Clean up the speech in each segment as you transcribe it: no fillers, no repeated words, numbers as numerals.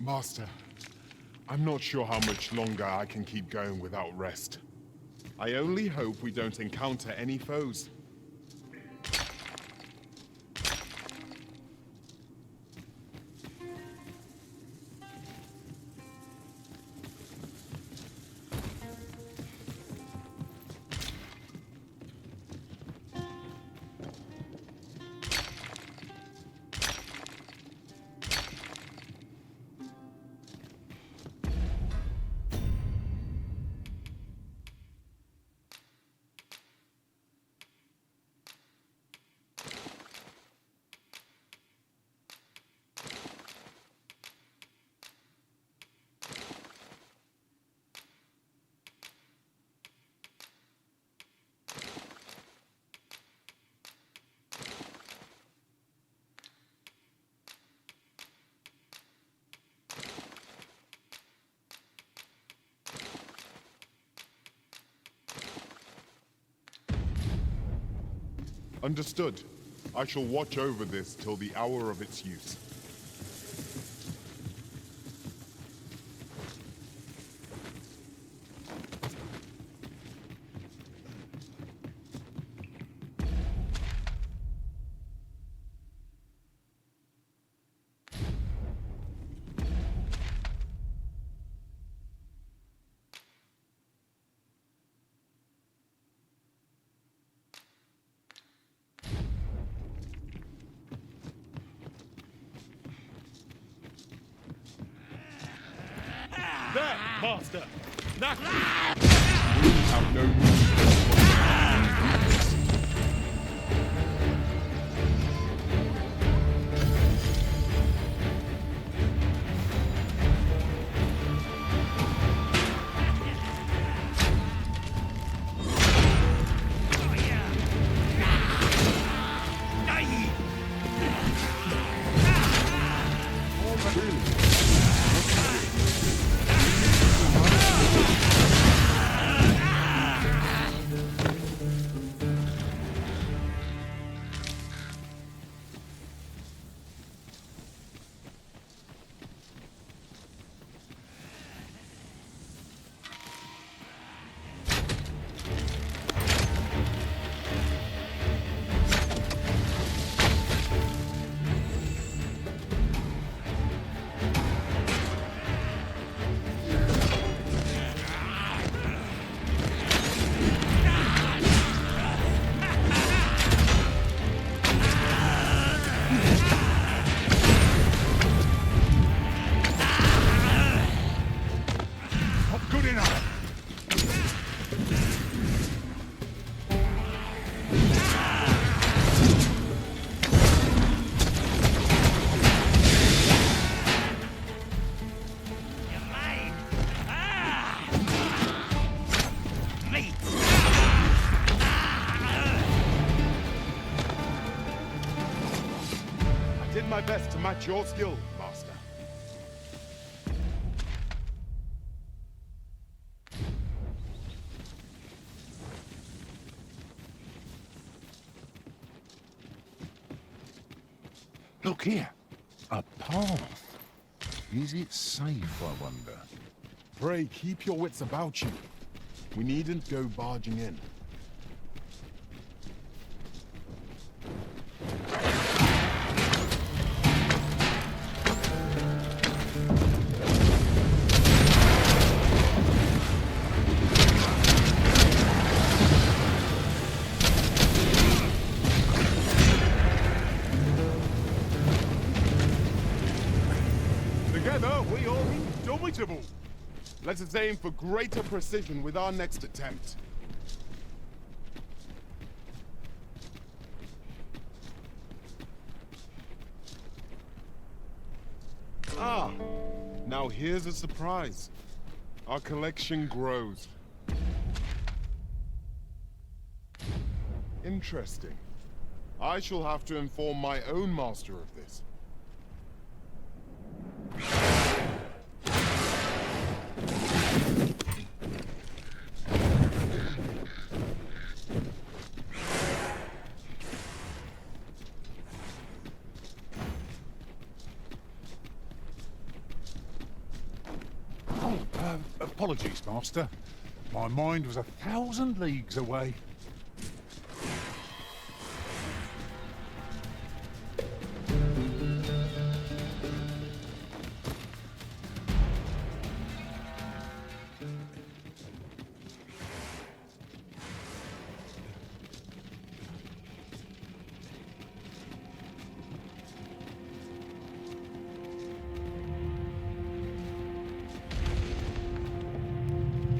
Master, I'm not sure how much longer I can keep going without rest. I only hope we don't encounter any foes. Understood. I shall watch over this till the hour of its use. There, Master! That... We have no need. I did my best to match your skill, Master. Look here. A path. Is it safe, I wonder? Pray, keep your wits about you. We needn't go barging in. Together, we are indomitable. Let us aim for greater precision with our next attempt. Ah, now here's a surprise. Our collection grows. Interesting. I shall have to inform my own master of this. Apologies, Master. My mind was 1,000 leagues away.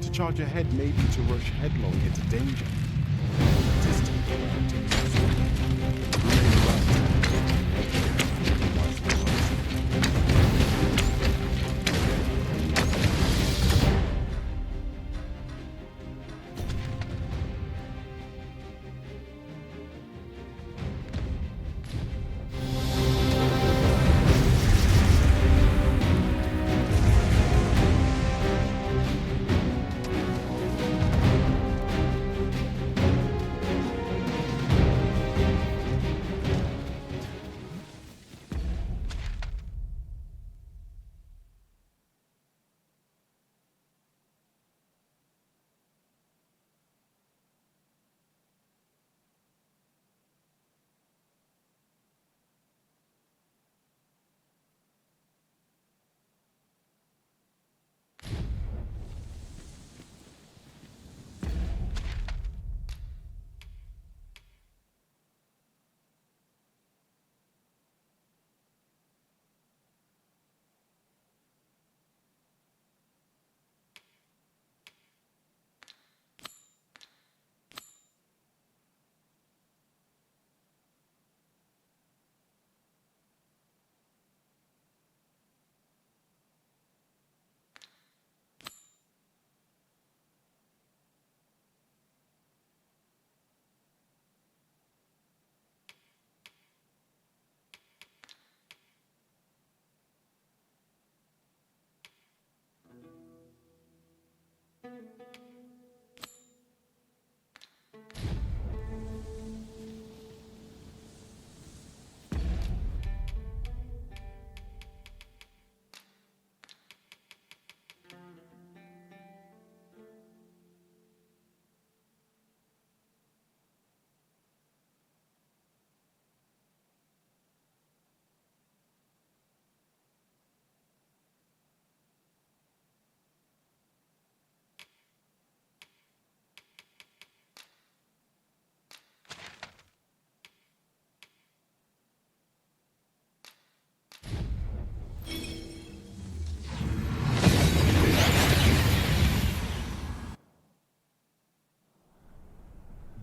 To charge ahead may be to rush headlong into danger.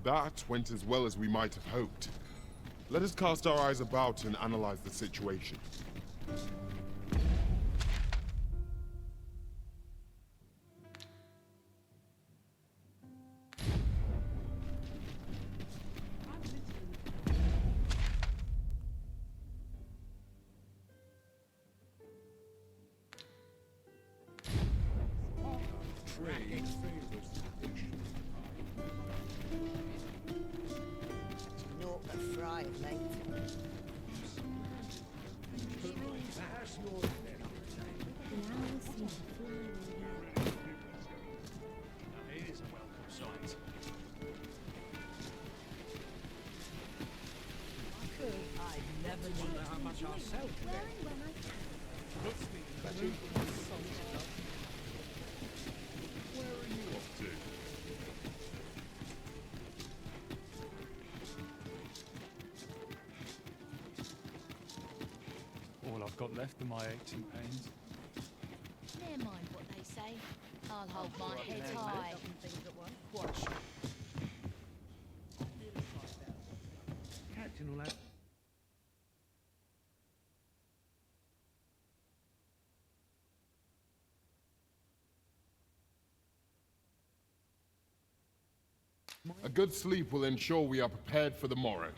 That went as well as we might have hoped. Let us cast our eyes about and analyze the situation. Not a fry of late. It is a welcome sight. I'd never Wonder how much I'll sell today. Looks me better. Where are you off to? All I've got left are my aches and pains. Never mind what they say. I'll hold my head high. Captain will have. A good sleep will ensure we are prepared for the morrow.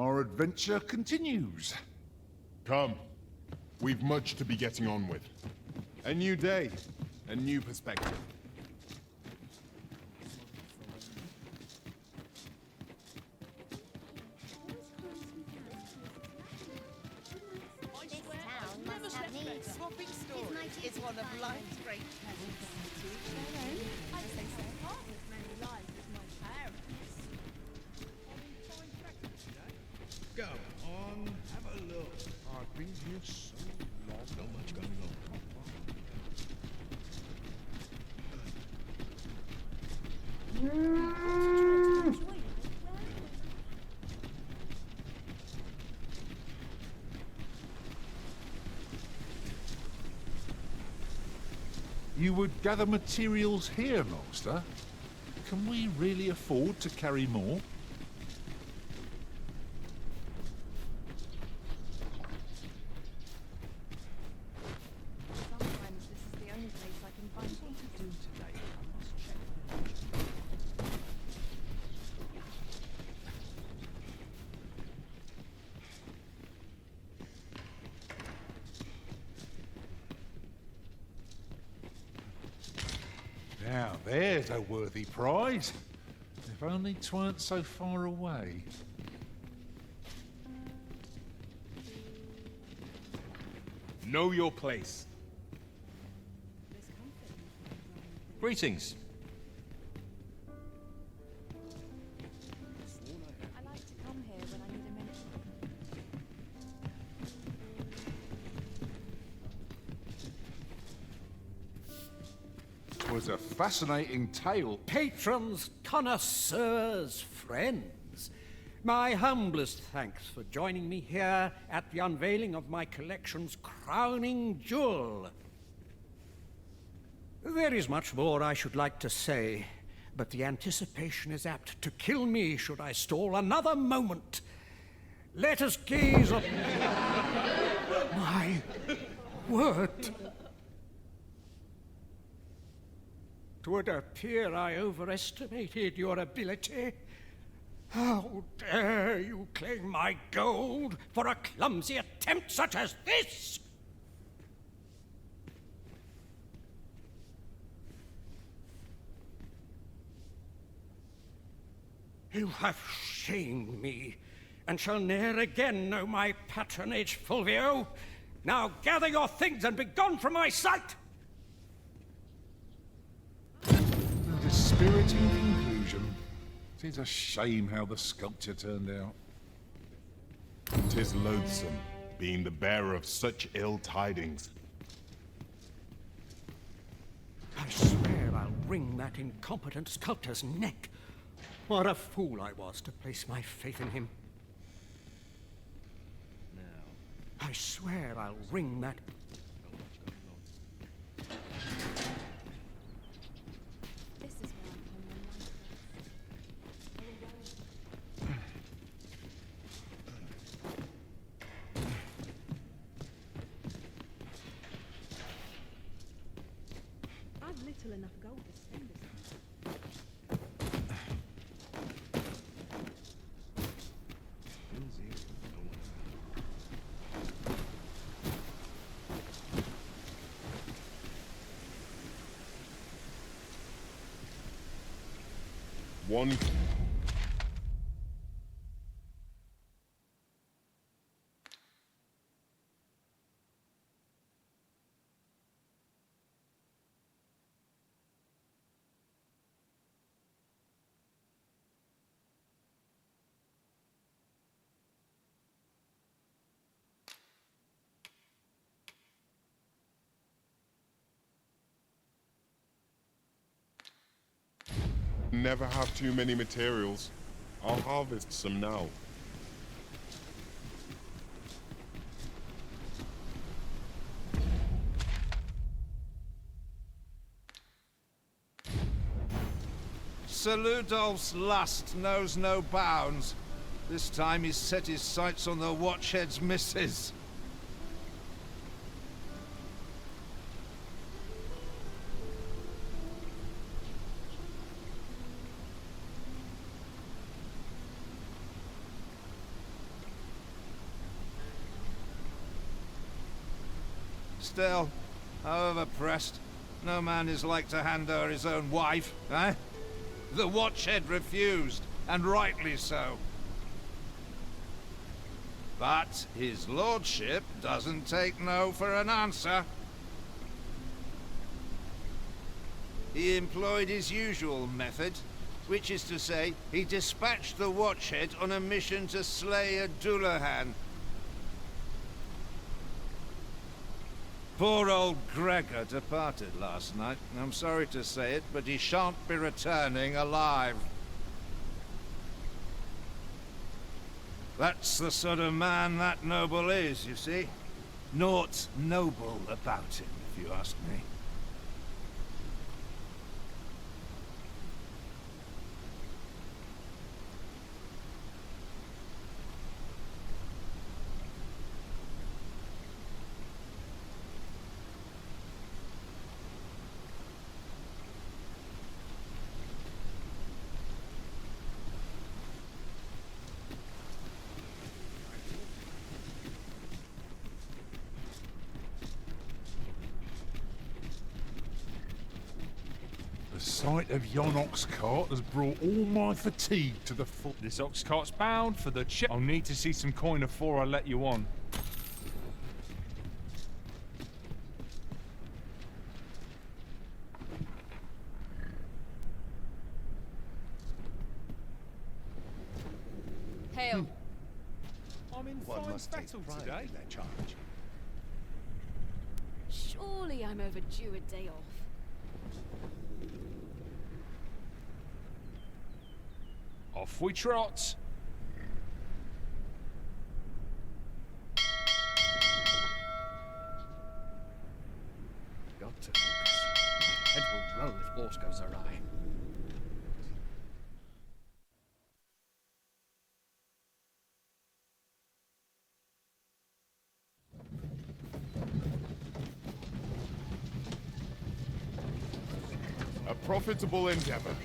Our adventure continues. Come. We've much to be getting on with. A new day, a new perspective. This town must have needs. Hopping story is one of life's great pleasures. I say so. Half as many lives as my parents. Go on, have a look. I've been here so long. Not much going on. You would gather materials here, Master? Can we really afford to carry more? Sometimes this is the only place I can find something to do today. I must check my Now, there's a worthy prize. If only 'tweren't so far away. Know your place. Greetings. I like to come here when I need a minute. 'Twas a fascinating tale. Patrons, connoisseurs, friends, my humblest thanks for joining me here at the unveiling of my collection's crowning jewel. There is much more I should like to say, but the anticipation is apt to kill me should I stall another moment. Let us gaze on... My word! 'Twould appear I overestimated your ability. How dare you claim my gold for a clumsy attempt such as this? You have shamed me, and shall ne'er again know my patronage, Fulvio. Now gather your things and begone from my sight! A dispiriting conclusion. It's a shame how the sculpture turned out. 'Tis loathsome, being the bearer of such ill tidings. I swear I'll wring that incompetent sculptor's neck. What a fool I was to place my faith in him. I swear I'll wring that... This is where I come when life I've little enough gold to spend this time. One. Never have too many materials. I'll harvest some now. Sir Ludolf's lust knows no bounds. This time he's set his sights on the Watchhead's missus. Still, however pressed, no man is like to hand her his own wife, eh? The Watchhead refused, and rightly so. But his lordship doesn't take no for an answer. He employed his usual method, which is to say, he dispatched the Watchhead on a mission to slay a Dullahan. Poor old Gregor departed last night. I'm sorry to say it, but he shan't be returning alive. That's the sort of man that noble is, you see. Naught noble about him, if you ask me. The sight of yon ox cart has brought all my fatigue to the full. This ox cart's bound for the chip. I'll need to see some coin before I let you on. Hail. I'm in One fine must take battle pride today. in their charge. Surely I'm overdue a day off. Off we trot. Got to focus. My head will roll if horse goes awry. A profitable endeavor.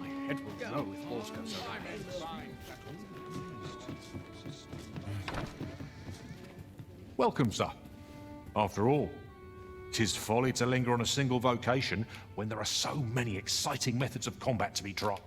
My head will roll if horse goes awry. Welcome, sir. After all, 'tis folly to linger on a single vocation when there are so many exciting methods of combat to be tried.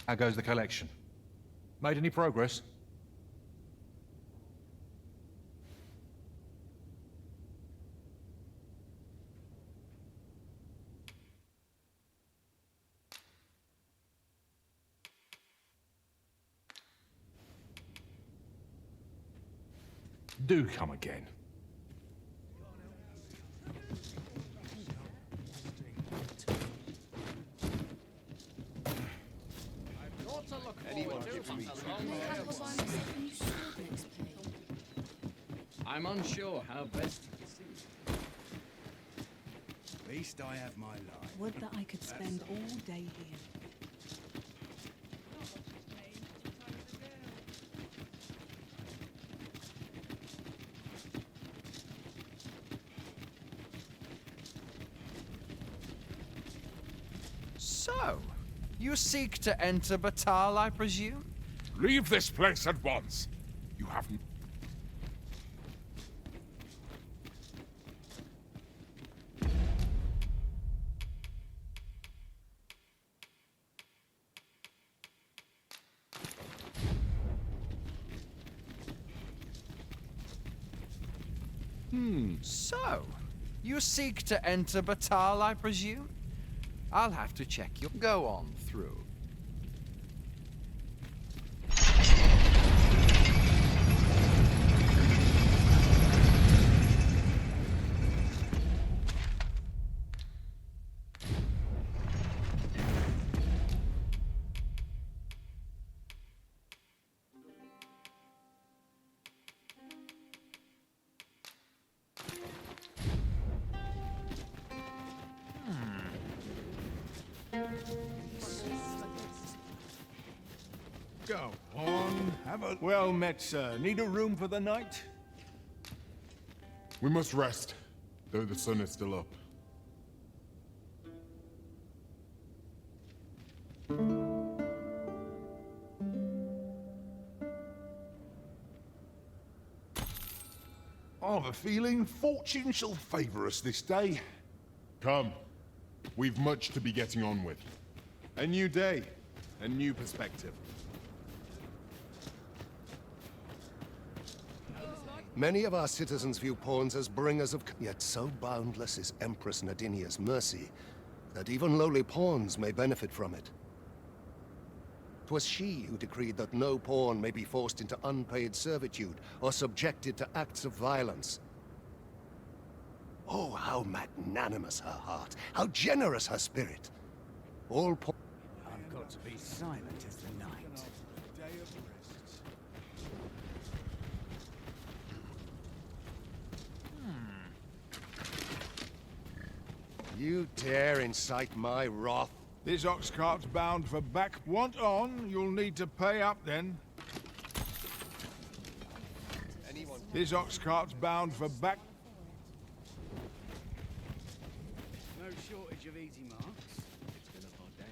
How goes the collection? Made any progress? Do come again. I'm unsure how best to proceed. At least I have my life. Would that I could spend all day here. So, You seek to enter Batal, I presume? Leave this place at once. You haven't... So, you seek to enter Batal, I presume? I'll have to check you. Go on through. Go on, have a... Well met, sir. Need a room for the night? We must rest, though the sun is still up. I've a feeling fortune shall favour us this day. Come. We've much to be getting on with. A new day, a new perspective. Many of our citizens view pawns as bringers of... Yet so boundless is Empress Nadinia's mercy that even lowly pawns may benefit from it. 'Twas she who decreed that no pawn may be forced into unpaid servitude or subjected to acts of violence. Oh, how magnanimous her heart, how generous her spirit. All pawn... I've got to be silent as the night. Day of rest. You dare incite my wrath? This ox cart's bound for back. Want on, you'll need to pay up then. This ox cart's bound for back. No shortage of easy marks. It's been a hard day.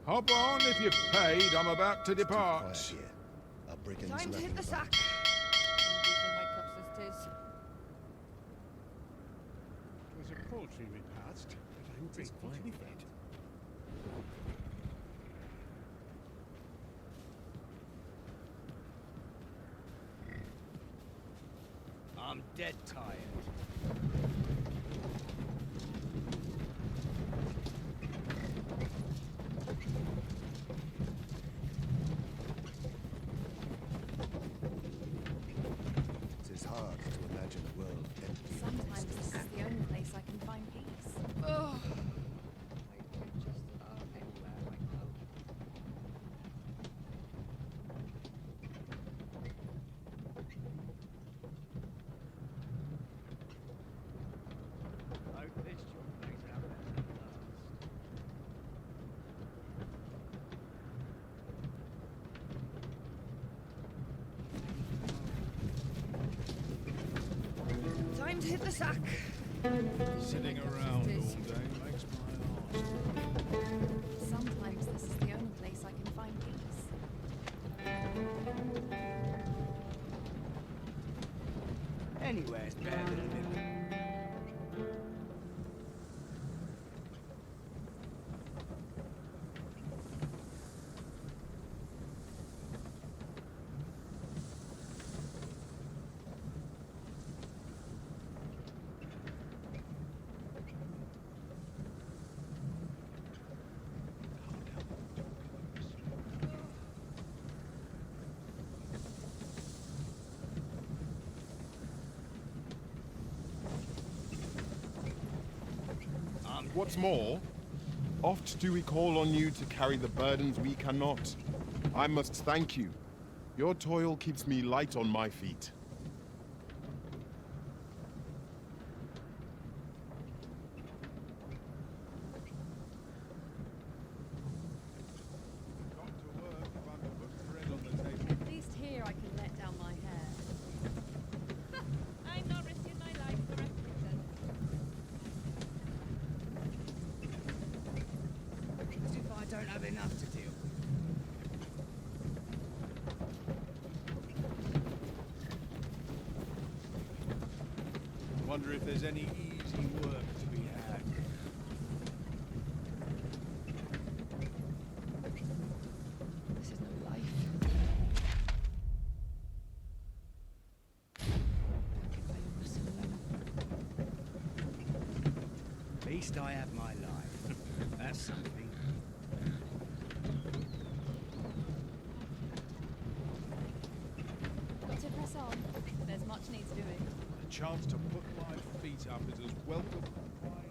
Hop on if you've paid. I'm about to depart. Quiet here. Our brigands Time to hit lacking the about. sack. My cups as 'tis. It was a paltry repast, but I'm grateful to be fed. I'm dead tired. It is hard to imagine a world empty. Sometimes this is the only place I can find peace. Oh. Hope this job plays out better than last. Time to hit the sack. Sitting around all day makes my arse. Sometimes this is the only place I can find peace. Anywhere's better than living. What's more, oft do we call on you to carry the burdens we cannot. I must thank you. Your toil keeps me light on my feet. Got to work if I'm to put bread on the table. At least here I can let down don't have enough to deal with. Wonder if there's any easy work to be had. This is no life. At least I have my life. That's something. Got to press on. There's much needs doing. A chance to put my feet up is as welcome as Friday.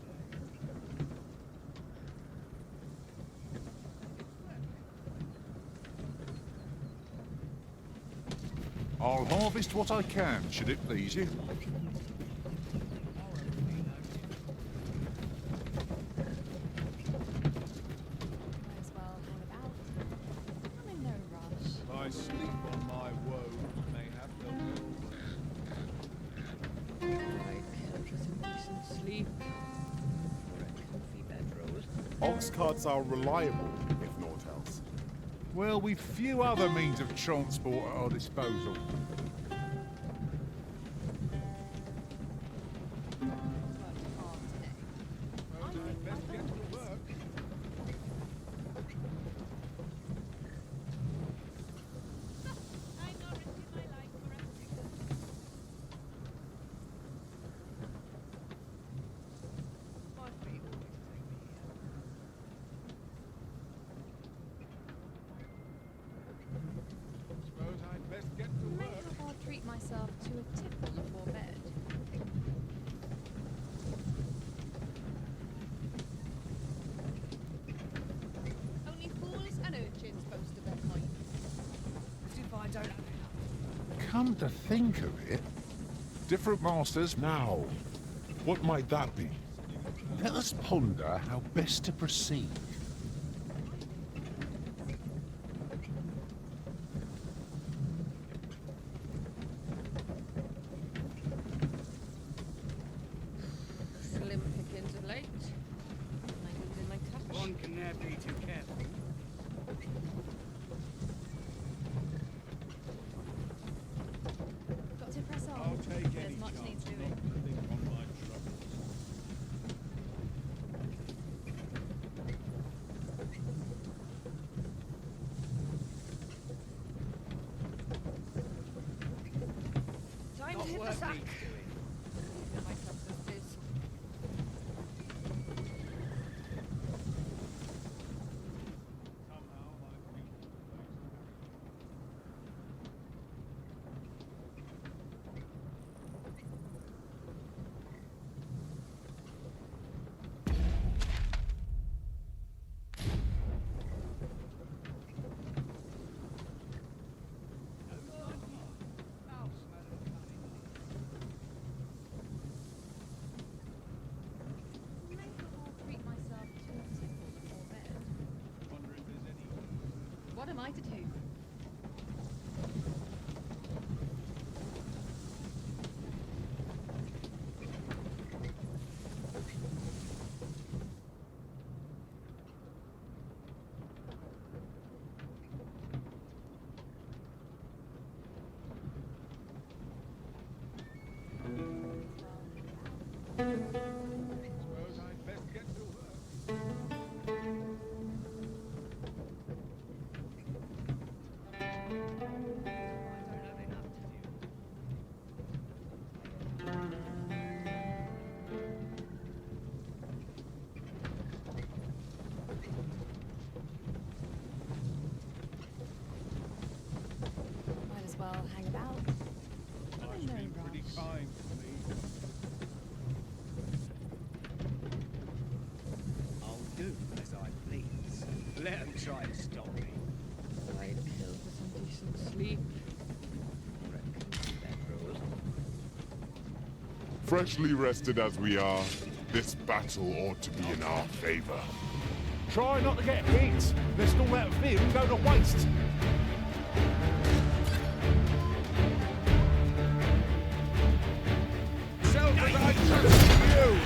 I'll harvest what I can, should it please you. Might as well hang about. I'm in no rush. If I sleep on my woes, mayhap they'll go away. I'd kill for some decent sleep. Or a comfy bedroll. Ox carts are reliable, if naught else. Well, we've few other means of transport at our disposal. Suppose I'd best get to Maybe work. I'll treat myself to a tipple before bed. Only fools and urchins boast of their coins. As if I don't have enough. Come to think of it, different masters. Now, what might that be? Let us ponder how best to proceed. Slim pickings of late. Niggles in my touch. One can never be too careful. Got to press on. I'll take There's any much chance needs not doing. to think on my troubles. Time Not to hit the worth sack. me doing. Leaving my substances. Somehow my feet Maybe I'll treat myself to a tipple before bed. wonder if there's any. What am I to do? Suppose I'd best get to work. I don't have enough to deal with. Might as well hang about. I'm Life's in no been pretty rush. kind to me. I'll do as I please. Let them try to stop me. I'd kill for some decent sleep. Or a comfy bedroll. Freshly rested as we are, this battle ought to be in our favor. Try not to get hit, lest all that vim go to waste. Self as I trust you!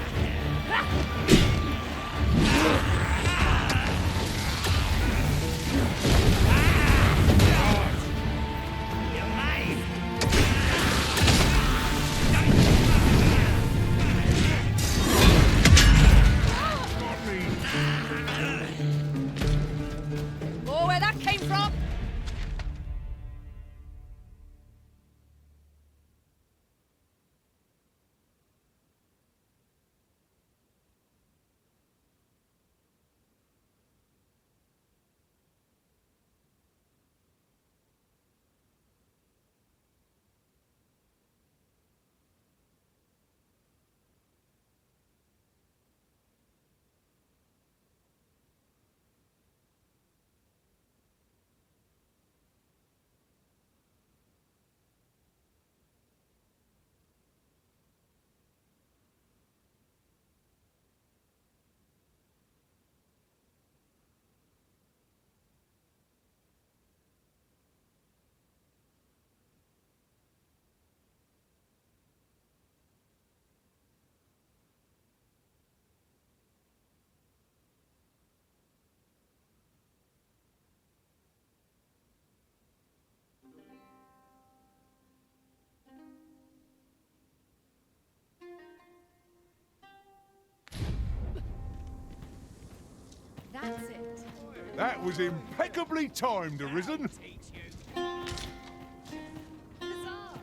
That's it. That was impeccably timed, Arisen. Huzzah!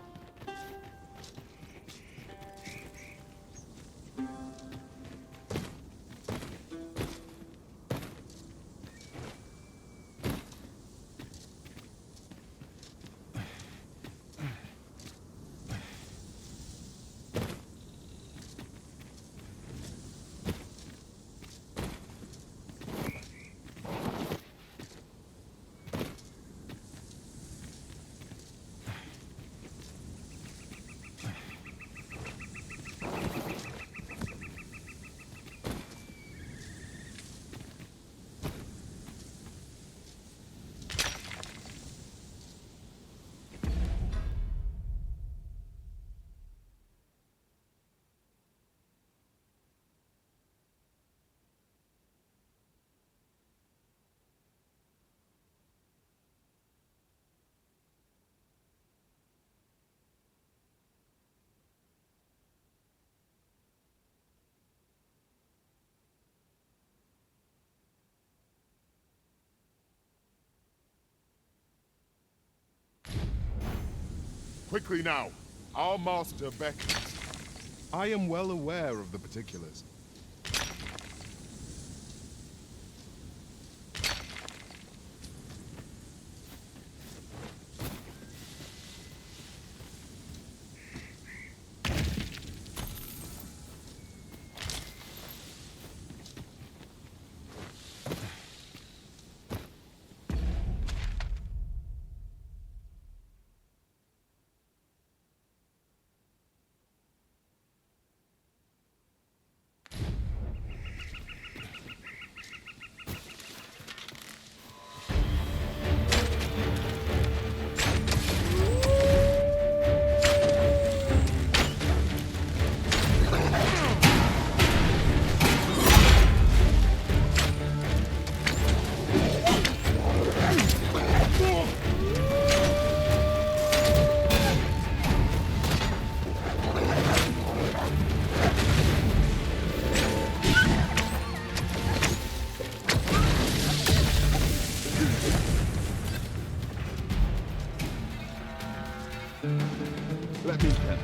Quickly now. Our master beckons. I am well aware of the particulars. Let me get.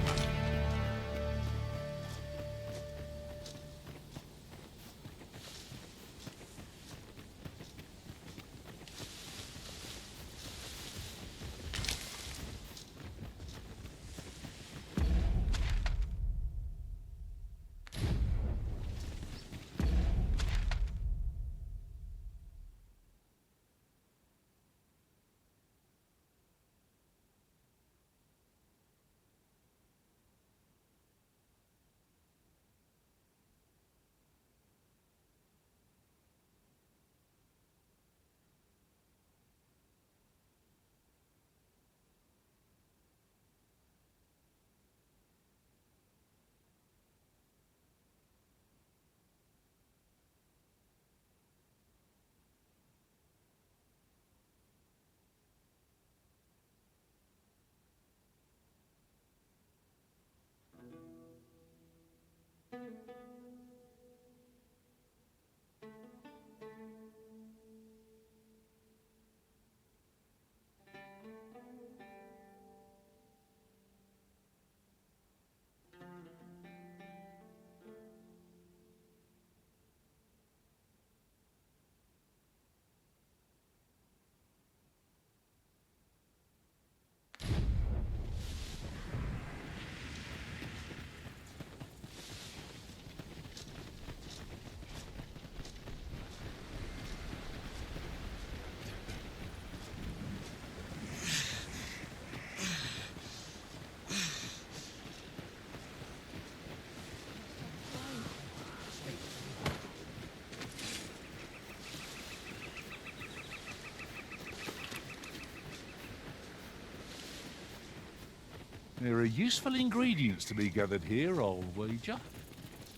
There are useful ingredients to be gathered here, I'll wager.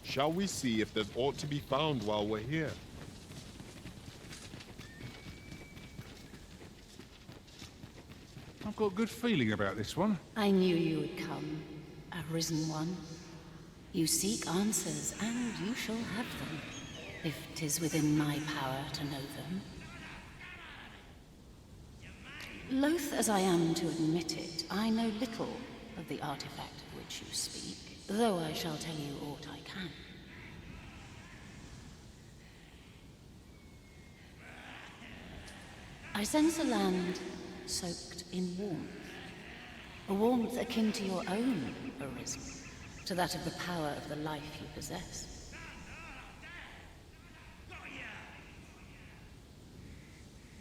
Shall we see if there's aught to be found while we're here? I've got a good feeling about this one. I knew you would come, Arisen One. You seek answers, and you shall have them. if 'tis within my power to know them. Loath as I am to admit it, I know little of the artifact of which you speak, though I shall tell you aught I can. I sense a land soaked in warmth. A warmth akin to your own, Arisen, to that of the power of the life you possess.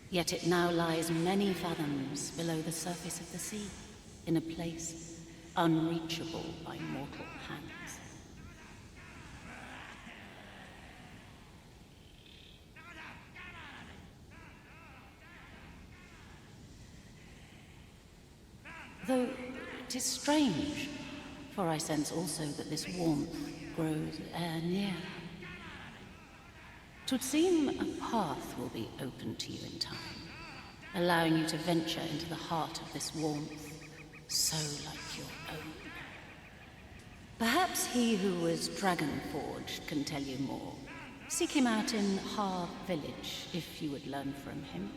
Yet it now lies many fathoms below the surface of the sea, in a place unreachable by mortal hands. Though it is strange, for I sense also that this warmth grows e'er near. 'Twould seem a path will be open to you in time, allowing you to venture into the heart of this warmth, so like your own. Perhaps he who was dragon-forged can tell you more. Seek him out in Har village, if you would learn from him.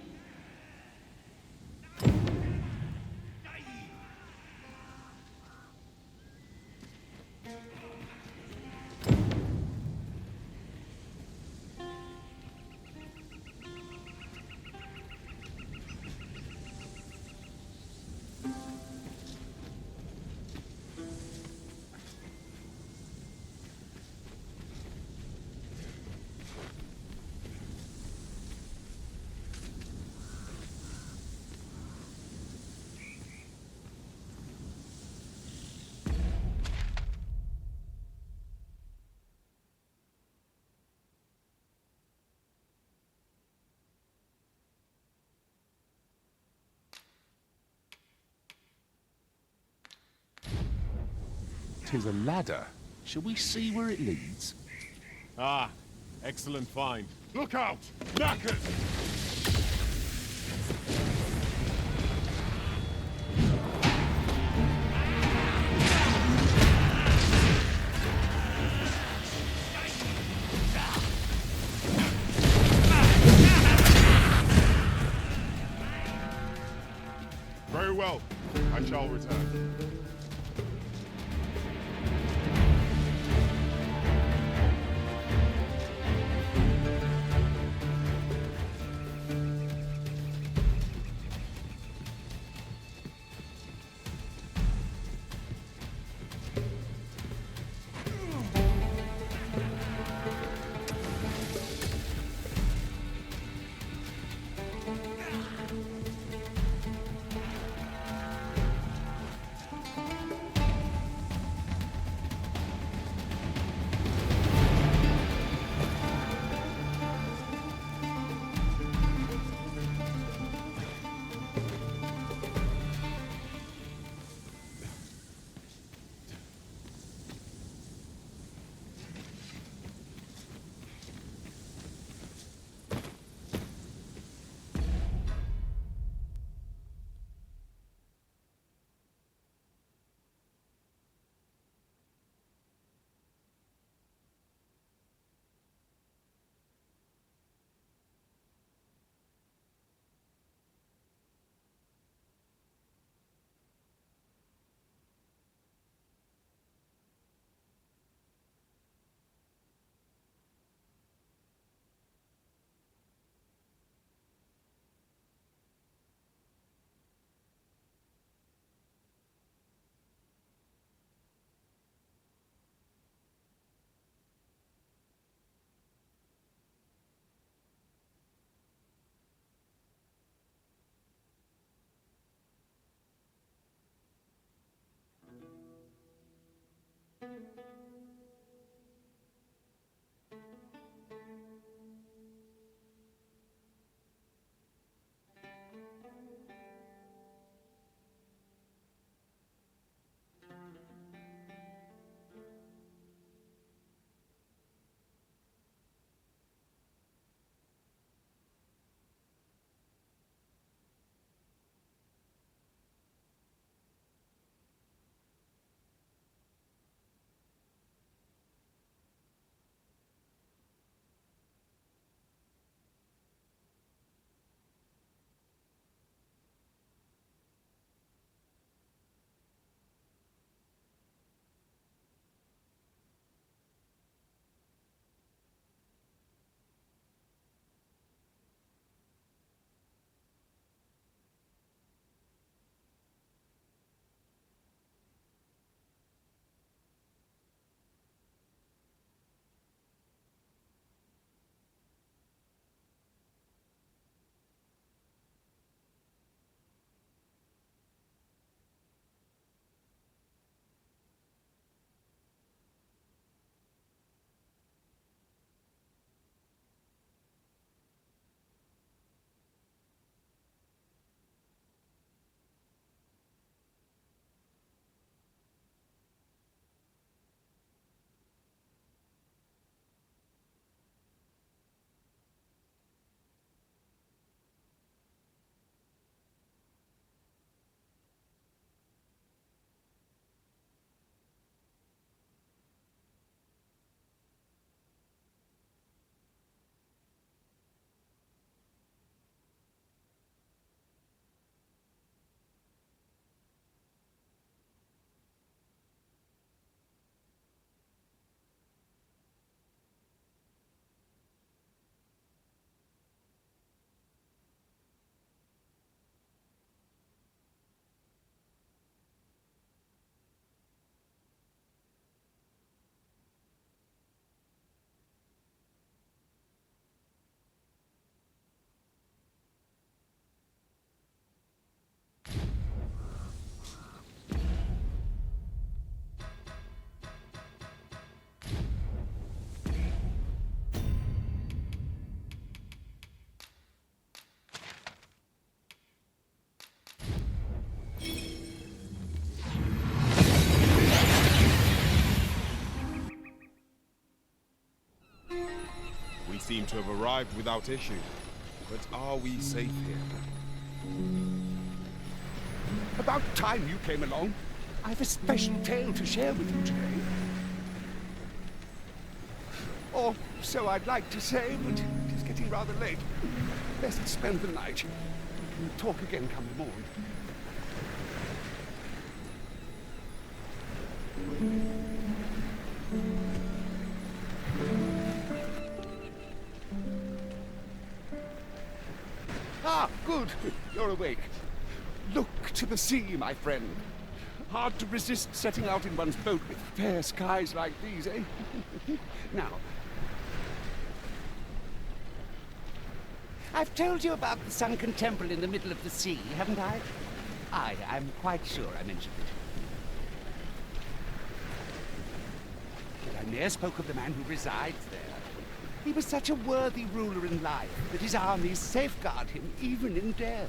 Tis a ladder. Shall we see where it leads? Ah, excellent find. Look out! Knackers! Very well. I shall return. seem to have arrived without issue. But are we safe here? About time you came along. I have a special tale to share with you today. Or so I'd like to say, but it is getting rather late. Best spend the night. We can talk again come the morn. Ah, good. You're awake. Look to the sea, my friend. Hard to resist setting out in one's boat with fair skies like these, eh? Now, I've told you about the sunken temple in the middle of the sea, haven't I? I'm quite sure I mentioned it. But I ne'er spoke of the man who resides there. He was such a worthy ruler in life that his armies safeguard him even in death.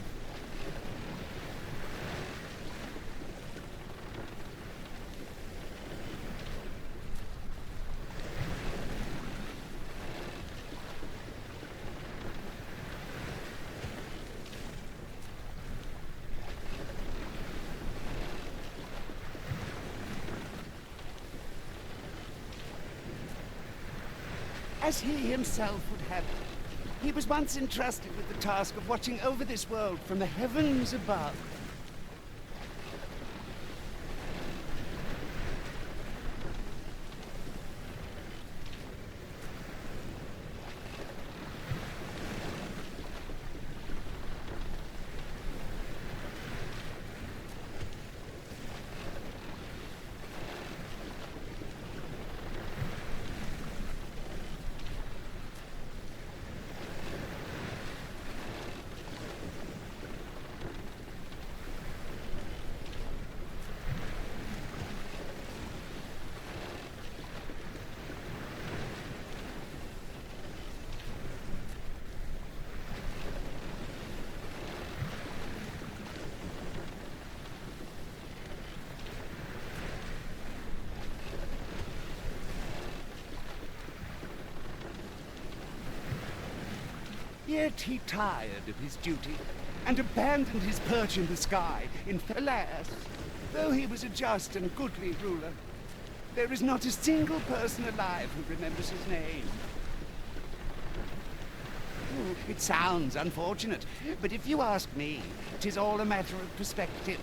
As he himself would have it, he was once entrusted with the task of watching over this world from the heavens above. Yet he tired of his duty, and abandoned his perch in the sky. Alas, though he was a just and goodly ruler, there is not a single person alive who remembers his name. It sounds unfortunate, but if you ask me, 'tis all a matter of perspective.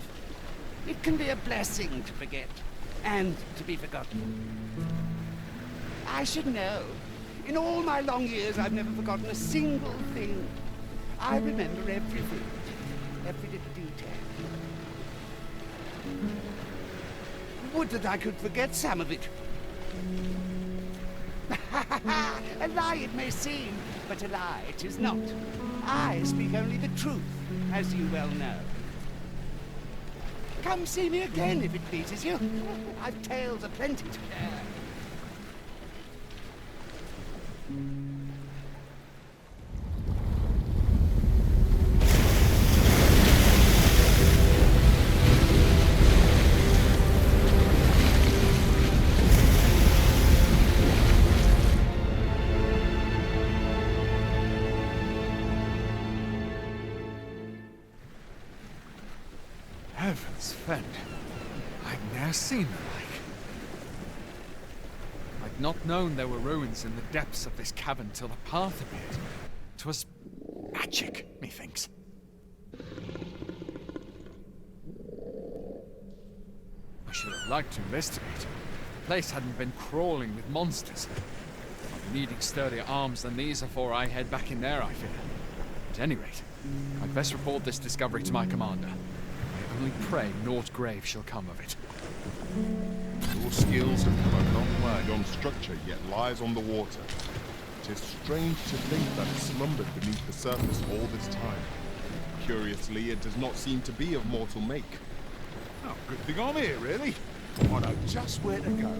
It can be a blessing to forget, and to be forgotten. I should know. In all my long years, I've never forgotten a single thing. I remember everything, every little detail. Would that I could forget some of it. A lie it may seem, but a lie it is not. I speak only the truth, as you well know. Come see me again if it pleases you. I've tales aplenty to share. Heavens fend. I'd ne'er seen the like. I'd not known there were ruins in the depths of this cavern till the path appeared. 'Twas magic, methinks. I should have liked to investigate. The place hadn't been crawling with monsters. I'll be needing sturdier arms than these before I head back in there, I fear. At any rate, I'd best report this discovery to my commander. I only pray naught grave shall come of it. Your skills have come a long way. Yon structure yet lies on the water. It is strange to think that it slumbered beneath the surface all this time. Curiously, it does not seem to be of mortal make. Oh, good thing I'm here, really. I know just where to go.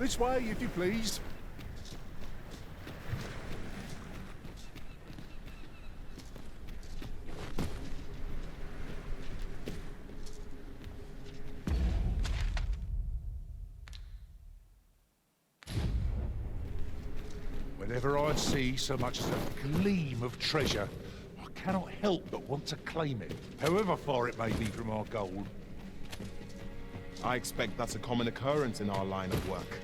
This way, if you please. Whenever I see so much as a gleam of treasure, I cannot help but want to claim it, however far it may be from our goal. I expect that's a common occurrence in our line of work.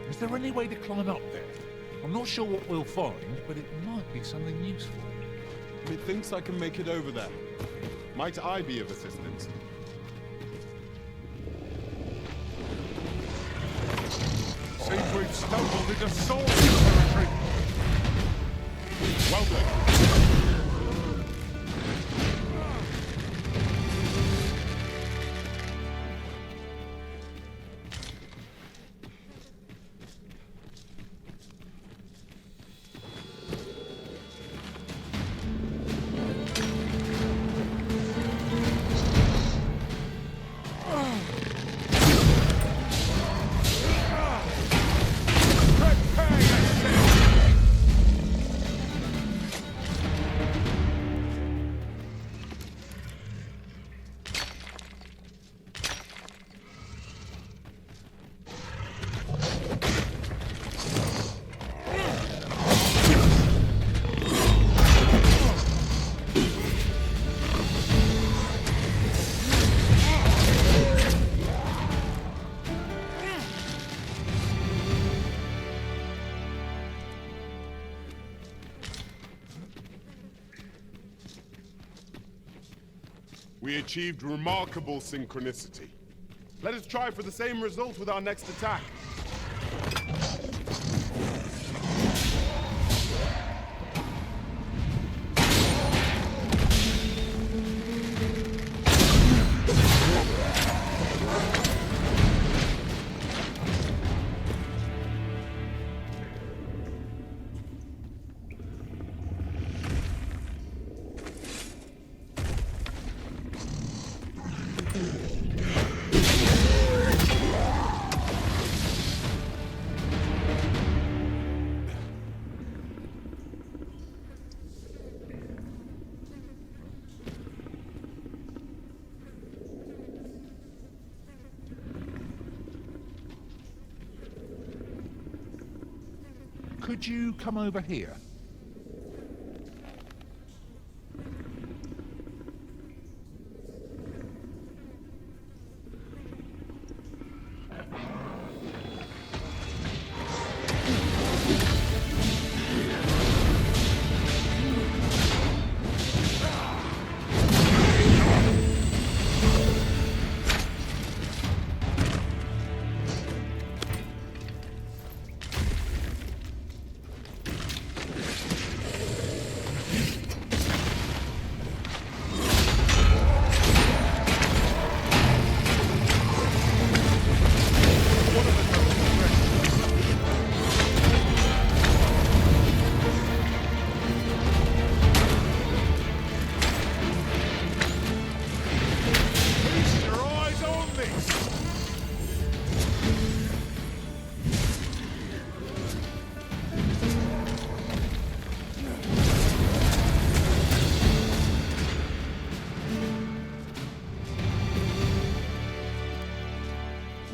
Is there any way to climb up there? I'm not sure what we'll find, but it might be something useful. Methinks I can make it over there. Might I be of assistance? Seems we've stumbled into sword territory. Well done. We achieved remarkable synchronicity. Let us try for the same result with our next attack. Could you come over here?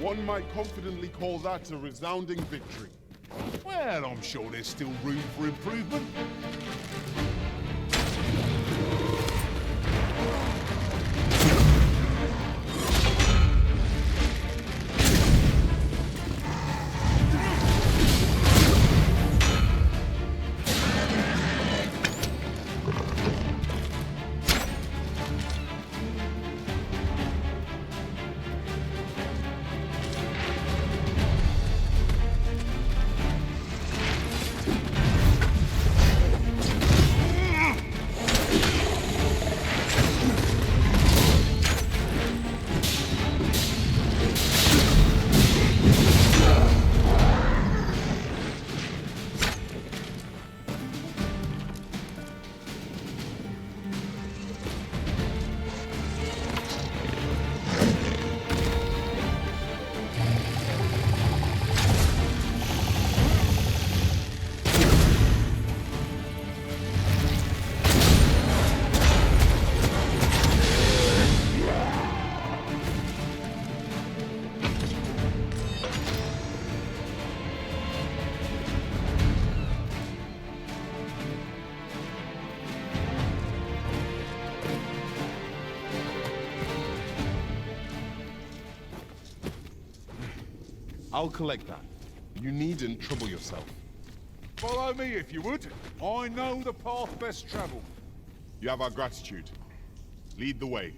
One might confidently call that a resounding victory. Well, I'm sure there's still room for improvement. I'll collect that. You needn't trouble yourself. Follow me if you would. I know the path best travelled. You have our gratitude. Lead the way.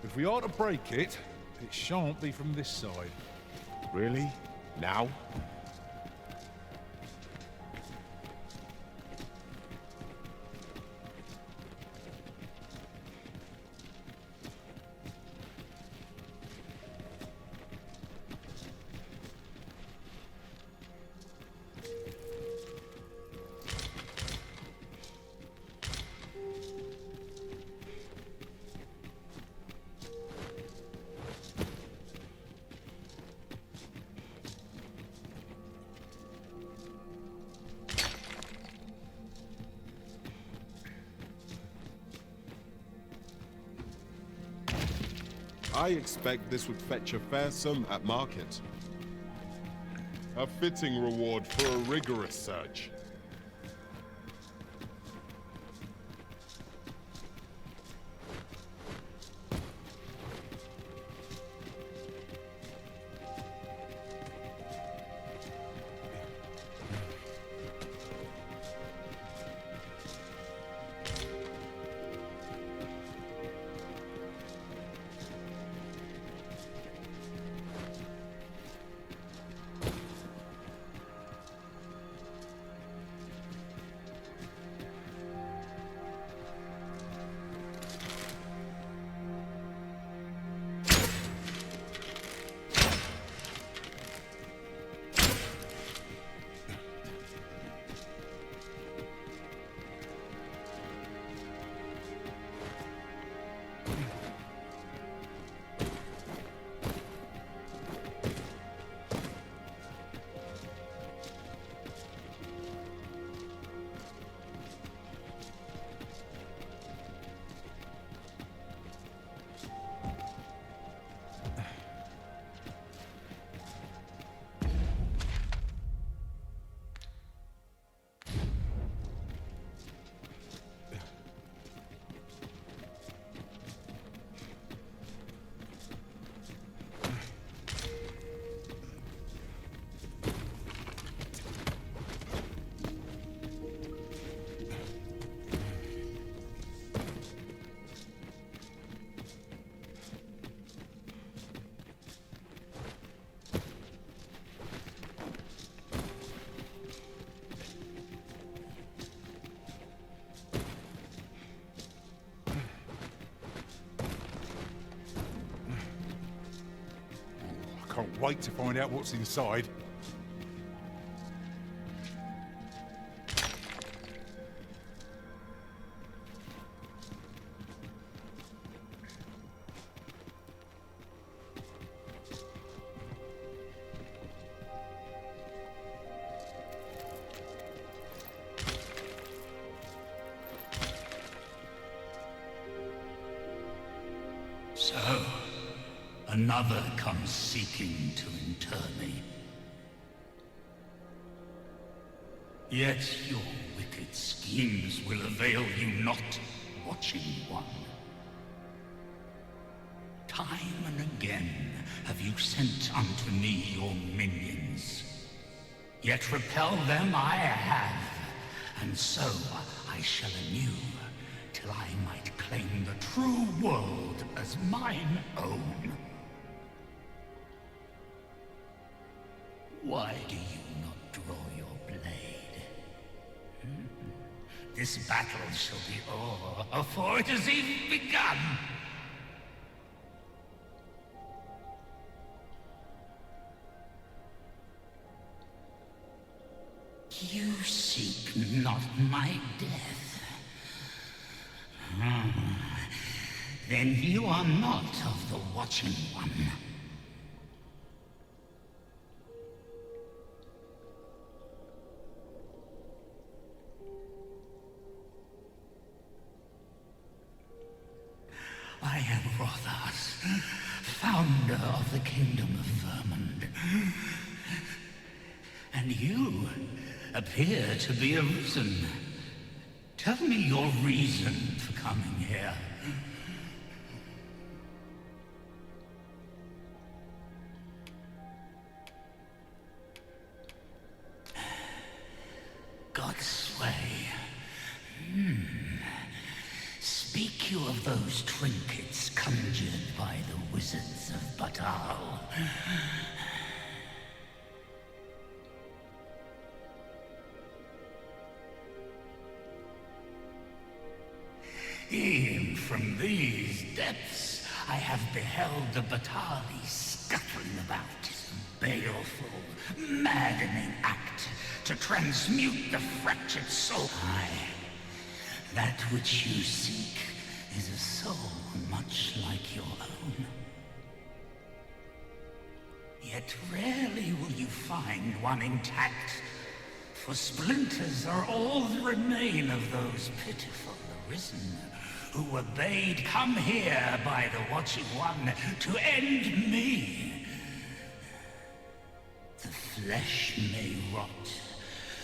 If we are to break it, it shan't be from this side. Really? Now? I expect this would fetch a fair sum at market. A fitting reward for a rigorous search. Can't wait to find out what's inside. So, another comes seeking to inter me. Yet your wicked schemes will avail you not, Watching One. Time and again have you sent unto me your minions. Yet repel them I have, and so I shall anew, till I might claim the true world as mine own. Why do you not draw your blade? This battle shall be o'er afore it has even begun. You seek not my death. Then you are not of the Watching One. I am Rothas, founder of the Kingdom of Vermund. And you appear to be arisen. Tell me your reason for coming here. God's way. Speak you of those trinkets conjured by the wizards of Batal. E'en from these depths I have beheld the Batali scuttling about in baleful, maddening act to transmute the fractured soul. Aye, that which you seek is a soul much like your own. Yet rarely will you find one intact, for splinters are all that remain of those pitiful arisen, who were bade come here by the Watching One to end me. The flesh may rot,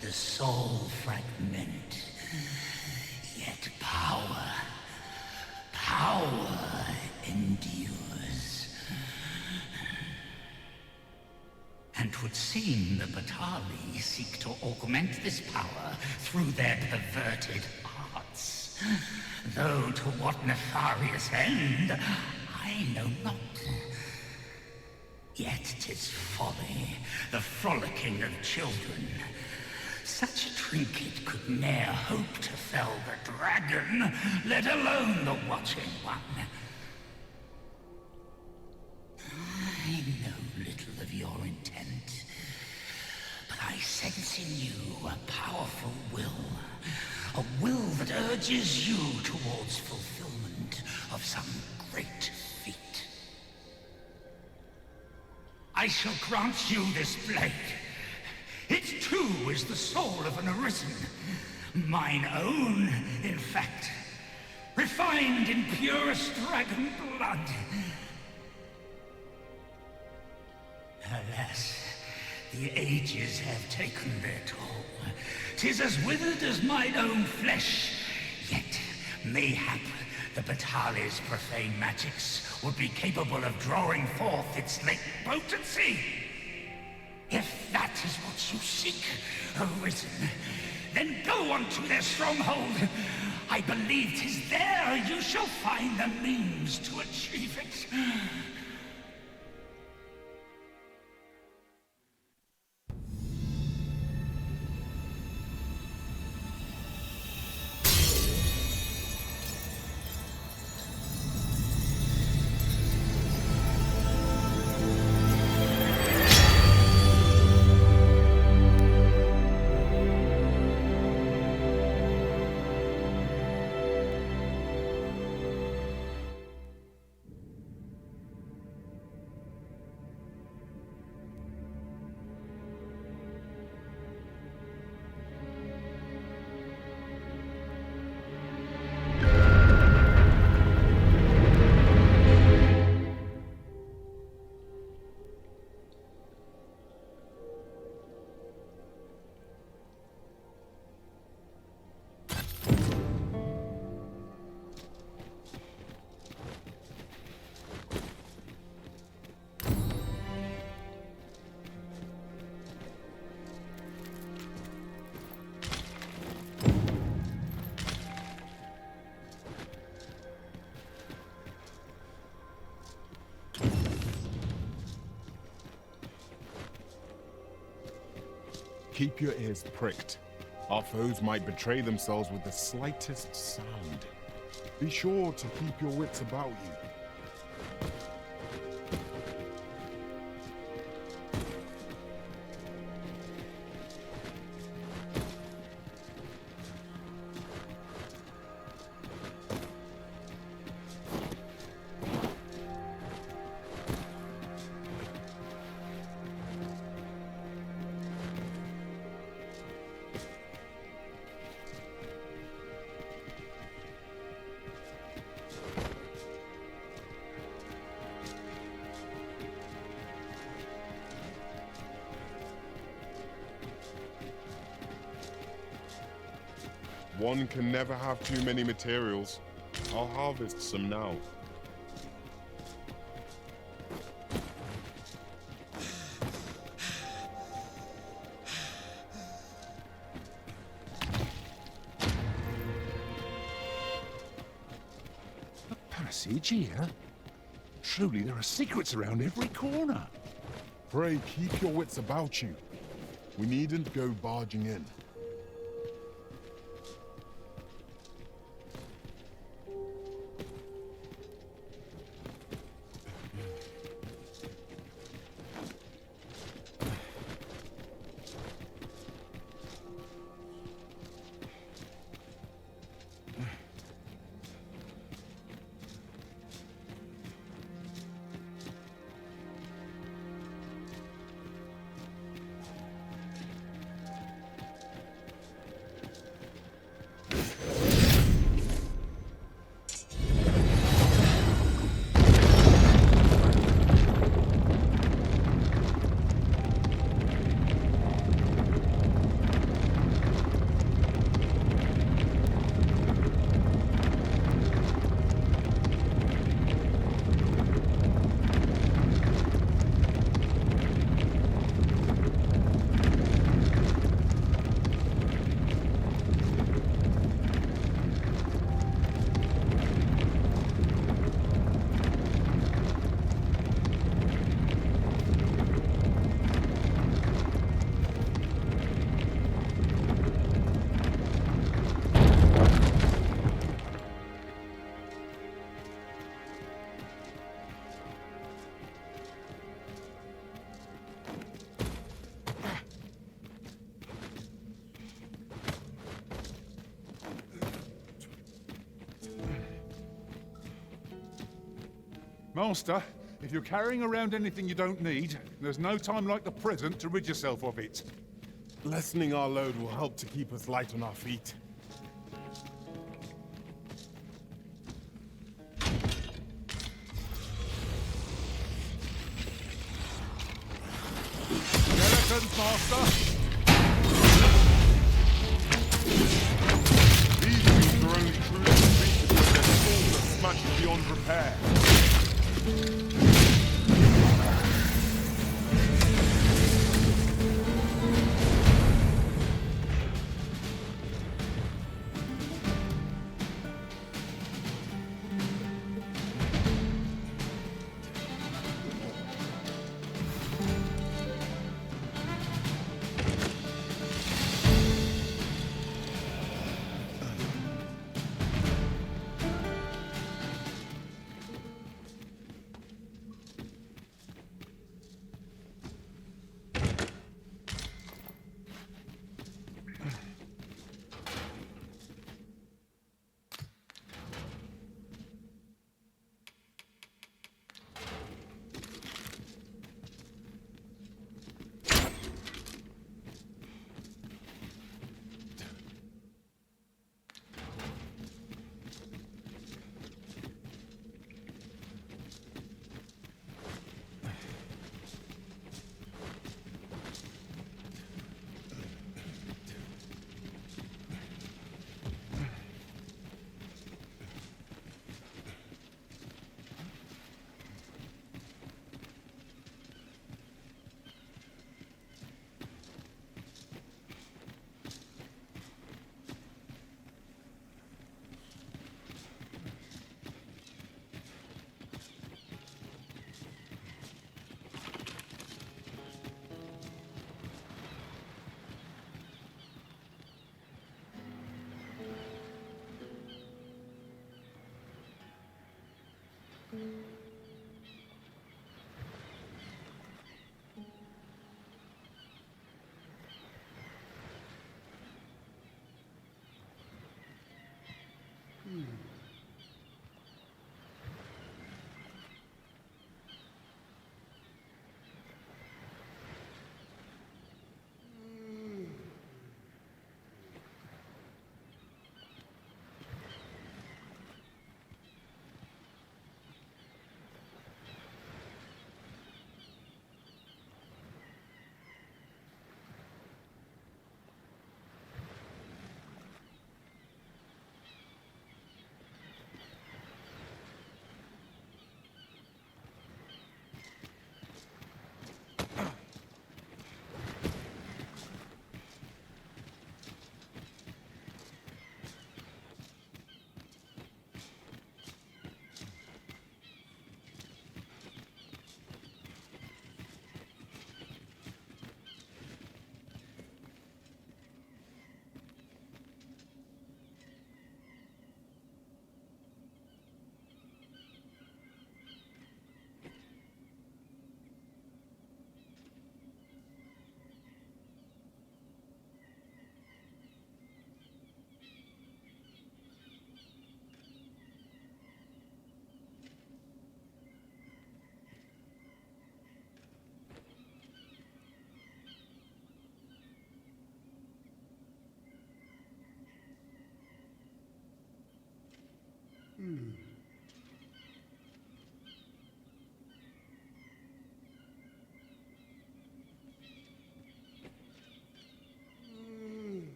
the soul fragment, yet power endures. And 'twould seem the Batali seek to augment this power through their perverted arts. Though to what nefarious end, I know not. Yet 'tis folly, the frolicking of children. Such a trinket could ne'er hope to fell the dragon, let alone the Watching One. I know little of your intent, but I sense in you a powerful will. A will that urges you towards fulfillment of some great feat. I shall grant you this blade. It too is the soul of an arisen. Mine own, in fact. Refined in purest dragon blood. Alas, the ages have taken their toll. 'Tis as withered as mine own flesh. Yet, mayhap, the Batali's profane magics would be capable of drawing forth its latent potency. If that is what you seek, arisen, then go unto their stronghold. I believe 'tis there you shall find the means to achieve it. Keep your ears pricked. Our foes might betray themselves with the slightest sound. Be sure to keep your wits about you. One can never have too many materials. I'll harvest some now. A passage here? Truly, there are secrets around every corner. Pray keep your wits about you. We needn't go barging in. Master, if you're carrying around anything you don't need, there's no time like the present to rid yourself of it. Lessening our load will help to keep us light on our feet. Skeletons, Master! These things are only truly defeated when their skulls are smashed beyond repair.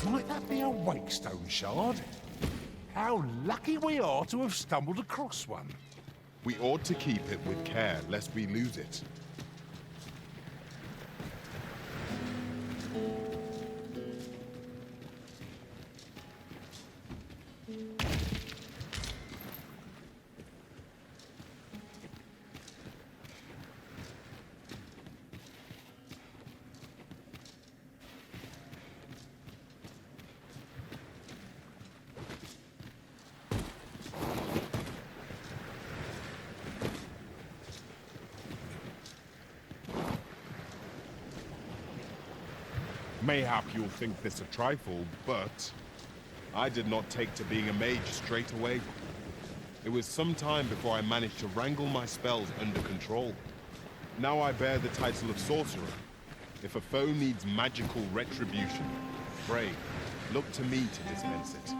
Might that be a wakestone shard? How lucky we are to have stumbled across one. We ought to keep it with care, lest we lose it. Mayhap you'll think this a trifle, but I did not take to being a mage straight away. It was some time before I managed to wrangle my spells under control. Now I bear the title of sorcerer. If a foe needs magical retribution, pray, look to me to dispense it.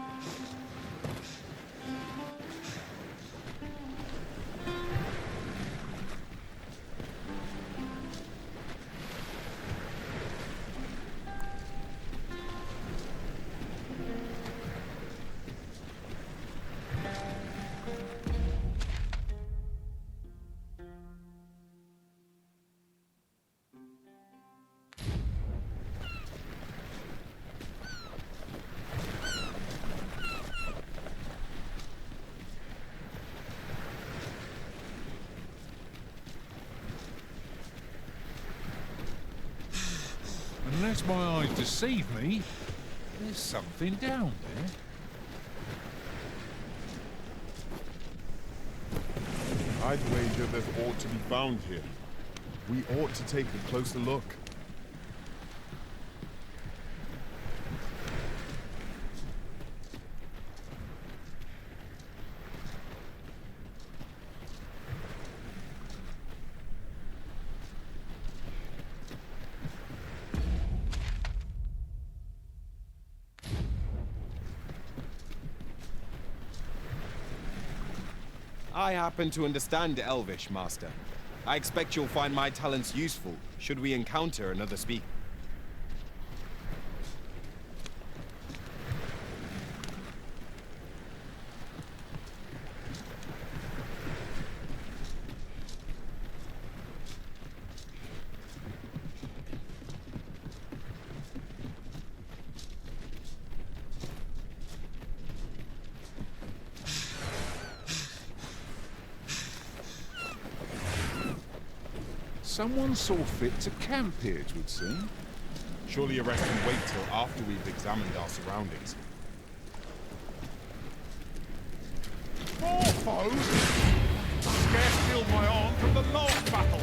Unless my eyes deceive me, there's something down there. I'd wager there's ought to be found here. We ought to take a closer look. I happen to understand Elvish, Master. I expect you'll find my talents useful should we encounter another speaker. Someone saw fit to camp here, it would seem. Surely a rest can wait till after we've examined our surroundings. More foes! Scarce killed my arm from the last battle!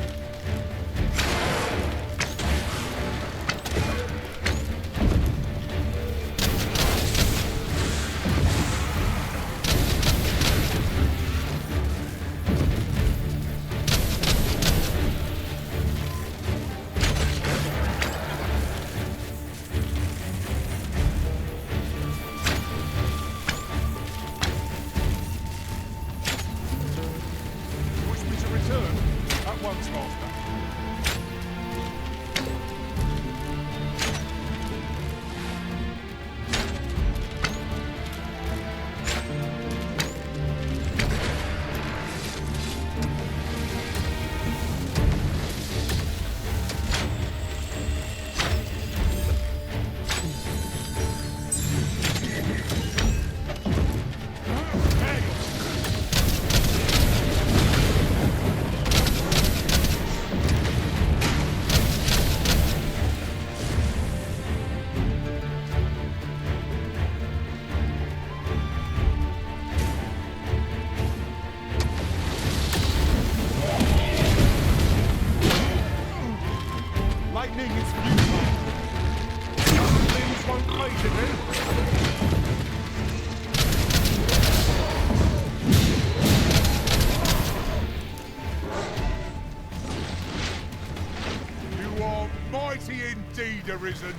Indeed arisen.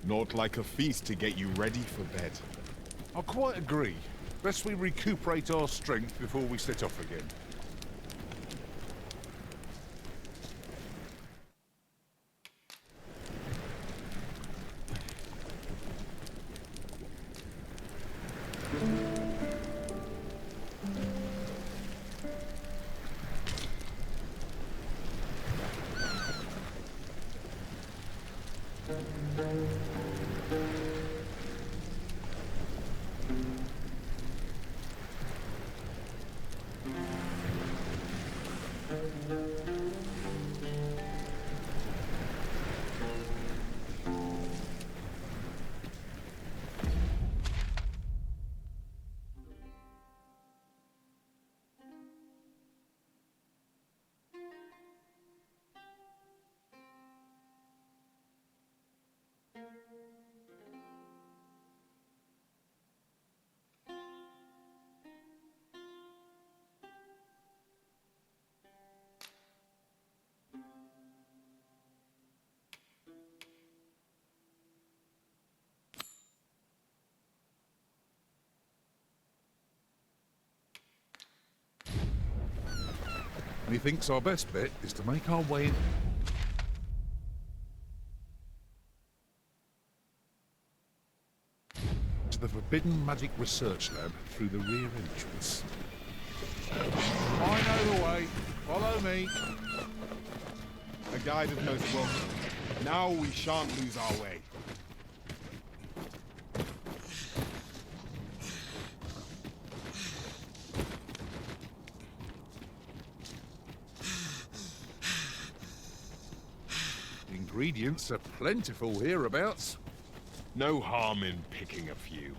Not like a feast to get you ready for bed. I quite agree. Best we recuperate our strength before we set off again. Methinks our best bet is to make our way in. To the Forbidden Magic Research Lab through the rear entrance. I know the way. Follow me. A guide is most welcome. Now we shan't lose our way. Ingredients are plentiful hereabouts. No harm in picking a few.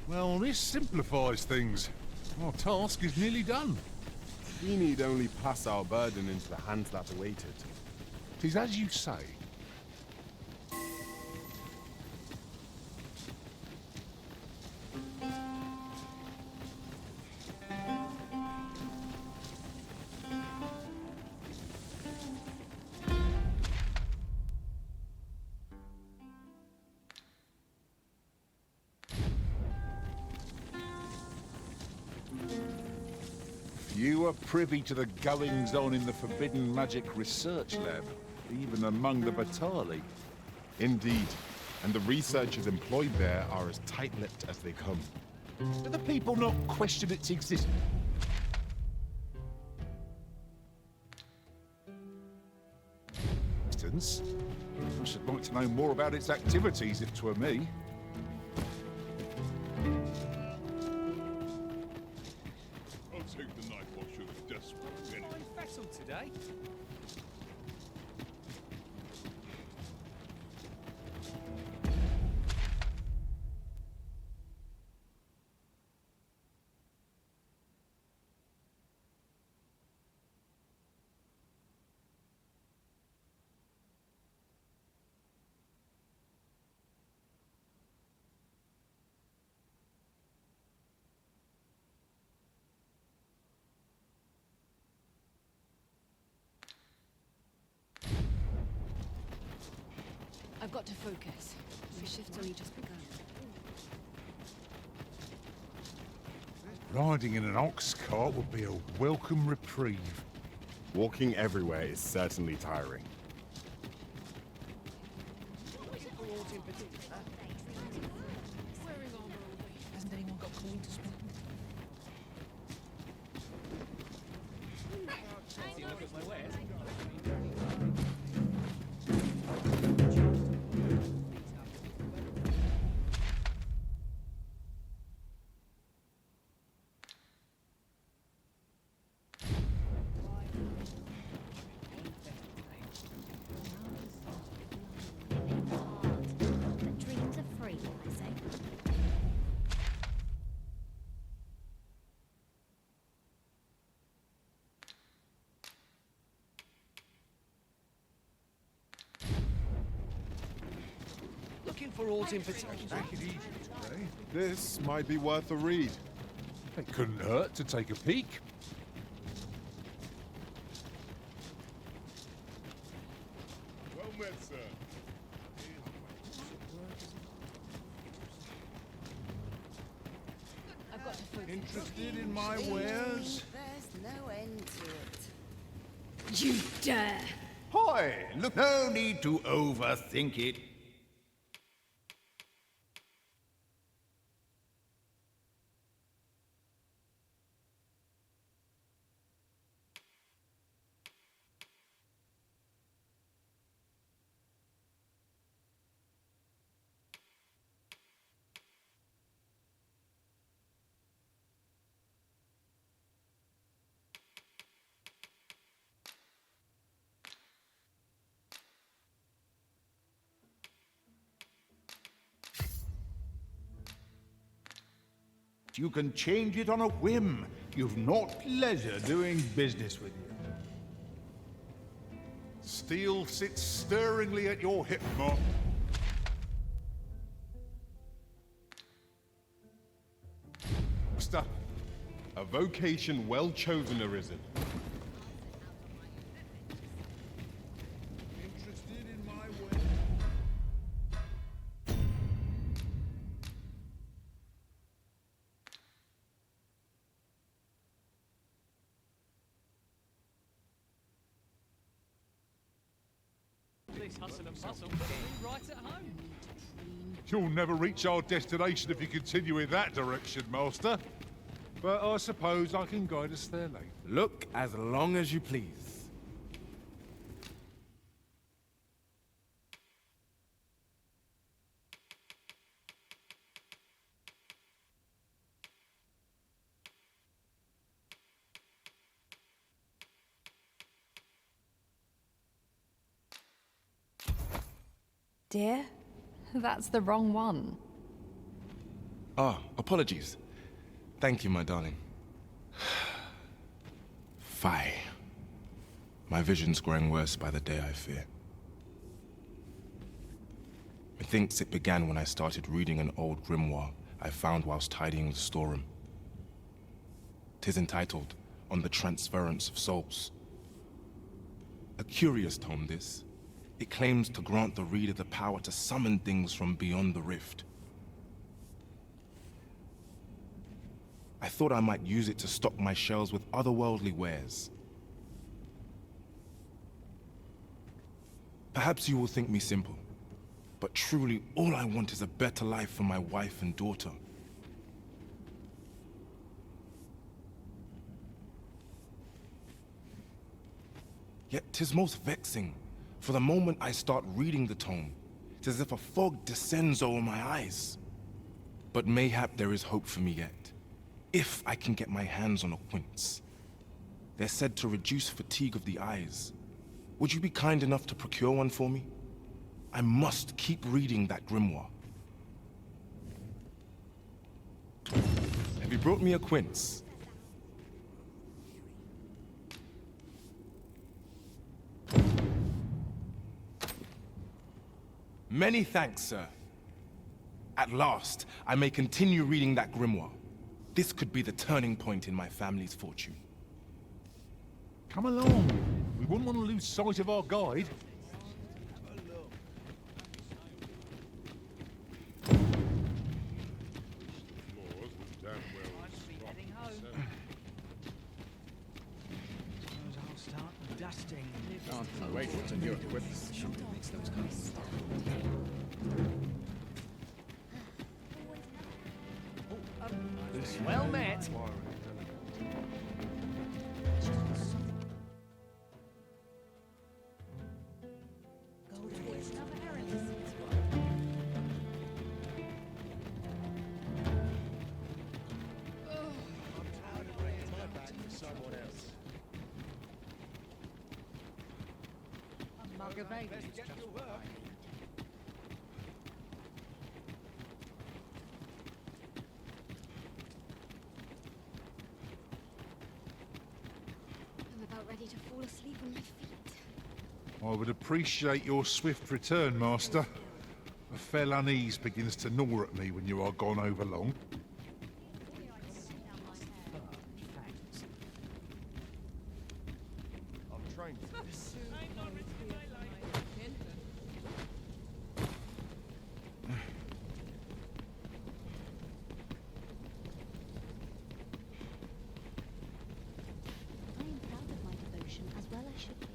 Well, this simplifies things. Our task is nearly done. We need only pass our burden into the hands that await it. 'Tis as you say. You are privy to the goings-on in the Forbidden Magic Research Lab, even among the Batali. Indeed, and the researchers employed there are as tight-lipped as they come. Do the people not question its existence? I should like to know more about its activities if 'twere me. I'll take the knife off your desperate. Fine vessel today. I've got to focus. My shift's only just begun. Riding in an ox cart would be a welcome reprieve. Walking everywhere is certainly tiring. Hasn't anyone got called to spend? But dreams are free, I say. Looking for all in particular. Take it easy today. This might be worth a read. It couldn't hurt to take a peek. Well met, sir. I've got to focus. Interested in my wares? There's no end to it. You dare! Hoy! Look, no need to overthink it. You can change it on a whim. You've not pleasure doing business with you. Steel sits stirringly at your hip, Mark. Master, a vocation well chosen arisen. Interested in my wares? This hustle and bustle put me right at home. You'll never reach our destination if you continue in that direction, Master. But I suppose I can guide us there later. Look as long as you please. Dear, that's the wrong one. Ah, apologies. Thank you, my darling. Fie. My vision's growing worse by the day, I fear. Methinks it began when I started reading an old grimoire I found whilst tidying the storeroom. 'Tis entitled, On the Transference of Souls. A curious tome, this. It claims to grant the reader the power to summon things from beyond the rift. I thought I might use it to stock my shelves with otherworldly wares. Perhaps you will think me simple, but truly all I want is a better life for my wife and daughter. Yet 'tis most vexing. For the moment I start reading the tome, it's as if a fog descends over my eyes. But mayhap there is hope for me yet, if I can get my hands on a quince. They're said to reduce fatigue of the eyes. Would you be kind enough to procure one for me? I must keep reading that grimoire. Have you brought me a quince? Many thanks, sir. At last, I may continue reading that grimoire. This could be the turning point in my family's fortune. Come along. We wouldn't want to lose sight of our guide. can't wait for new equipment. Well met. A mug of ale is just what I need. I'm about ready to fall asleep on my feet. I would appreciate your swift return, Master. A fell unease begins to gnaw at me when you are gone over long. I'm trained for this. I am proud of my devotion, as well I should be.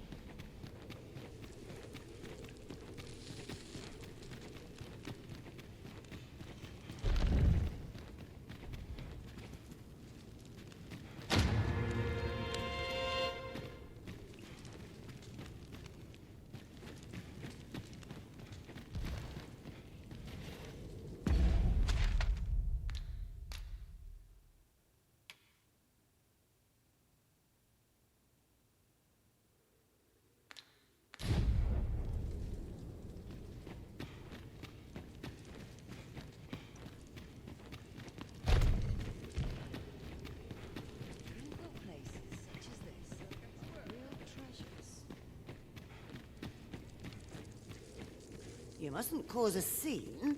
You mustn't cause a scene.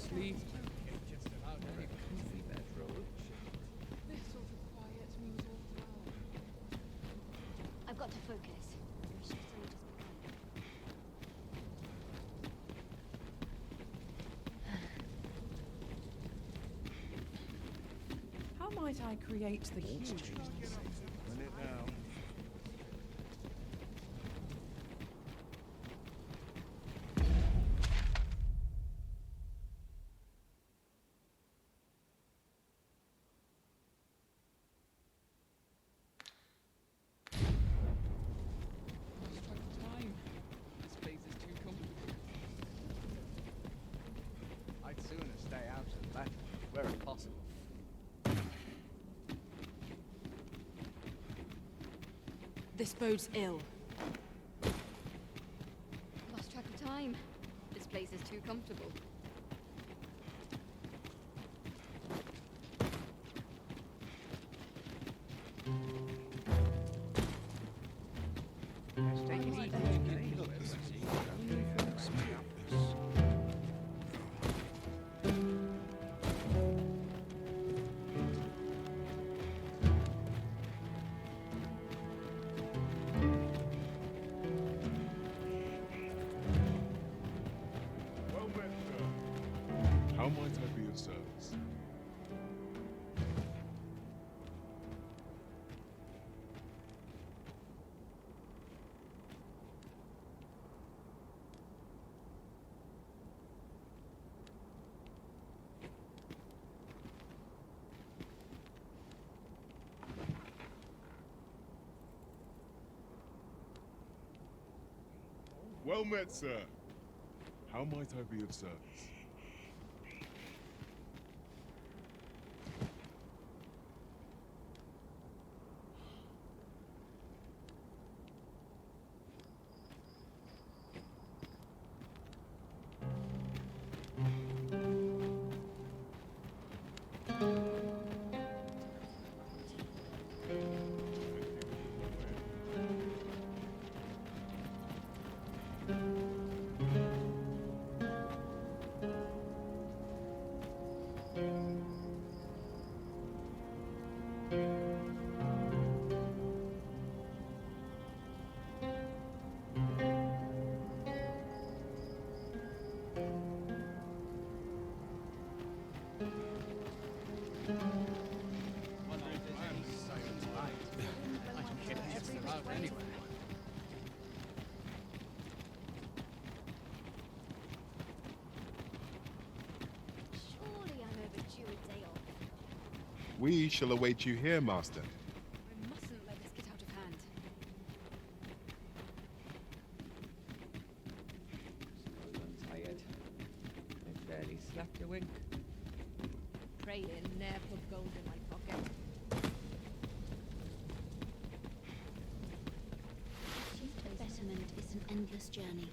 Sleep. Just about any comfy bedroll. This sort of quiet means all well. I've got to focus. Your shift's only just begun. How might I create the huge? Minute now. Time. This place is too comfortable. I'd sooner stay out of battle, where it's possible. This bodes ill. Lost track of time. This place is too comfortable. Let's take it easy. Well met, sir. How might I be of service? Well met, sir. How might I be of service? Wonder if there's any science I can get this out anywhere. Surely I'm overdue a day off. We shall await you here, Master. I mustn't let this get out of hand. I'm tired. I barely slept a wink. Pray in, ne'er put gold in my pocket. The betterment is an endless journey.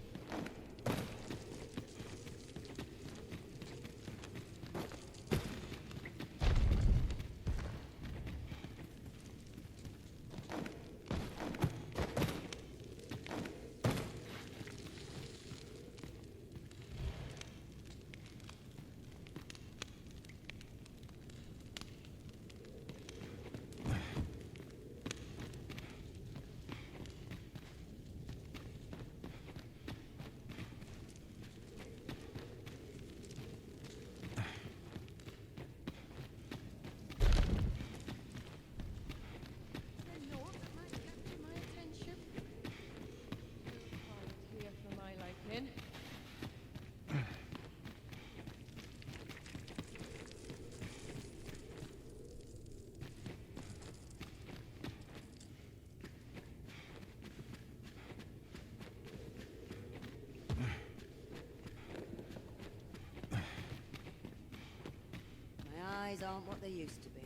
My eyes aren't what they used to be.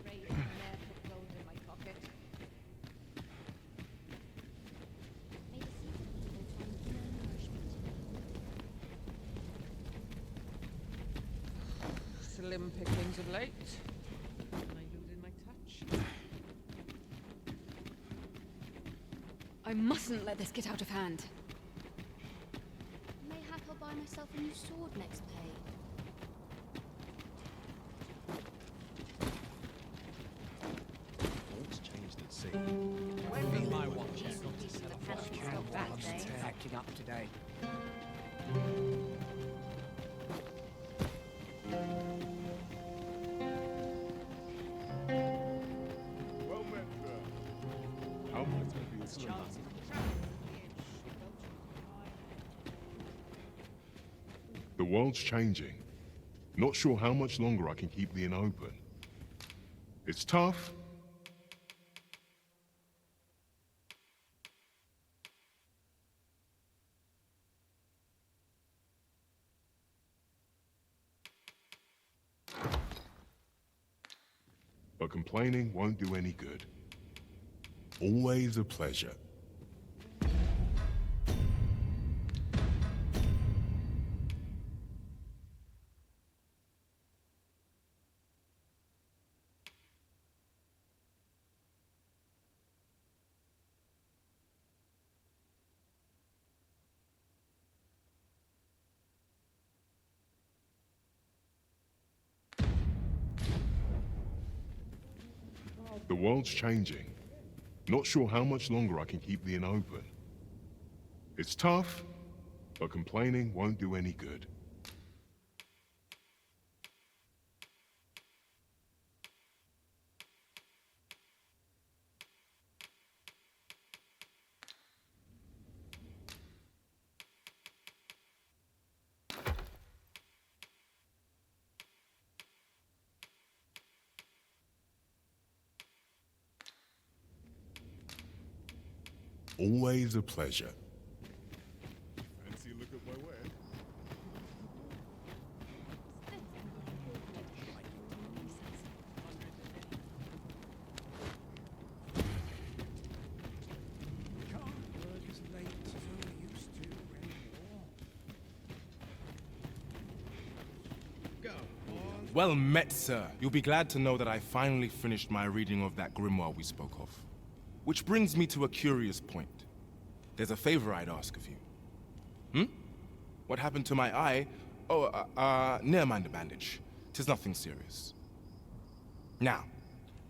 Pray in, ne'er put gold in my pocket. May the seeds of evil find no nourishment in me. Slim pickings of late. Am I losing my touch? I mustn't let this get out of hand. Mayhap I'll buy myself a new sword next pay. What's changed at sea? Be my watch. That's acting up today. Well met, sir. How might I be of service? The world's changing. Not sure how much longer I can keep the inn open. It's tough. But complaining won't do any good. Always a pleasure. The world's changing. Not sure how much longer I can keep the inn open. It's tough, but complaining won't do any good. Always a pleasure. Fancy a look at my ware? Well met, sir. You'll be glad to know that I finally finished my reading of that grimoire we spoke of. Which brings me to a curious point. There's a favor I'd ask of you. What happened to my eye? Oh, never mind the bandage. 'Tis nothing serious. Now,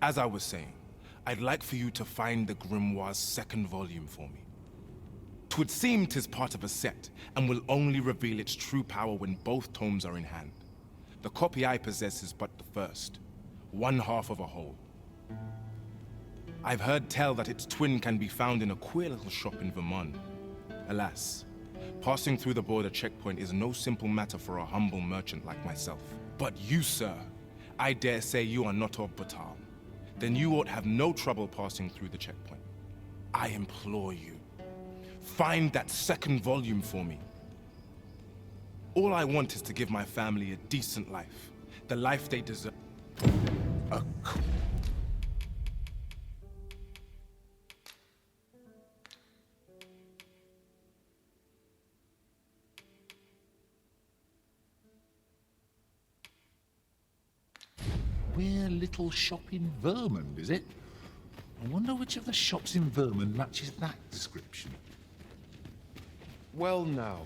as I was saying, I'd like for you to find the grimoire's second volume for me. 'Twould seem 'tis part of a set, and will only reveal its true power when both tomes are in hand. The copy I possess is but the first, one half of a whole. I've heard tell that its twin can be found in a queer little shop in Vermont. Alas, passing through the border checkpoint is no simple matter for a humble merchant like myself. But you, sir, I dare say you are not of Batal. Then you ought have no trouble passing through the checkpoint. I implore you, find that second volume for me. All I want is to give my family a decent life, the life they deserve. Queer little shop in Vermont, is it? I wonder which of the shops in Vermont matches that description. Well now,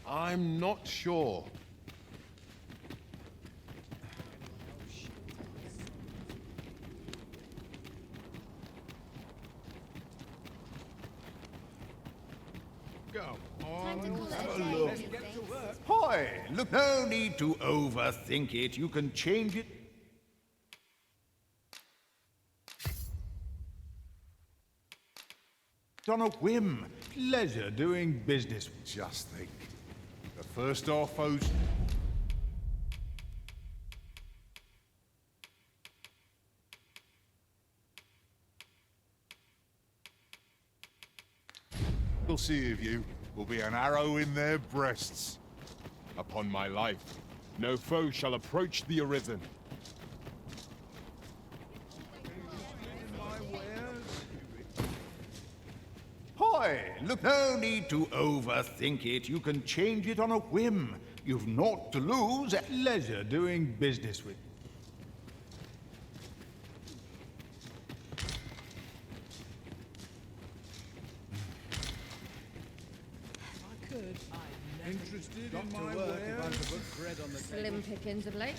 I'm not sure. Go Time to call it have a a day, look. don't you think? Hi, look, no need to overthink it. You can change it on a whim. Pleasure doing business. Just think. The first Orphos. We'll see of you will be an arrow in their breasts. Upon my life, no foe shall approach the Arisen. Hi, look, no need to overthink it. You can change it on a whim. You've naught to lose. Pleasure doing business with. Interested in my wares? Slim pickings of late.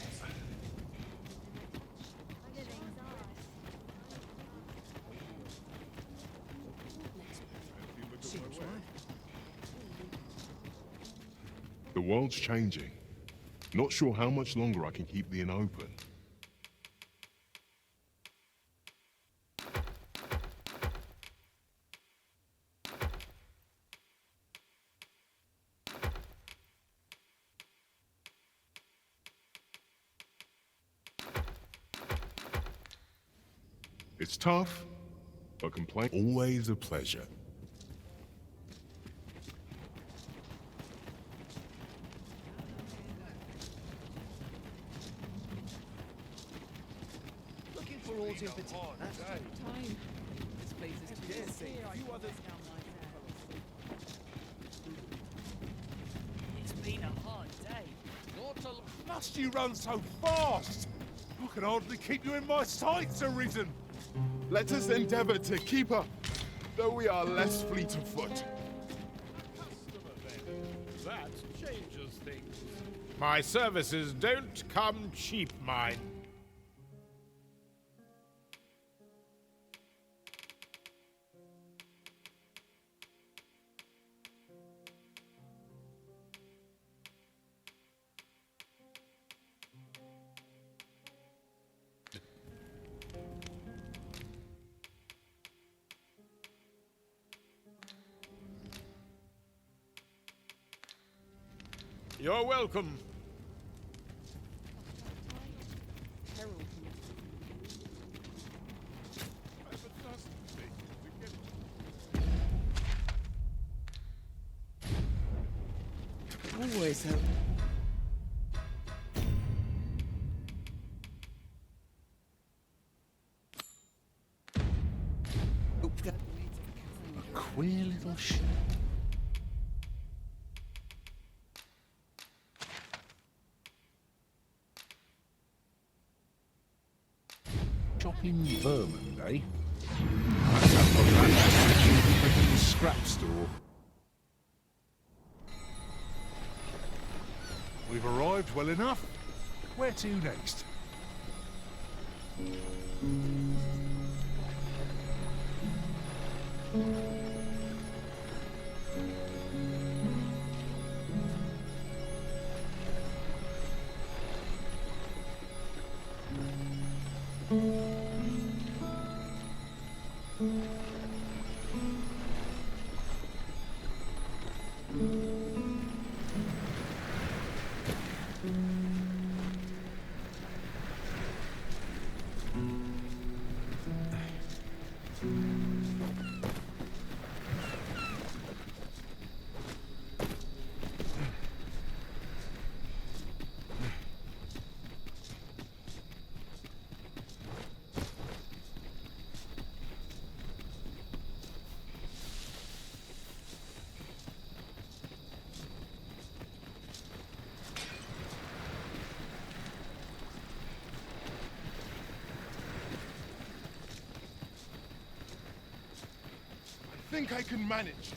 The world's changing. Not sure how much longer I can keep the inn open. It's tough, but complaint always a pleasure. Looking for aught in particular? Time. This place is too busy. It's been a hard day. Must you run so fast? I can hardly keep you in my sights, Arisen. Let us endeavor to keep up, though we are less fleet of foot. That changes things. My services don't come cheap, mine. You're welcome. Always help. A queer little shop in Vermont, eh? That's a scrap store. We've arrived well enough. Where to next? I think I can manage.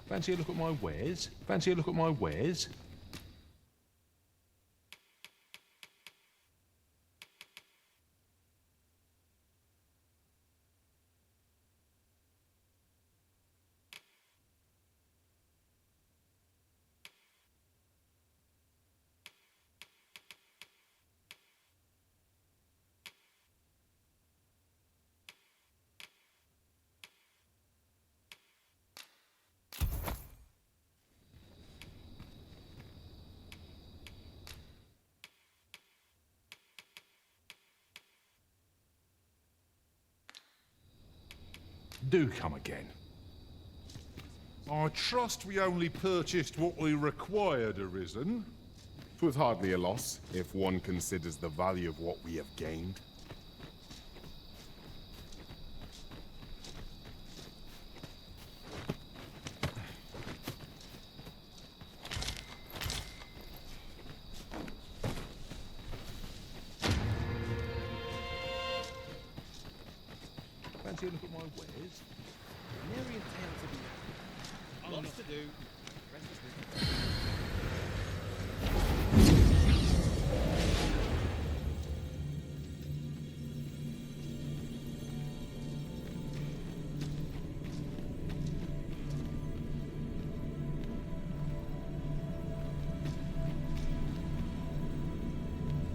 Fancy a look at my wares? Fancy a look at my wares? Do come again. I trust we only purchased what we required, Arisen. 'Twas hardly a loss, if one considers the value of what we have gained. Fancy a look at my wares? Nary a tale to be had. Lots to do.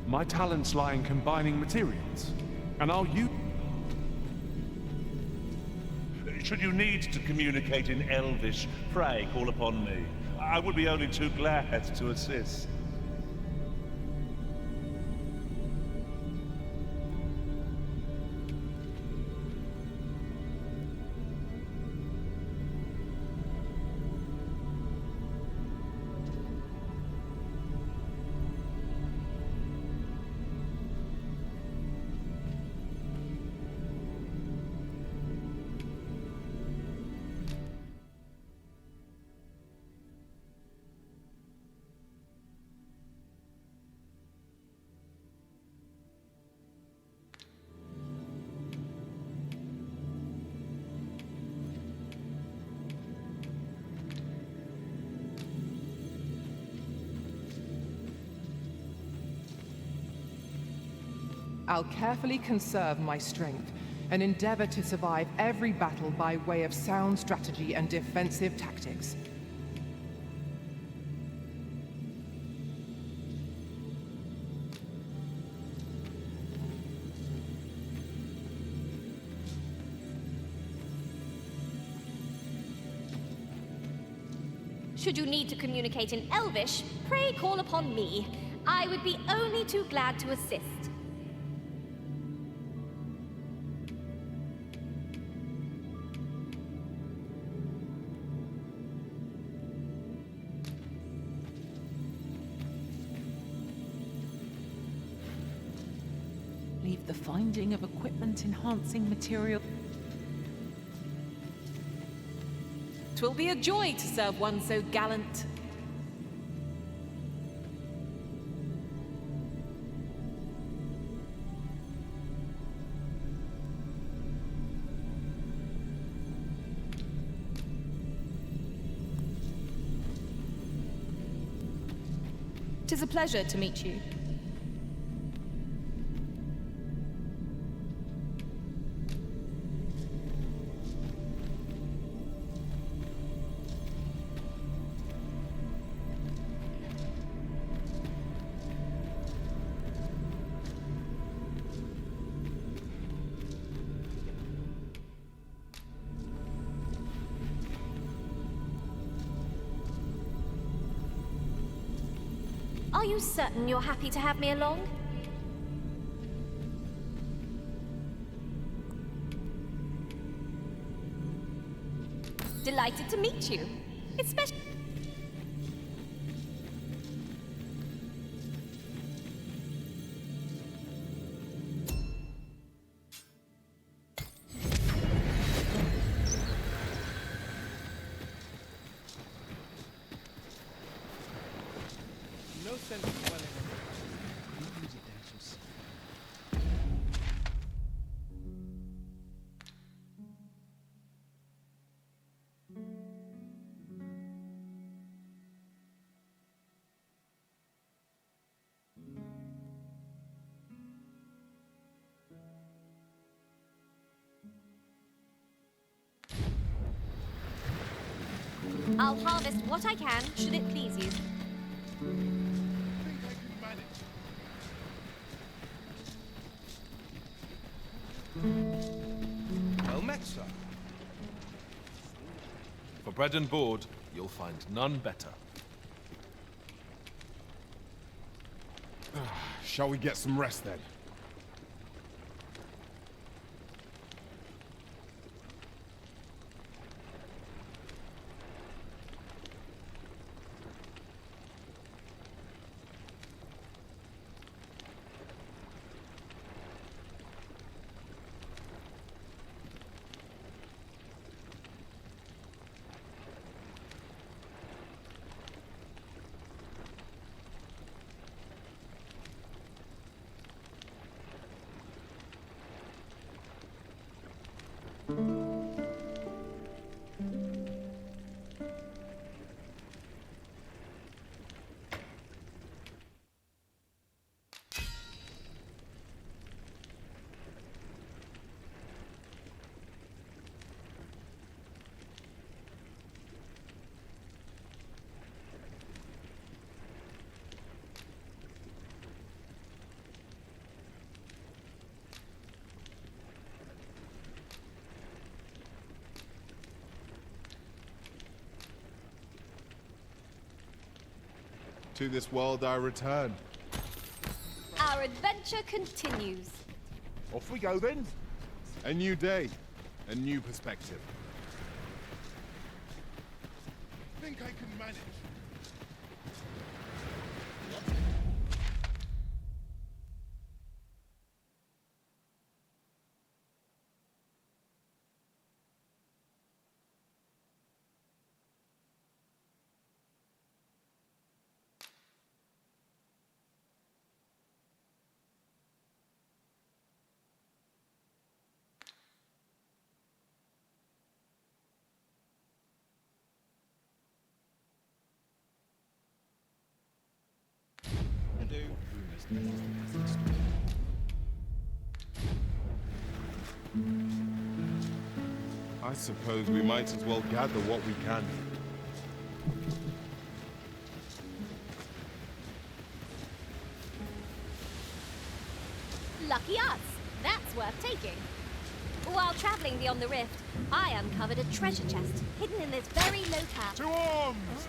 My talents lie in combining materials, and I'll use... Should you need to communicate in Elvish, pray call upon me. I would be only too glad to assist. I'll carefully conserve my strength and endeavor to survive every battle by way of sound strategy and defensive tactics. Should you need to communicate in Elvish, pray call upon me. I would be only too glad to assist. Leave the finding of equipment-enhancing material. 'Twill be a joy to serve one so gallant. Tis a pleasure to meet you. you certain you're happy to have me along? Delighted to meet you. Especially... No sense in dwelling on I'll harvest what I can, should it please you. Well met, sir. For bread and board, you'll find none better. Shall we get some rest then? To this world I return. Our adventure continues. Off we go then. A new day, a new perspective. think I can manage. I suppose we might as well gather what we can. Lucky us! That's worth taking. While traveling beyond the rift, I uncovered a treasure chest hidden in this very locale. To arms!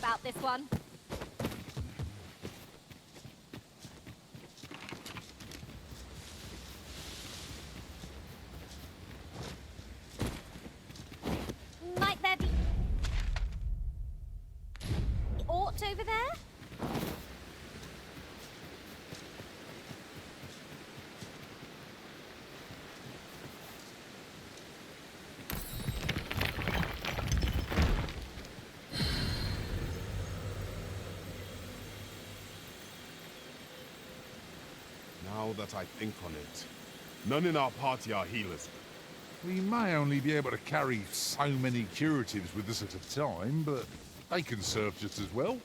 about this one. Might there be aught over there? Now that I think on it, none in our party are healers. We may only be able to carry so many curatives with us at a time, but they can serve just as well.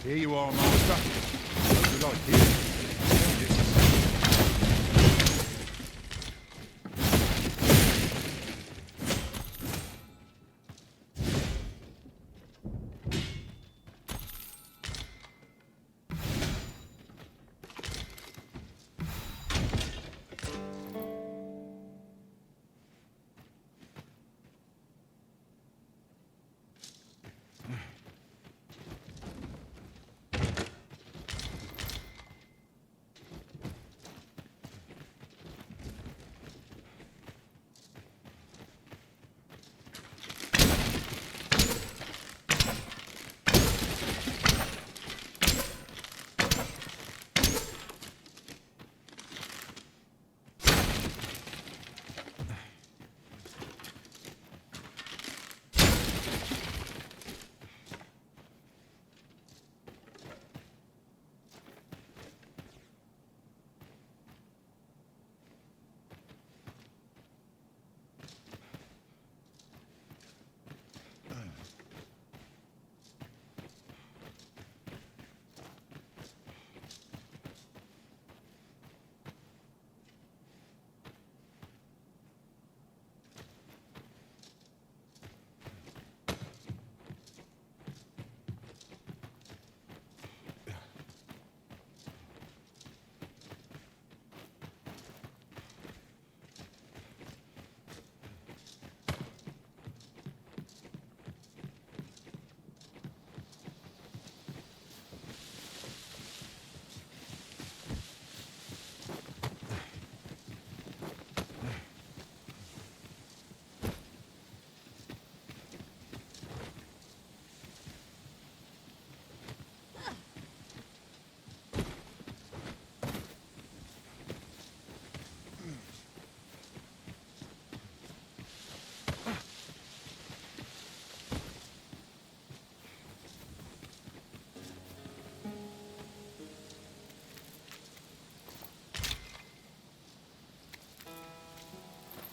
Here you are, Master. Hope you like it.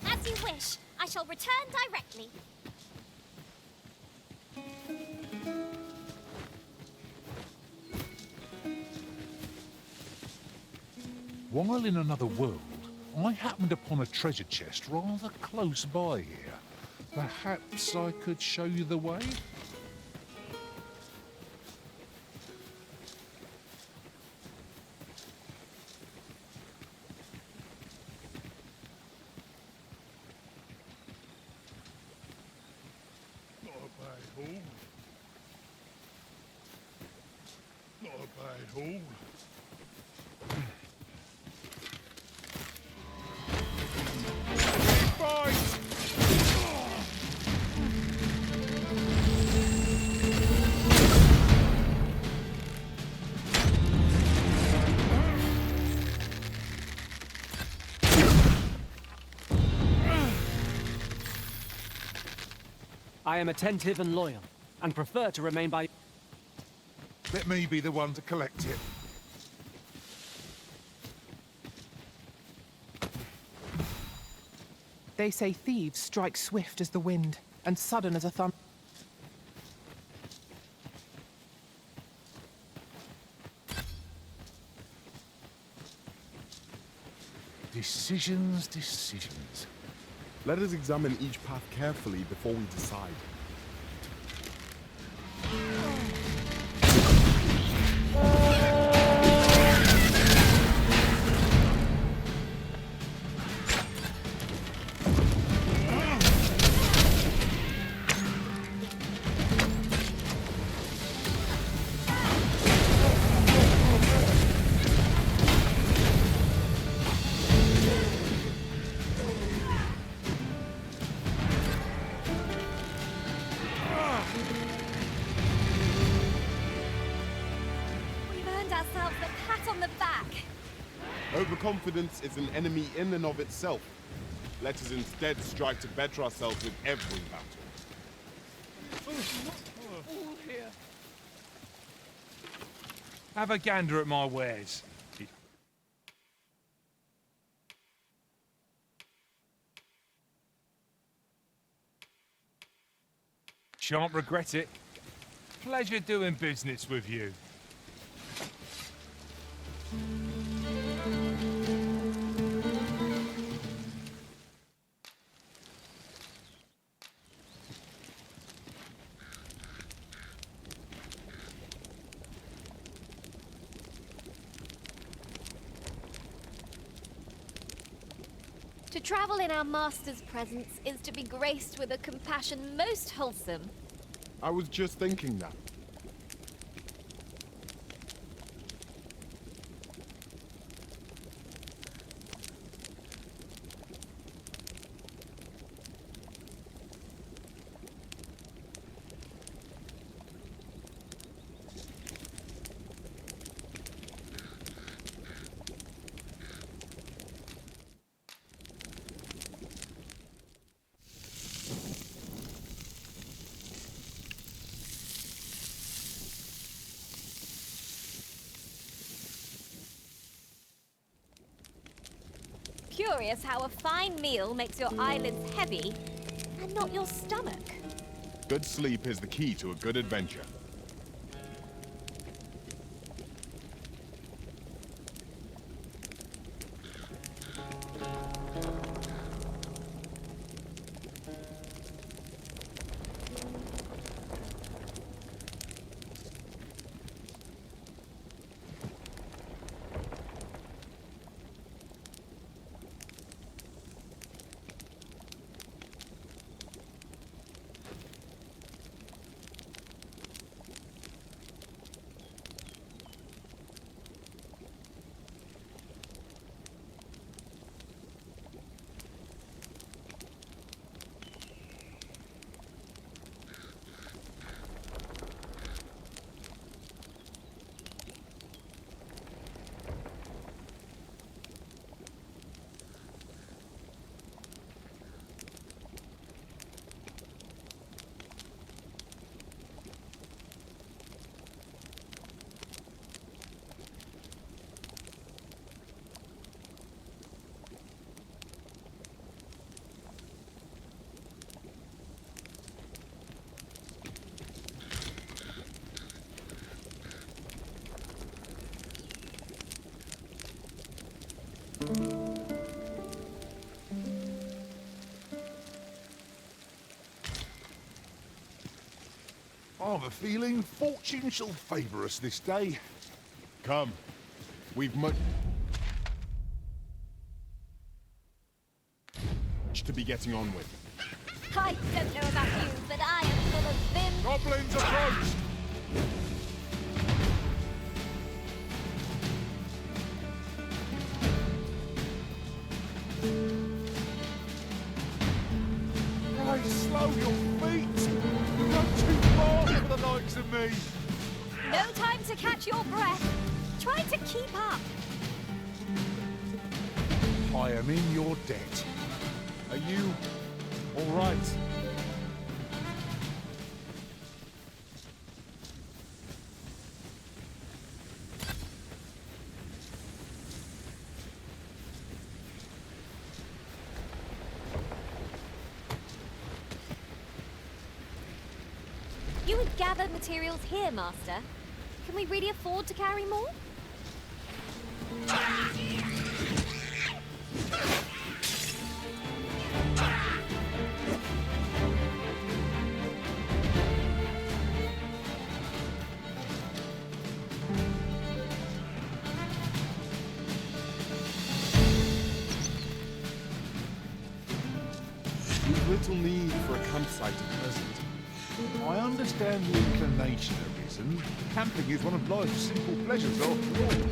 As you wish. I shall return directly. While in another world, I happened upon a treasure chest rather close by here. Perhaps I could show you the way? Not a bad haul. Not a bad haul. I am attentive and loyal, and prefer to remain by... Let me be the one to collect it. They say thieves strike swift as the wind, and sudden as a thunder. Decisions, decisions. Let us examine each path carefully before we decide. We've earned ourselves a pat on the back. Overconfidence is an enemy in and of itself. Let us instead strive to better ourselves with every battle. All here. Have a gander at my wares. Shan't regret it. Pleasure doing business with you. To travel in our master's presence is to be graced with a compassion most wholesome. I was just thinking that. Curious how a fine meal makes your eyelids heavy and not your stomach. Good sleep is the key to a good adventure. I've a feeling fortune shall favour us this day. Come, we've much to be getting on with. I don't know about you, but I am full of vim. Goblins approach! Right, slow your feet! You've gone too fast for the likes of me! No time to catch your breath. Try to keep up. I am in your debt. Are you all right? You would gather materials here, Master. Can we really afford to carry more? We've little need for a campsite at present. I understand the inclination of reason. Camping is one of life's simple pleasures, after all.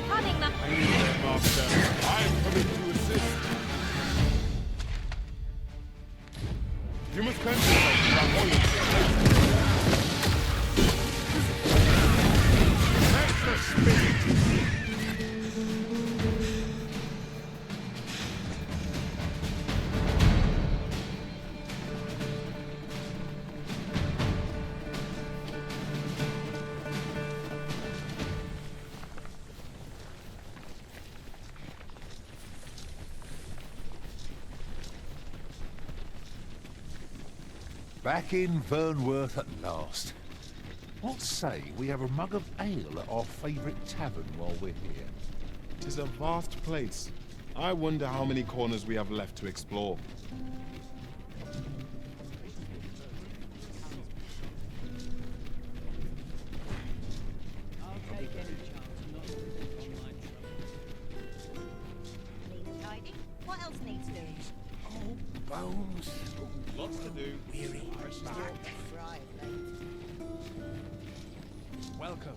Coming, Master, I'm coming to assist. You must concentrate on that oil. That's the spirit. Back in Vernworth at last. What say we have a mug of ale at our favourite tavern while we're here? Tis a vast place. I wonder how many corners we have left to explore. What else needs doing? Bones. Lots to do. Weary. Right, Welcome.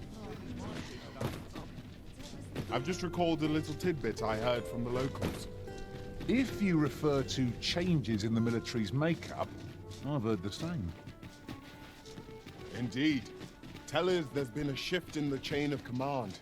I've just recalled a little tidbit I heard from the locals. If you refer to changes in the military's makeup, I've heard the same. Indeed. Tell us there's been a shift in the chain of command.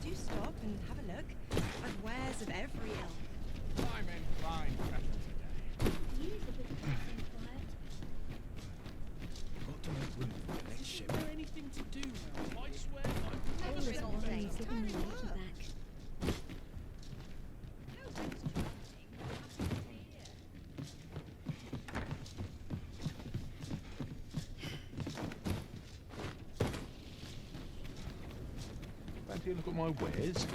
Do stop and have a look. I've wares of every ilk. I'm in fine fashion today. Got to make room for the next ship. Is there anything to do now? I swear I'm All this all day. Tiny work. Fancy a look at my wares?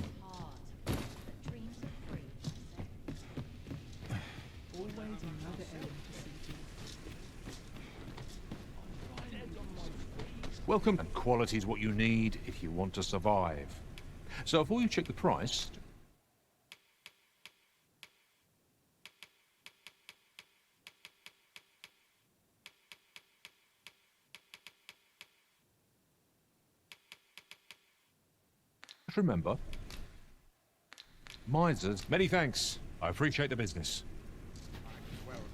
Always another errand to see to. Welcome. And quality is what you need if you want to survive. So before you check the price, remember, misers, many thanks. I appreciate the business.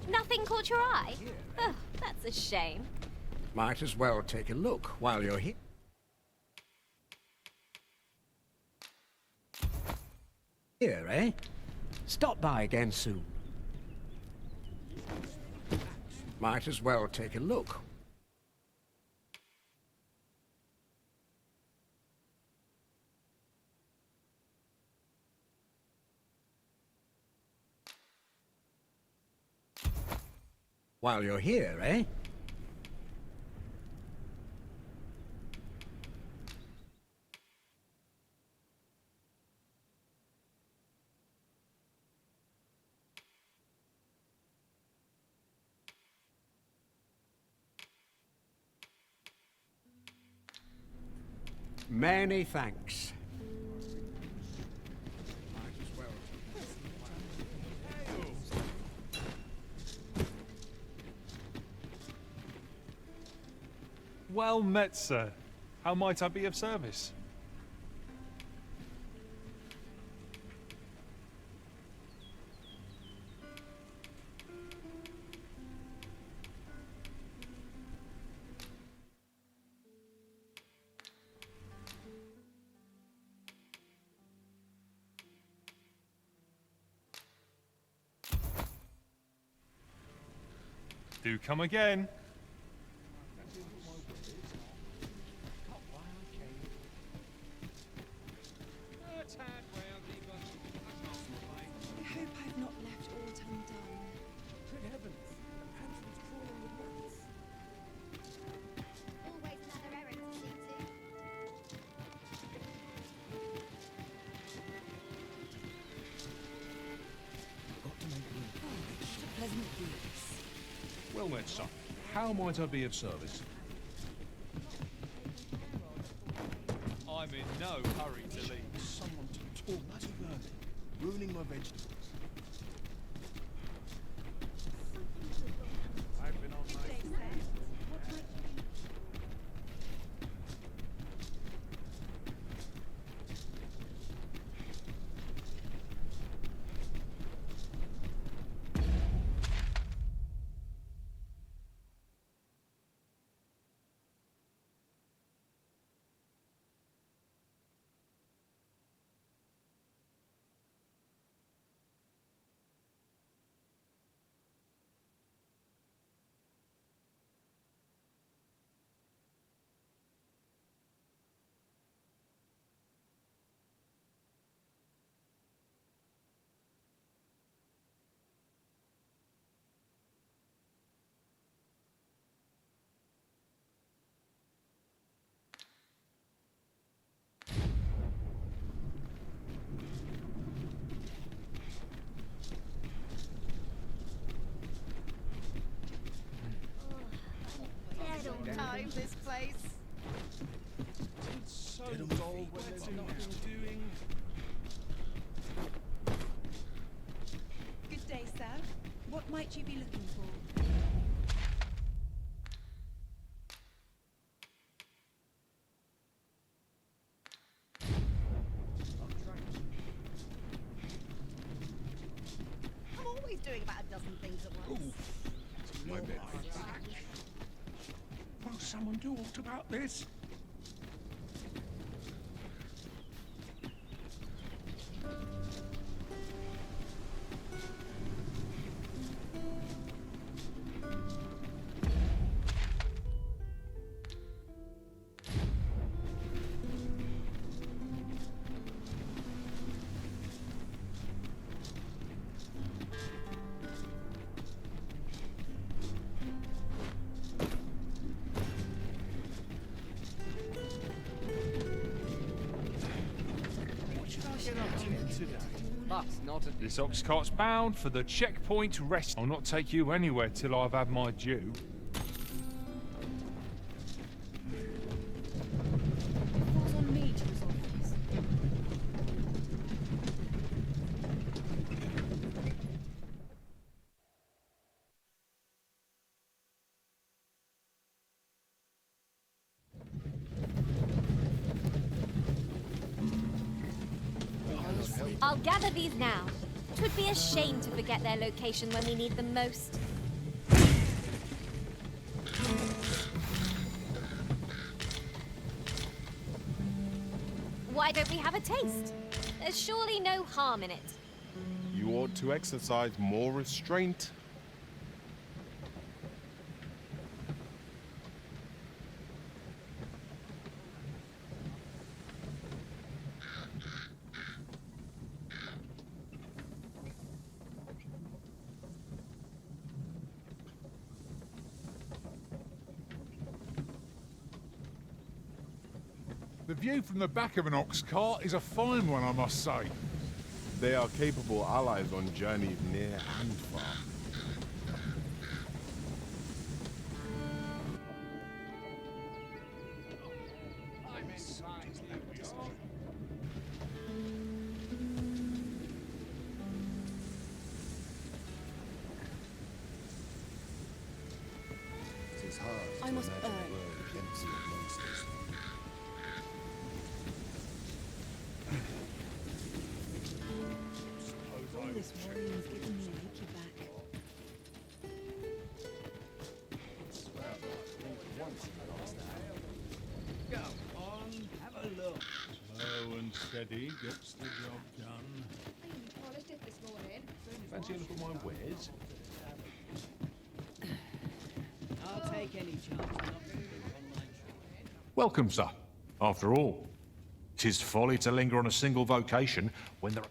Nothing caught your eye? Oh, that's a shame. Might as well take a look while you're here. Here, eh? Stop by again soon. Might as well take a look. While you're here, eh? Many thanks. Well met, sir. How might I be of service? Do come again. I hope I've not left aught undone. Good heavens! Hanson's crawling with rats. Always another errand to see to. Got to make room. Oh, such a pleasant breeze. Well met, son. How might I be of service? I'm in no hurry to leave. Someone to talk to her, ruining my vegetables. I've been on my... Time, this place. It's so dull when there's nothing doing. Good day, sir. What might you be looking for? I'm always doing about a dozen things at once. My bed. Will someone do aught about this? That's not a... This ox cart's bound for the checkpoint rest. I'll not take you anywhere till I've had my due. It falls on me to resolve this. I'll gather these now. 'Twould be a shame to forget their location when we need them most. Why don't we have a taste? There's surely no harm in it. You ought to exercise more restraint. The view from the back of an ox cart is a fine one, I must say. They are capable allies on journeys near and far. I'm excited. I must earn. All this worrying's giving me an achy back. Go on, have a look. Slow and steady gets the job done. Polished it this morning. Fancy a look at my wares? I'll take any chance. Welcome, sir. After all, 'tis folly to linger on a single vocation when there are...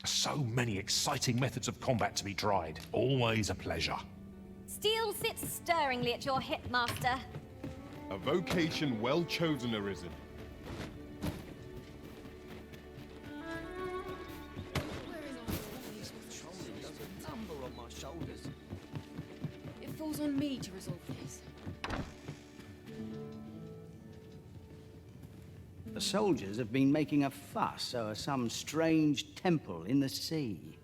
So many exciting methods of combat to be tried. Always a pleasure. Steel sits stirringly at your hip, Master. A vocation well chosen, Arisen. Number on my shoulders. It falls on me to resolve this. The soldiers have been making a fuss over some strange temple in the sea.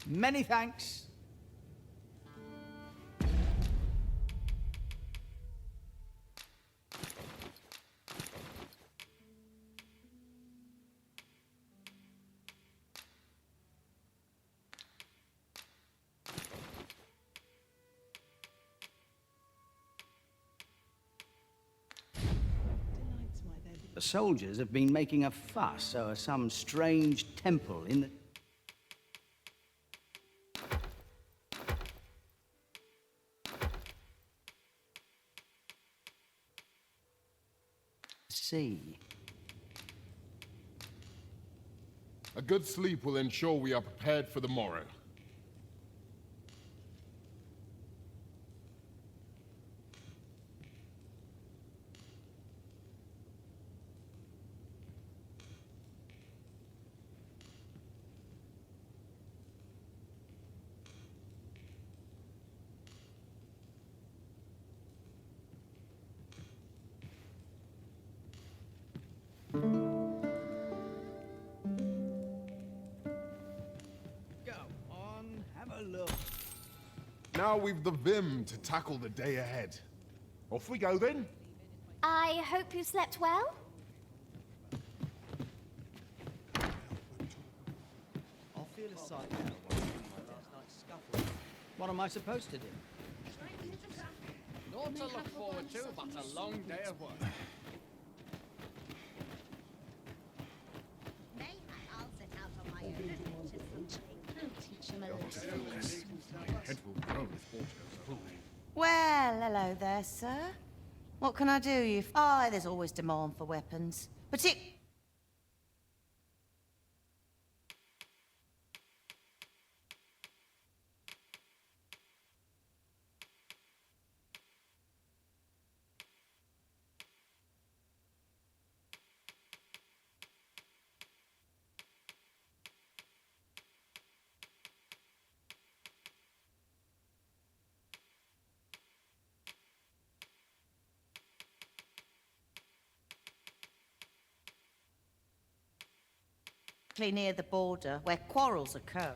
Many thanks. The soldiers have been making a fuss over some strange temple in the... sea. A good sleep will ensure we are prepared for the morrow. Now we've the vim to tackle the day ahead. Off we go then. I hope you slept well? I'll feel a sight now my last night's scuffle. What am I supposed to do? Naught to look forward to, but a long day of work. I'll set out on my own. Teach him a lesson. Well, hello there, sir. What can I do you? Oh, there's always demand for weapons. near the border where quarrels occur.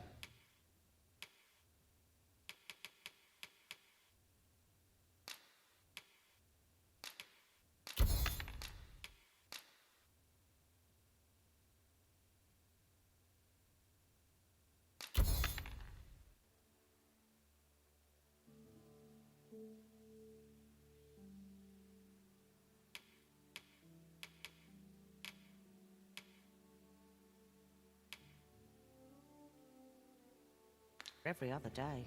Every other day.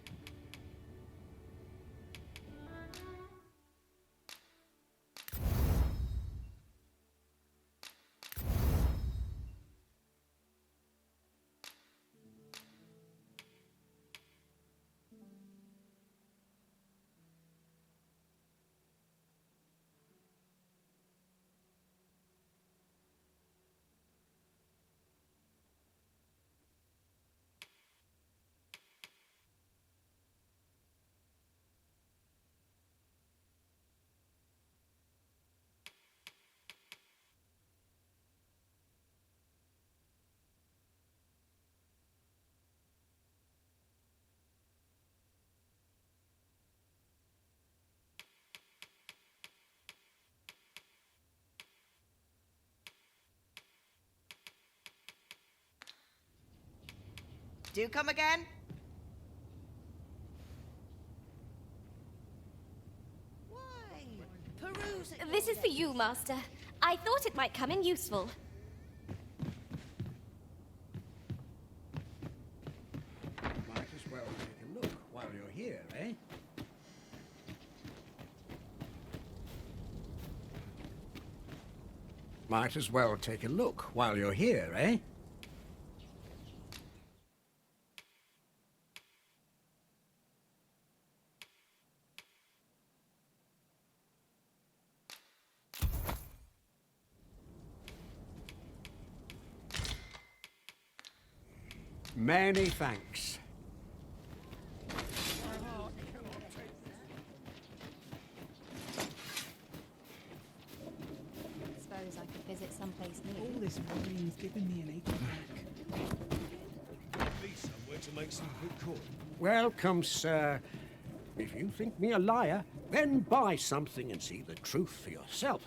Do come again? Why? Peruse it. This is for you, Master. I thought it might come in useful. Might as well take a look while you're here, eh? Might as well take a look while you're here, eh? Many thanks. Suppose I could visit someplace new. All this worrying's given me an aching back. At least somewhere to make Welcome, sir. If you think me a liar, then buy something and see the truth for yourself.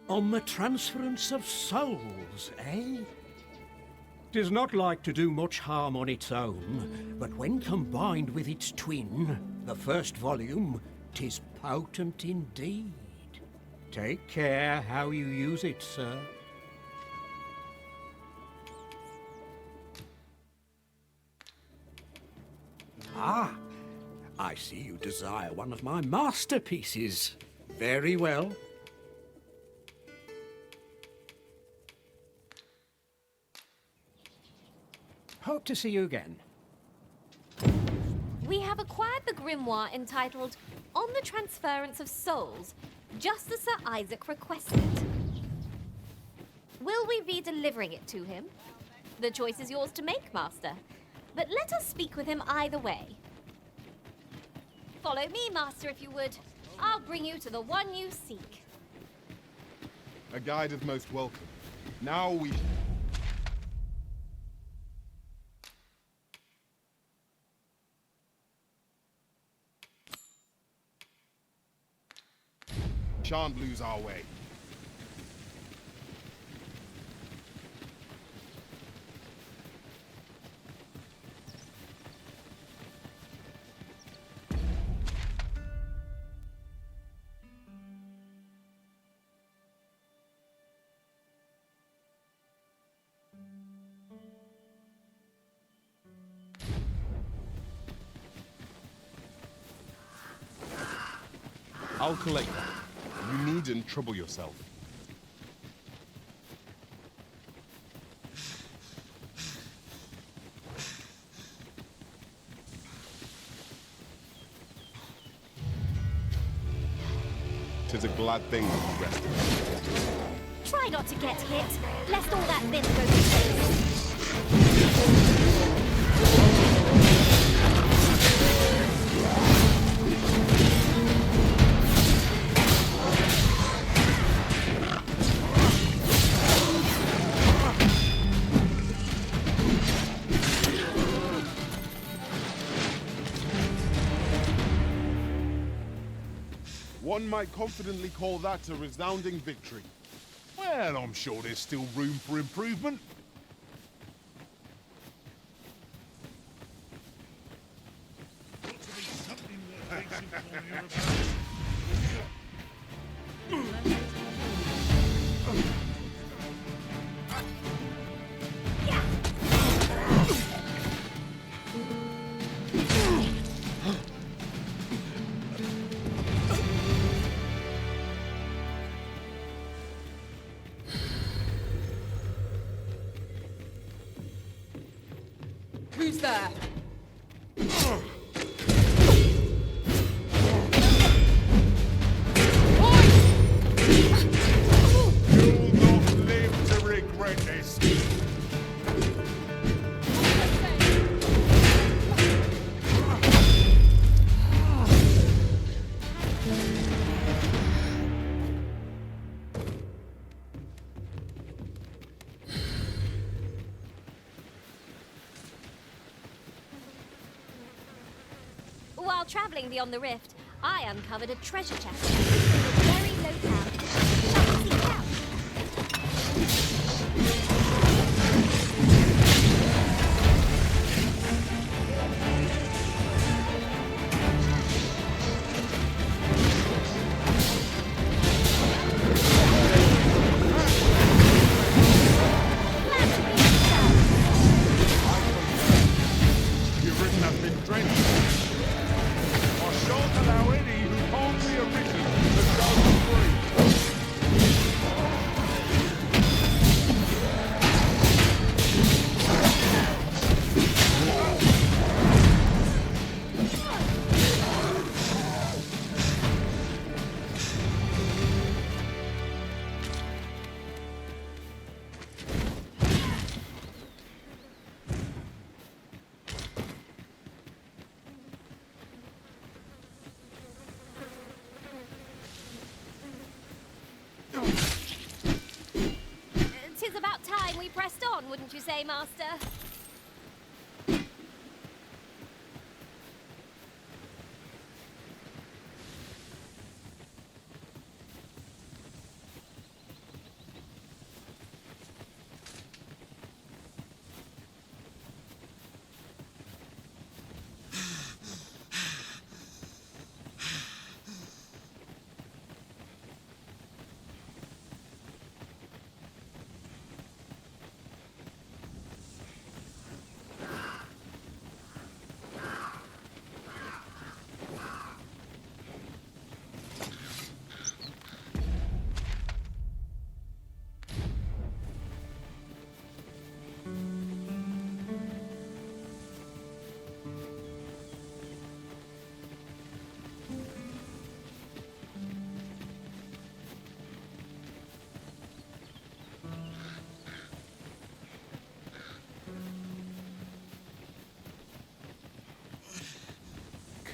On the transference of souls, eh? 'Tis not like to do much harm on its own, but when combined with its twin, the first volume, 'tis potent indeed. Take care how you use it, sir. Ah, I see you desire one of my masterpieces. Very well. Hope to see you again. We have acquired the grimoire entitled On the Transference of Souls, just as Sir Isaac requested. Will we be delivering it to him? The choice is yours to make, Master. But let us speak with him either way. Follow me, Master, if you would. I'll bring you to the one you seek. A guide is most welcome. Now we... shan't lose our way. I'll collect that. You needn't trouble yourself. Tis a glad thing that you rested. Try not to get hit, lest all that vim go to waste. One might confidently call that a resounding victory. Well, I'm sure there's still room for improvement. Who's there? You'll not live to regret this. While traveling beyond the rift, I uncovered a treasure chest in a very low town. Shall we seek it out? You've written up in drenched. I shan't allow it. pressed on, wouldn't you say, Master?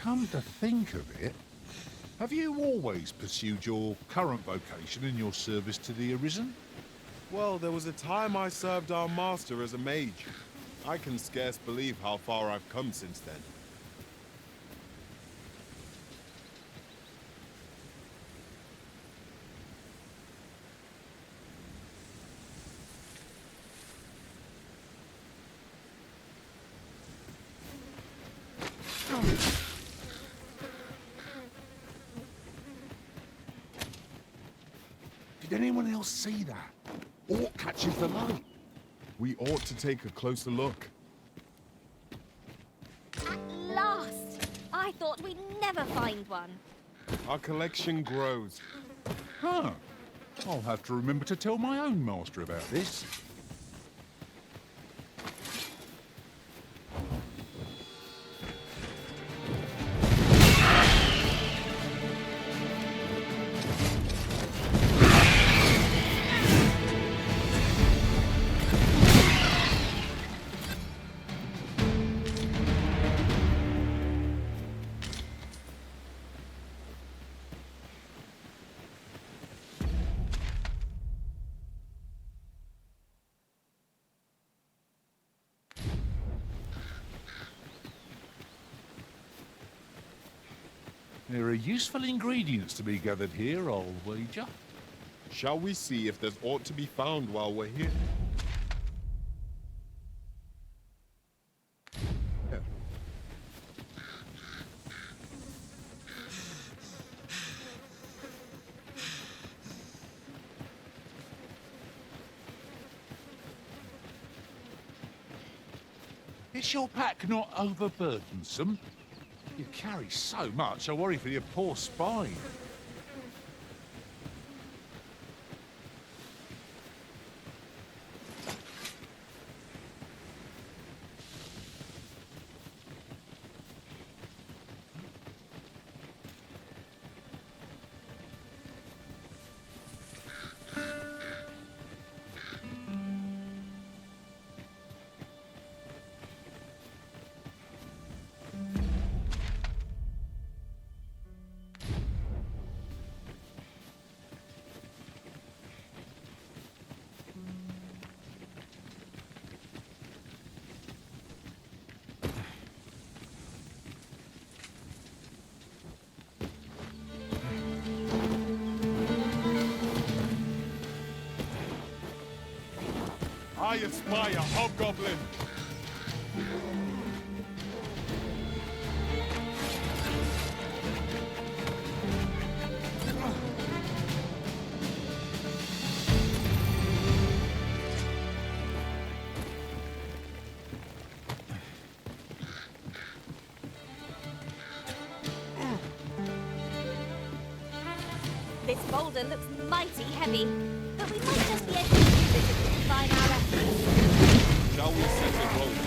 Come to think of it, have you always pursued your current vocation in your service to the Arisen? Well, there was a time I served our master as a mage. I can scarce believe how far I've come since then. Did anyone else see that? Orc catches the light. We ought to take a closer look. At last! I thought we'd never find one. Our collection grows. Huh. I'll have to remember to tell my own master about this. There are useful ingredients to be gathered here, I'll wager. Shall we see if there's aught to be found while we're here? Yeah. Is your pack not overburdensome? You carry so much, I worry for your poor spine. I espy a hobgoblin. This boulder looks mighty heavy, but we might just be able to use it if we combine our efforts. Shall we set it rolling?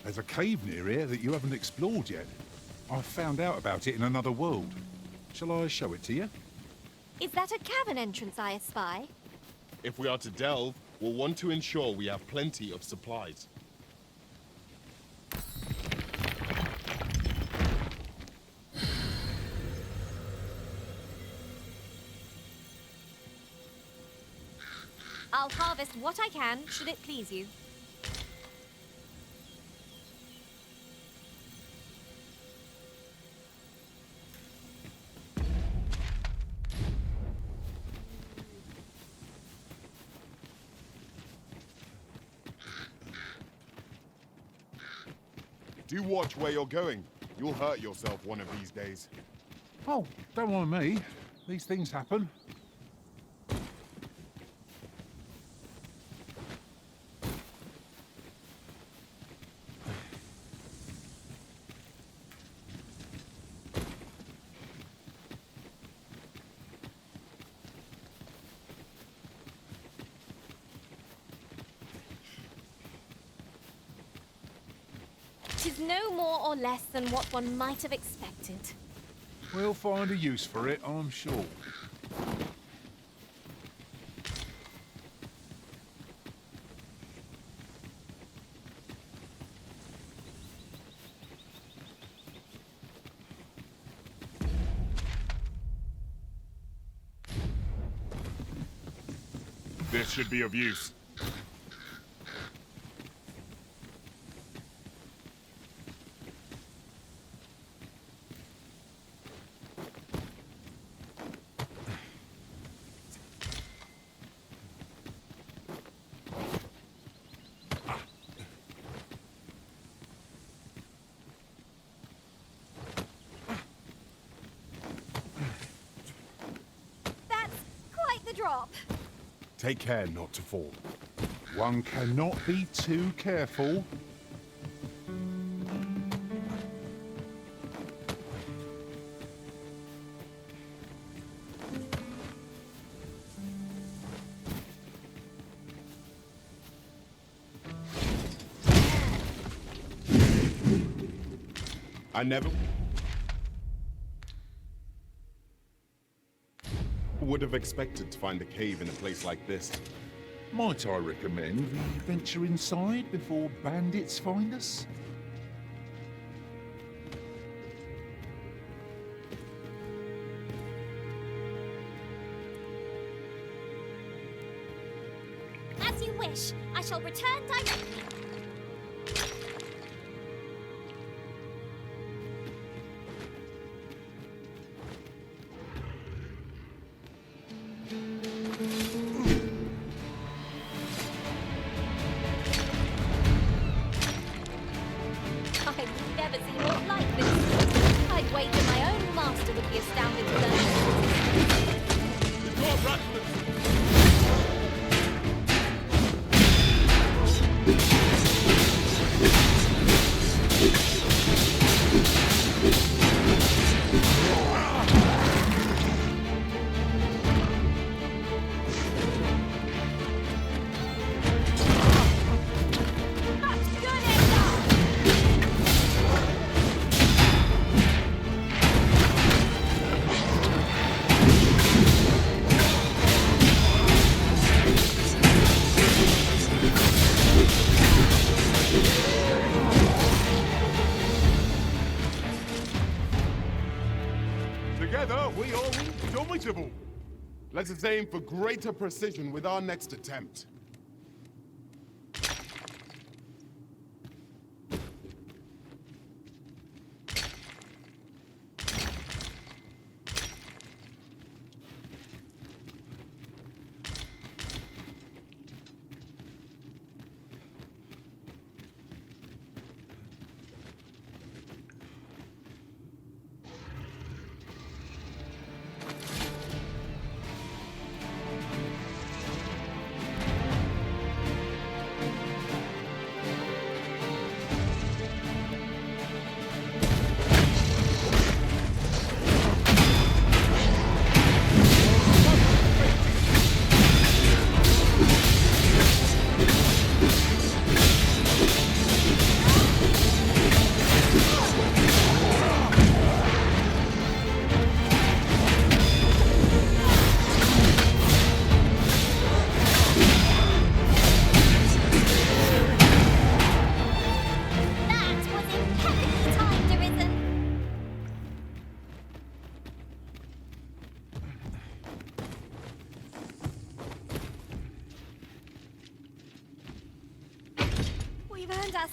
There's a cave near here that you haven't explored yet. I found out about it in another world. Shall I show it to you? Is that a cavern entrance I espy? If we are to delve, we'll want to ensure we have plenty of supplies. I'll harvest what I can, should it please you. Do watch where you're going. You'll hurt yourself one of these days. Oh, don't mind me. These things happen. Tis no more or less than what one might have expected. We'll find a use for it, I'm sure. This should be of use. That's quite the drop. Take care not to fall. One cannot be too careful. I never would have expected to find a cave in a place like this. Might I recommend we venture inside before bandits find us? As you wish. I shall return directly. I've never seen aught like this. I'd wager my own master would be astounded to learn. Together, we are indomitable. Let us aim for greater precision with our next attempt.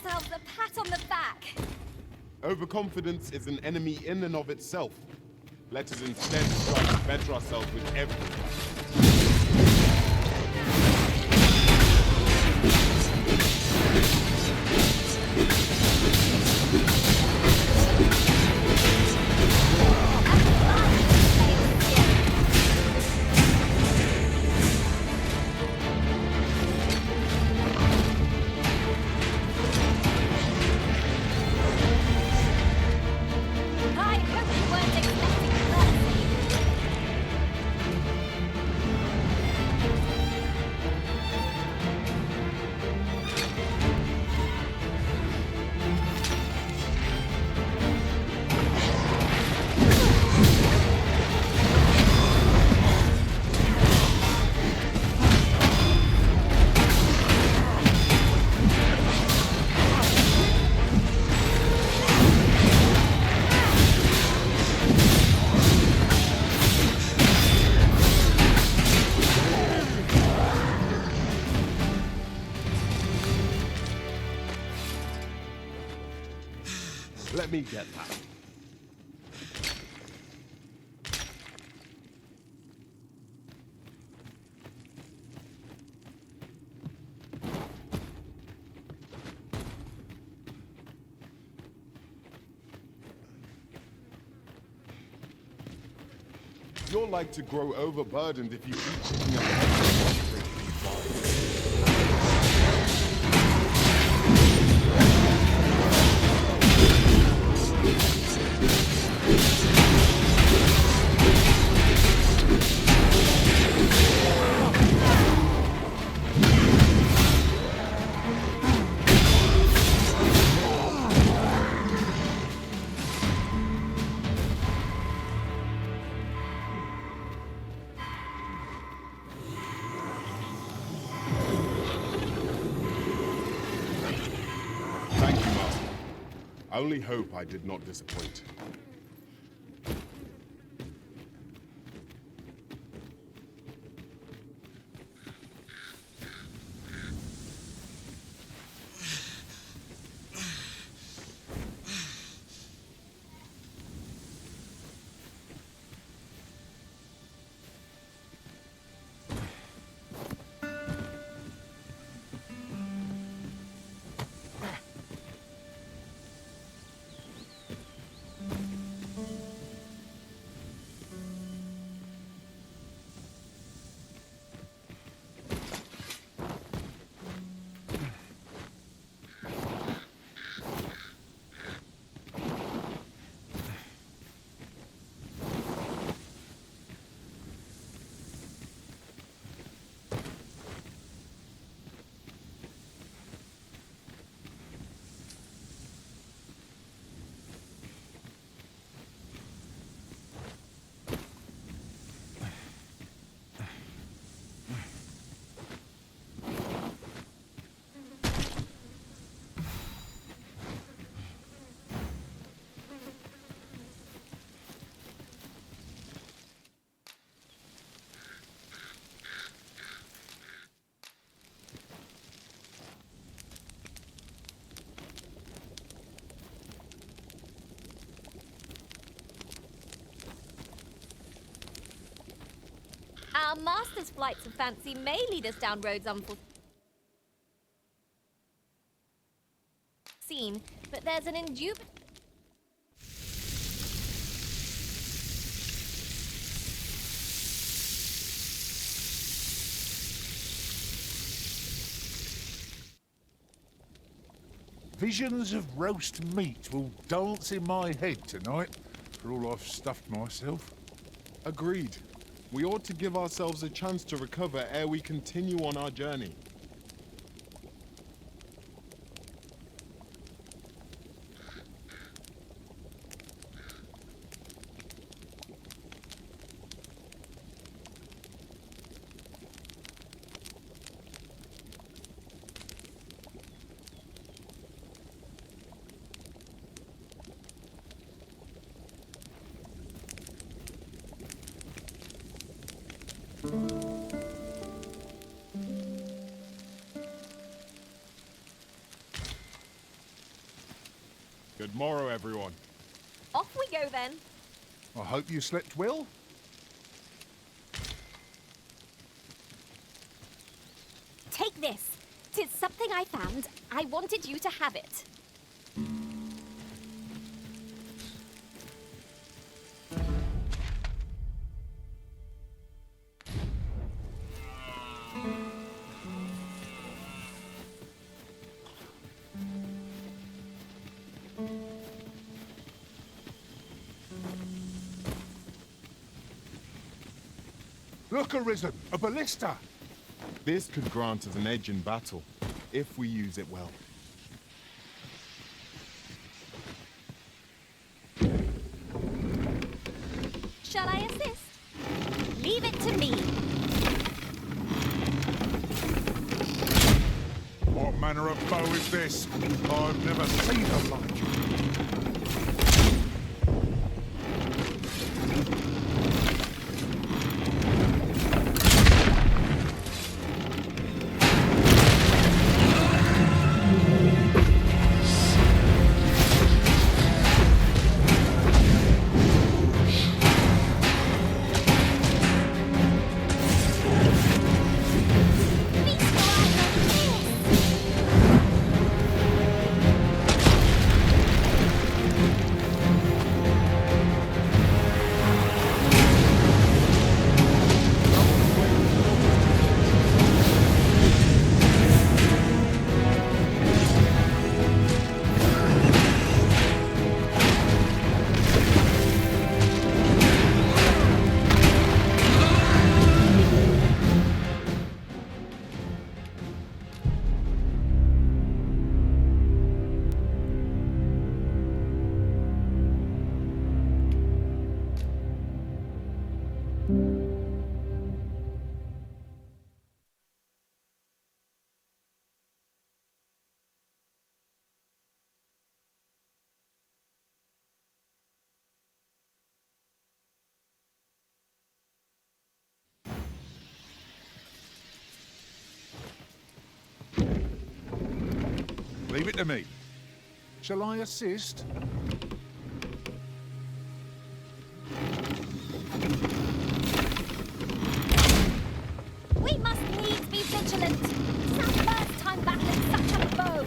ourselves a pat on the back. Overconfidence is an enemy in and of itself. Let us instead strive to better ourselves with every fight. I hope you weren't expecting mercy. Let me get that. You're like to grow overburdened if you keep picking up Thank you, Master. I only hope I did not disappoint. Our master's flights of fancy may lead us down roads unforeseen, but there's an indubitable... Visions of roast meat will dance in my head tonight, for all I've stuffed myself. Agreed. We ought to give ourselves a chance to recover ere we continue on our journey. Good morrow, everyone. Off we go then. I hope you slept well. Take this. 'Tis something I found. I wanted you to have it. Look, Arisen, a ballista! This could grant us an edge in battle, if we use it well. Shall I assist? Leave it to me. What manner of bow is this? I've never seen a like. Leave it to me. Shall I assist? We must needs be vigilant. It's our first time battling such a foe.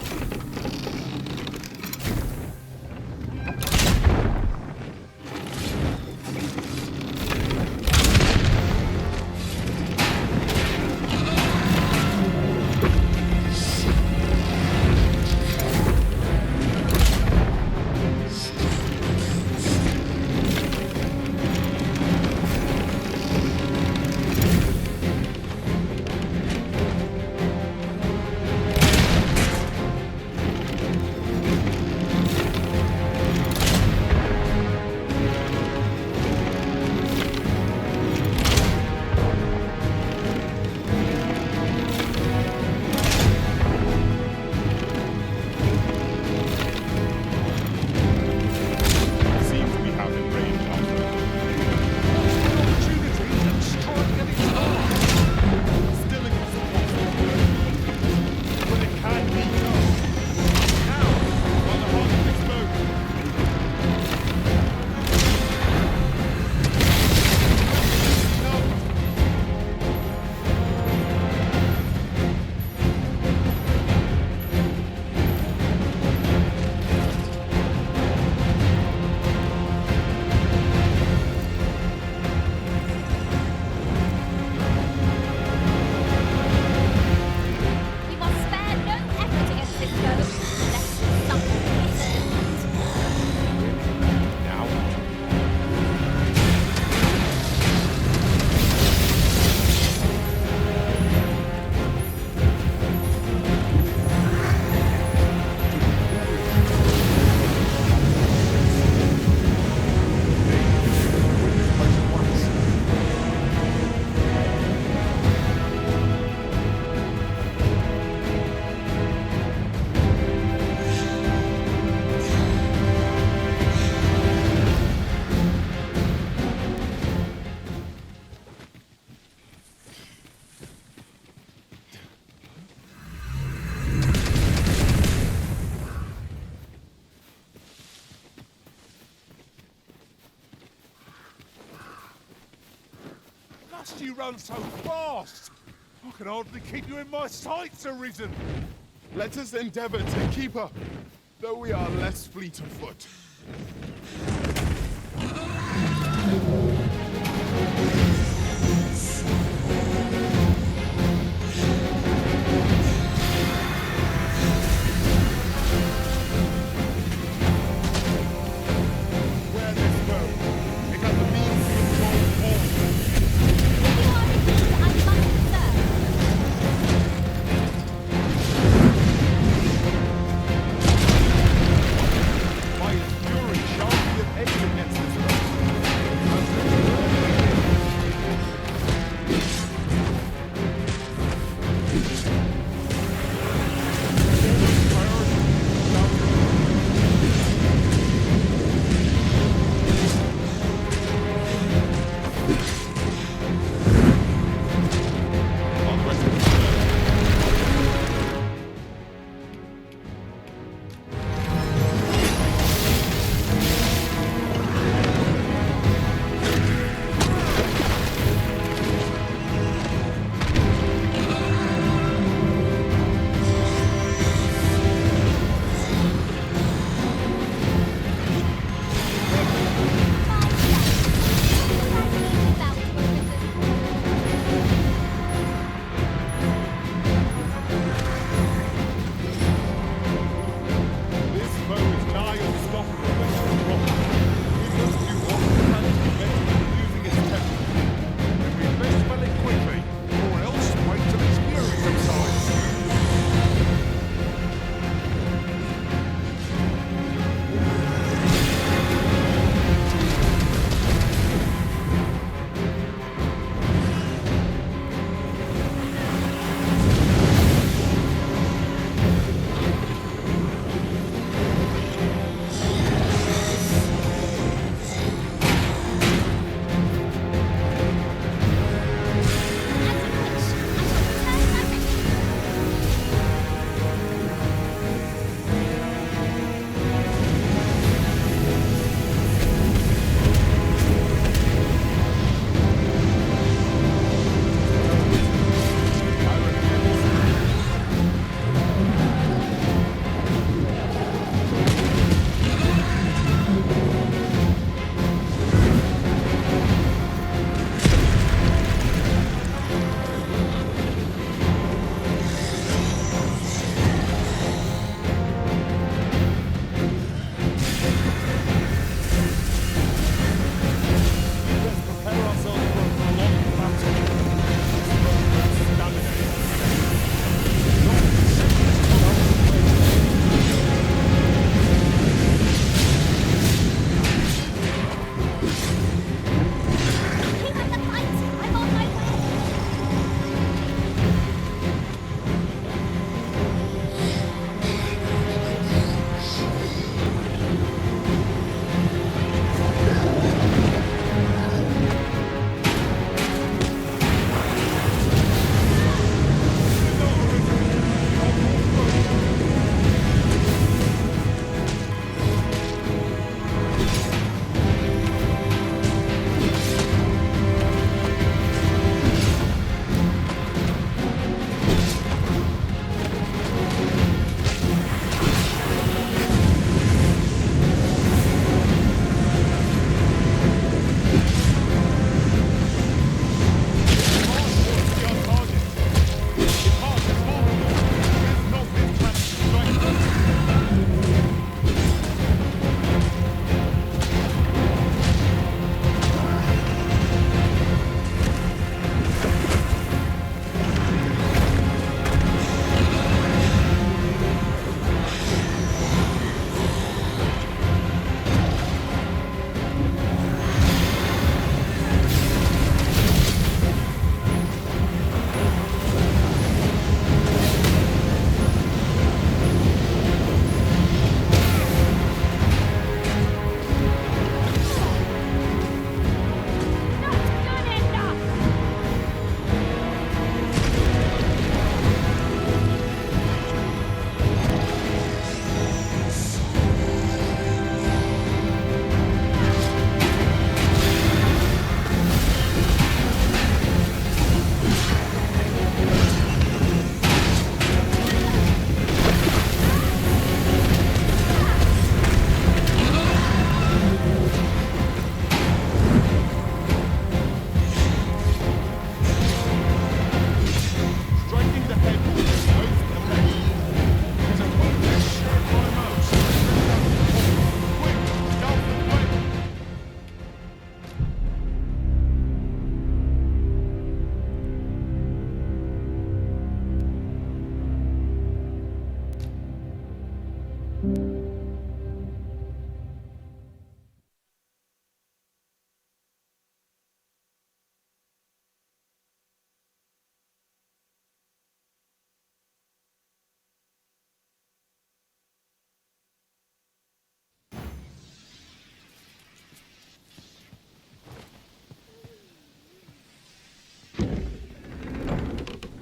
Must you run so fast? I can hardly keep you in my sights, Arisen. Let us endeavor to keep up, though we are less fleet of foot. Where this goes, it has the means to control all. You are the king I must serve. Might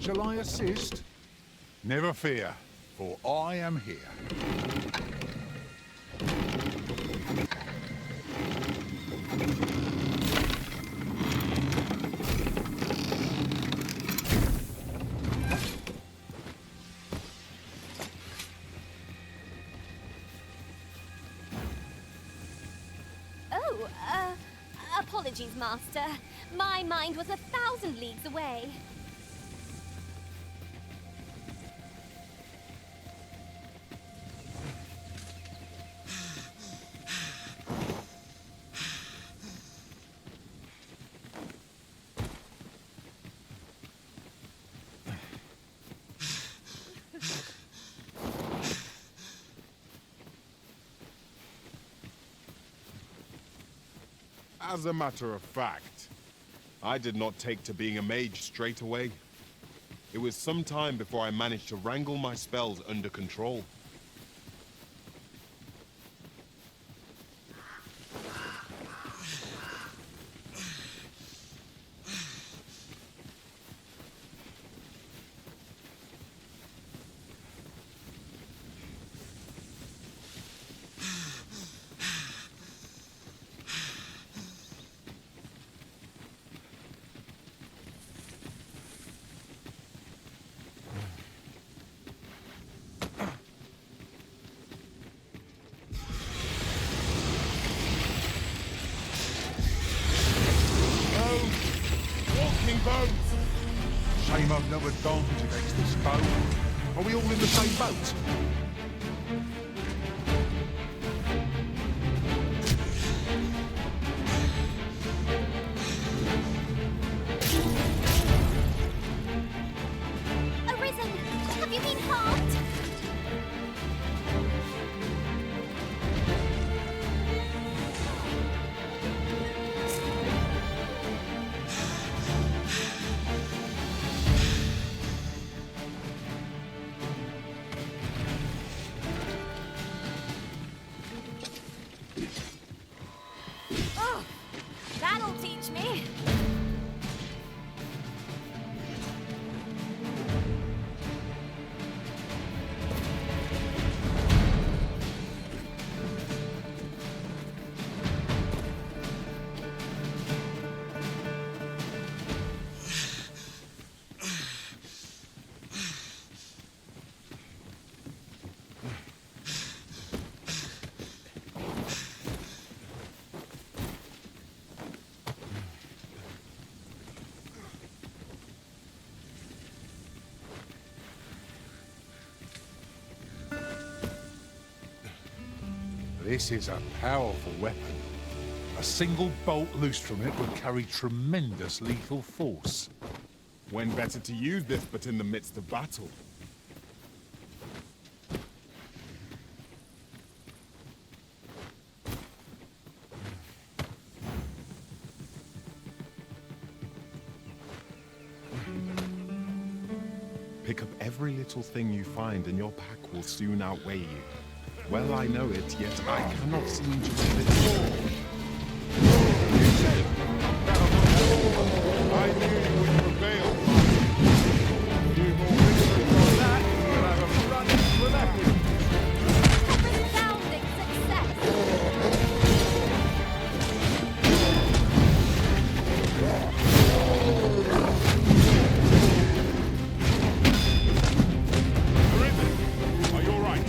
Shall I assist? Never fear, for I am here. Oh, apologies, Master. My mind was 1,000 leagues away. As a matter of fact, I did not take to being a mage straight away. It was some time before I managed to wrangle my spells under control. Shame I've no advantage against this bow. Are we all in the same boat? Arisen! Have you been harmed? Oh, that'll teach me. This is a powerful weapon. A single bolt loosed from it would carry tremendous lethal force. When better to use this but in the midst of battle? Pick up every little thing you find and your pack will soon outweigh you. Well, I know it, yet I cannot seem to believe it. I knew you would prevail. You more victories on that than I've ever run into that with. Resounding success! Are you all right?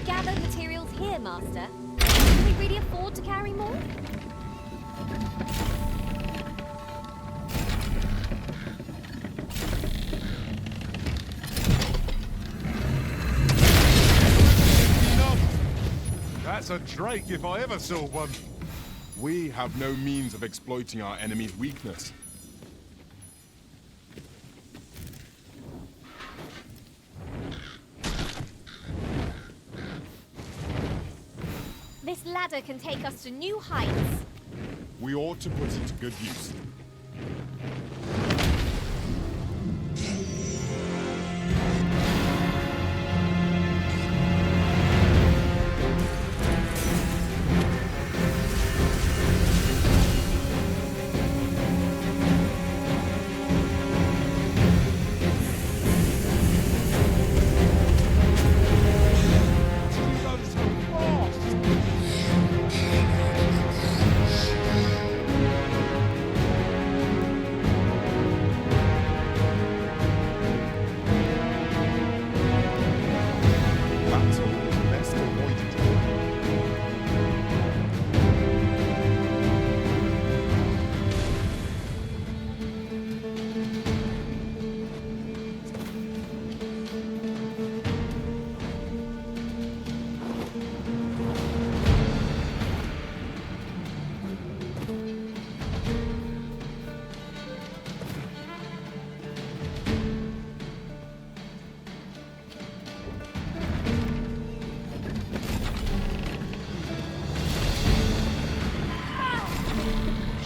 gather materials here, Master? Can we really afford to carry more? That's a drake if I ever saw one. We have no means of exploiting our enemy's weakness. This ladder can take us to new heights. We ought to put it to good use.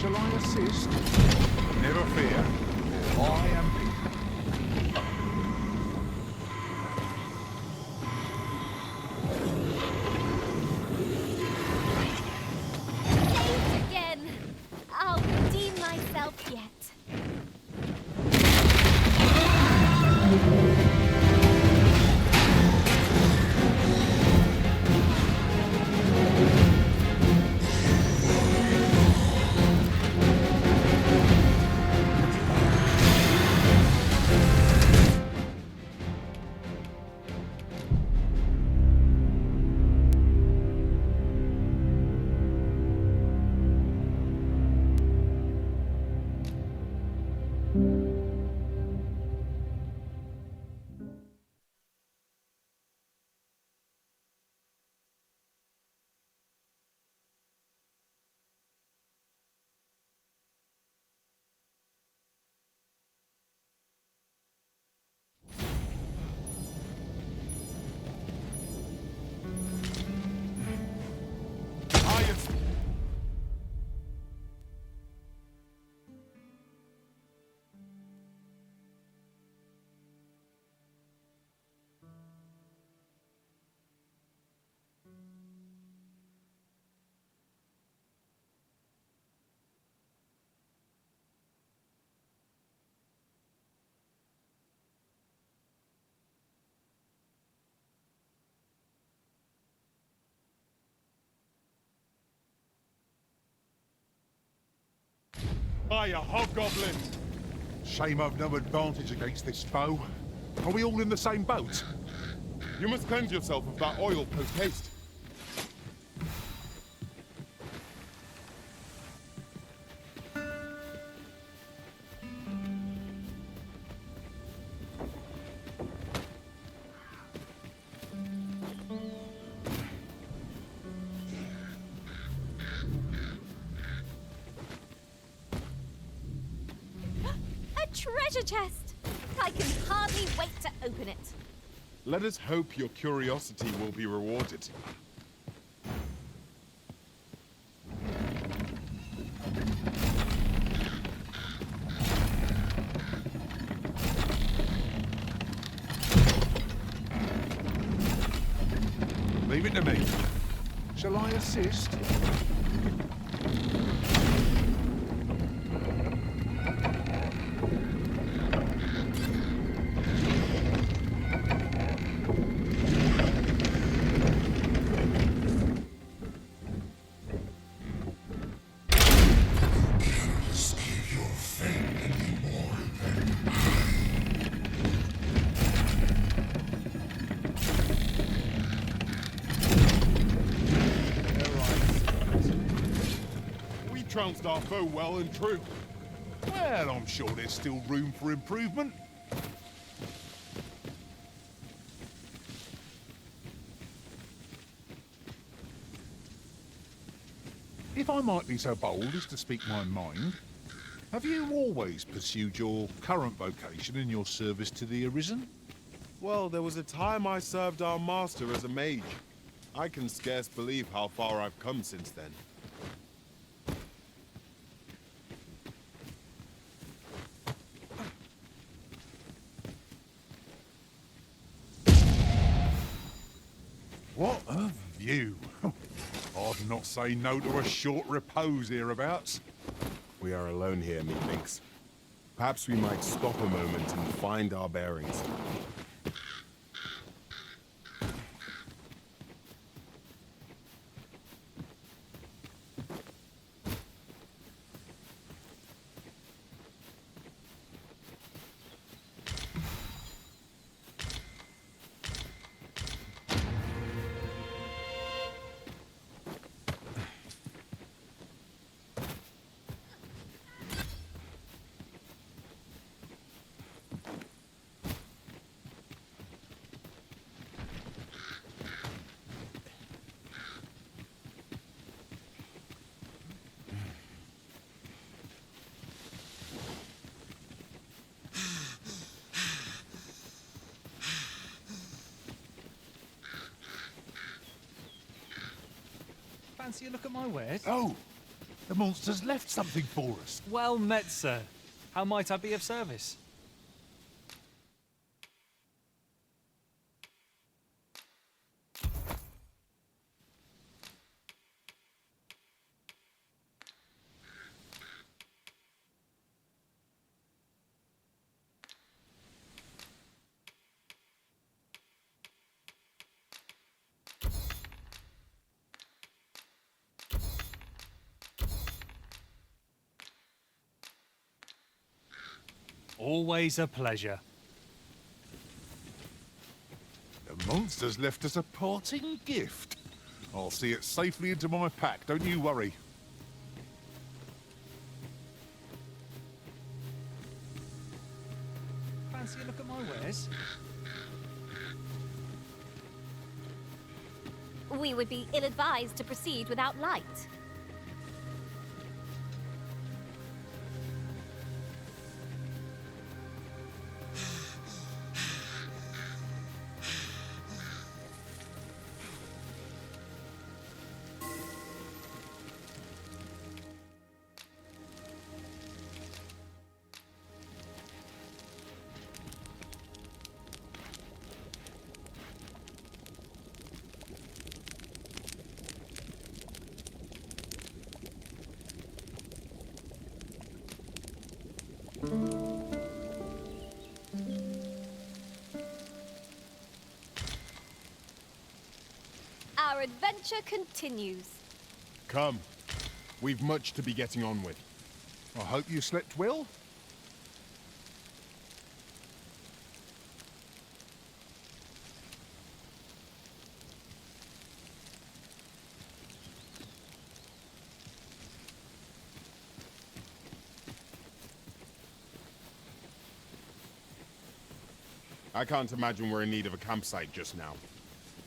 Shall I assist? Never fear. I am here. Saved again! I'll redeem myself yet. Hiya, hobgoblin! Shame I've no advantage against this foe. Are we all in the same boat? You must cleanse yourself of that oil post-haste. Treasure chest! I can hardly wait to open it. Let us hope your curiosity will be rewarded. Leave it to me. Shall I assist? trounced our foe well and true. Well, I'm sure there's still room for improvement. If I might be so bold as to speak my mind, have you always pursued your current vocation in your service to the Arisen? Well, there was a time I served our master as a mage. I can scarce believe how far I've come since then. What a view! I'd not say no to a short repose hereabouts. We are alone here, methinks. Perhaps we might stop a moment and find our bearings. Fancy a look at my wares? Oh! The monster's left something for us. Well met, sir. How might I be of service? Always a pleasure. The monster's left us a parting gift. I'll see it safely into my pack, don't you worry. Fancy a look at my wares? We would be ill-advised to proceed without light. Our adventure continues. Come. We've much to be getting on with. I hope you slept well. I can't imagine we're in need of a campsite just now.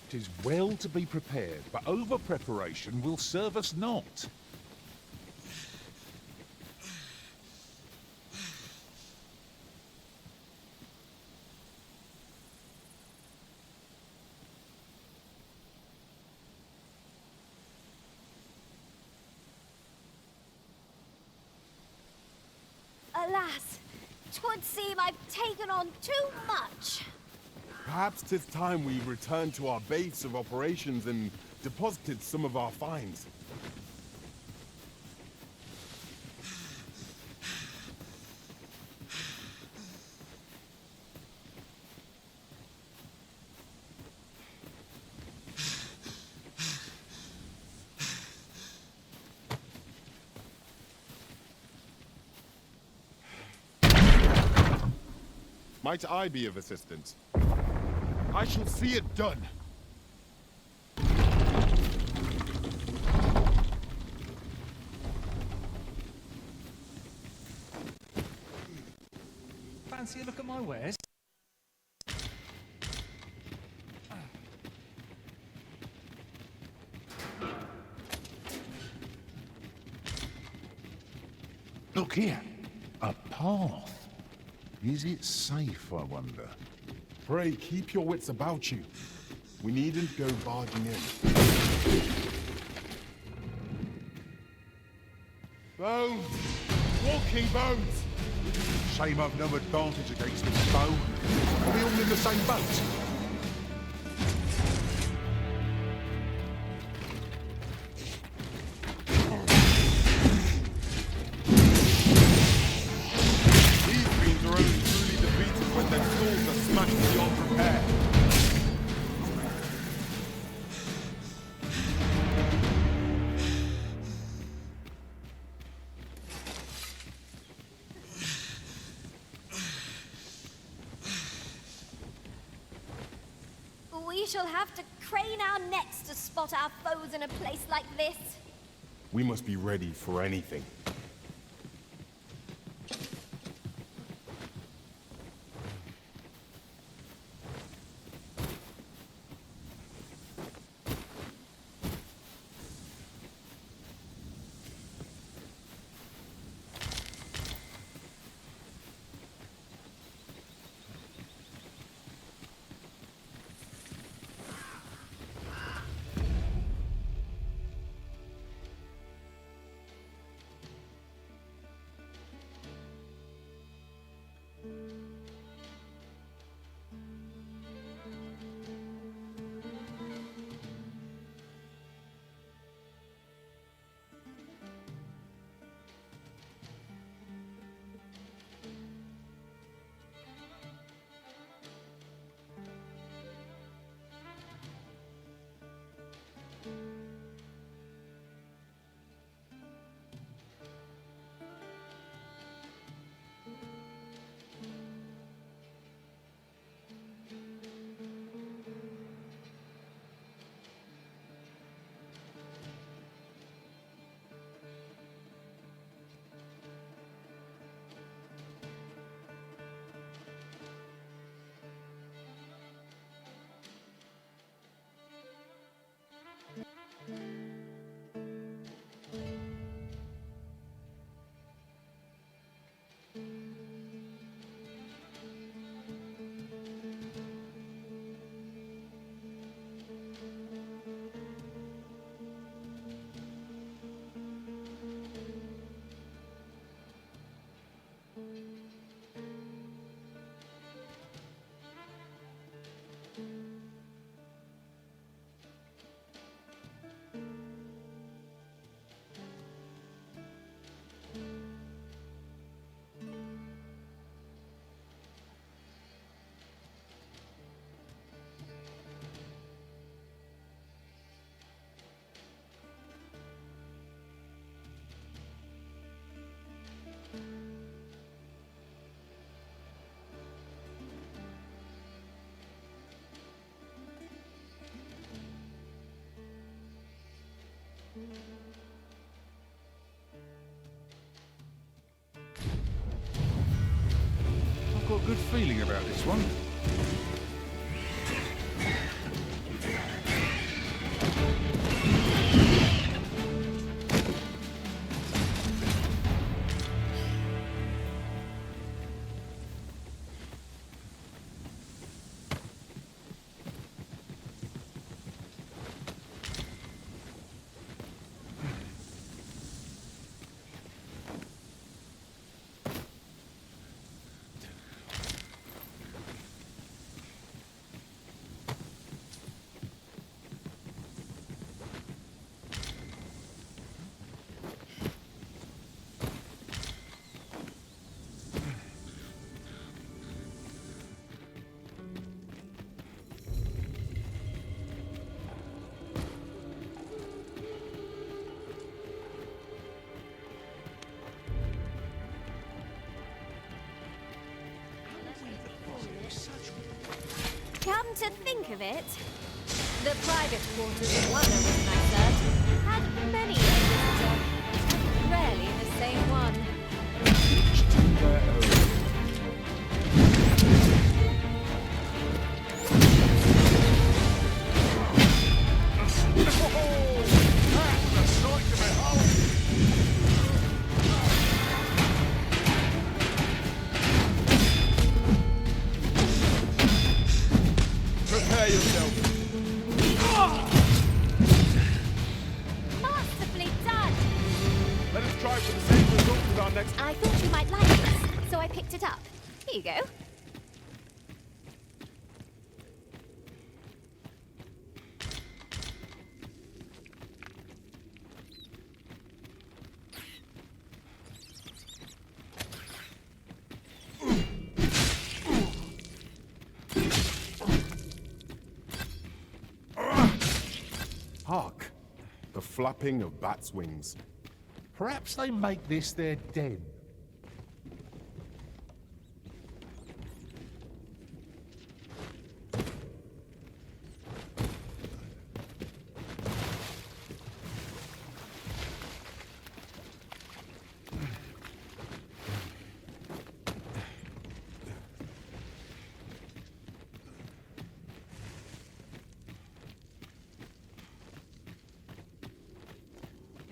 'Tis well to be prepared, but over-preparation will serve us not. Alas, 'twould seem I've taken on too much. Perhaps 'tis time we returned to our base of operations and deposited some of our finds. Might I be of assistance? I shall see it done. my wares? Look here. A path. Is it safe, I wonder? Pray, keep your wits about you. We needn't go barging in. Bones! Walking bones! Shame I've no advantage against this bow. Are we all in the same boat? These fiends are only truly defeated when their swords are smashed beyond repair. We shall have to crane our necks to spot our foes in a place like this. We must be ready for anything. I've got a good feeling about this one. Come to think of it, the private quarters of one original I served had many a visitor, rarely the same one. Each to their own. yourself. Masterfully done! Let us try for the same result with our next... I thought you might like this, so I picked it up. Here you go. Hark! The flapping of bats' wings. Perhaps they make this their den.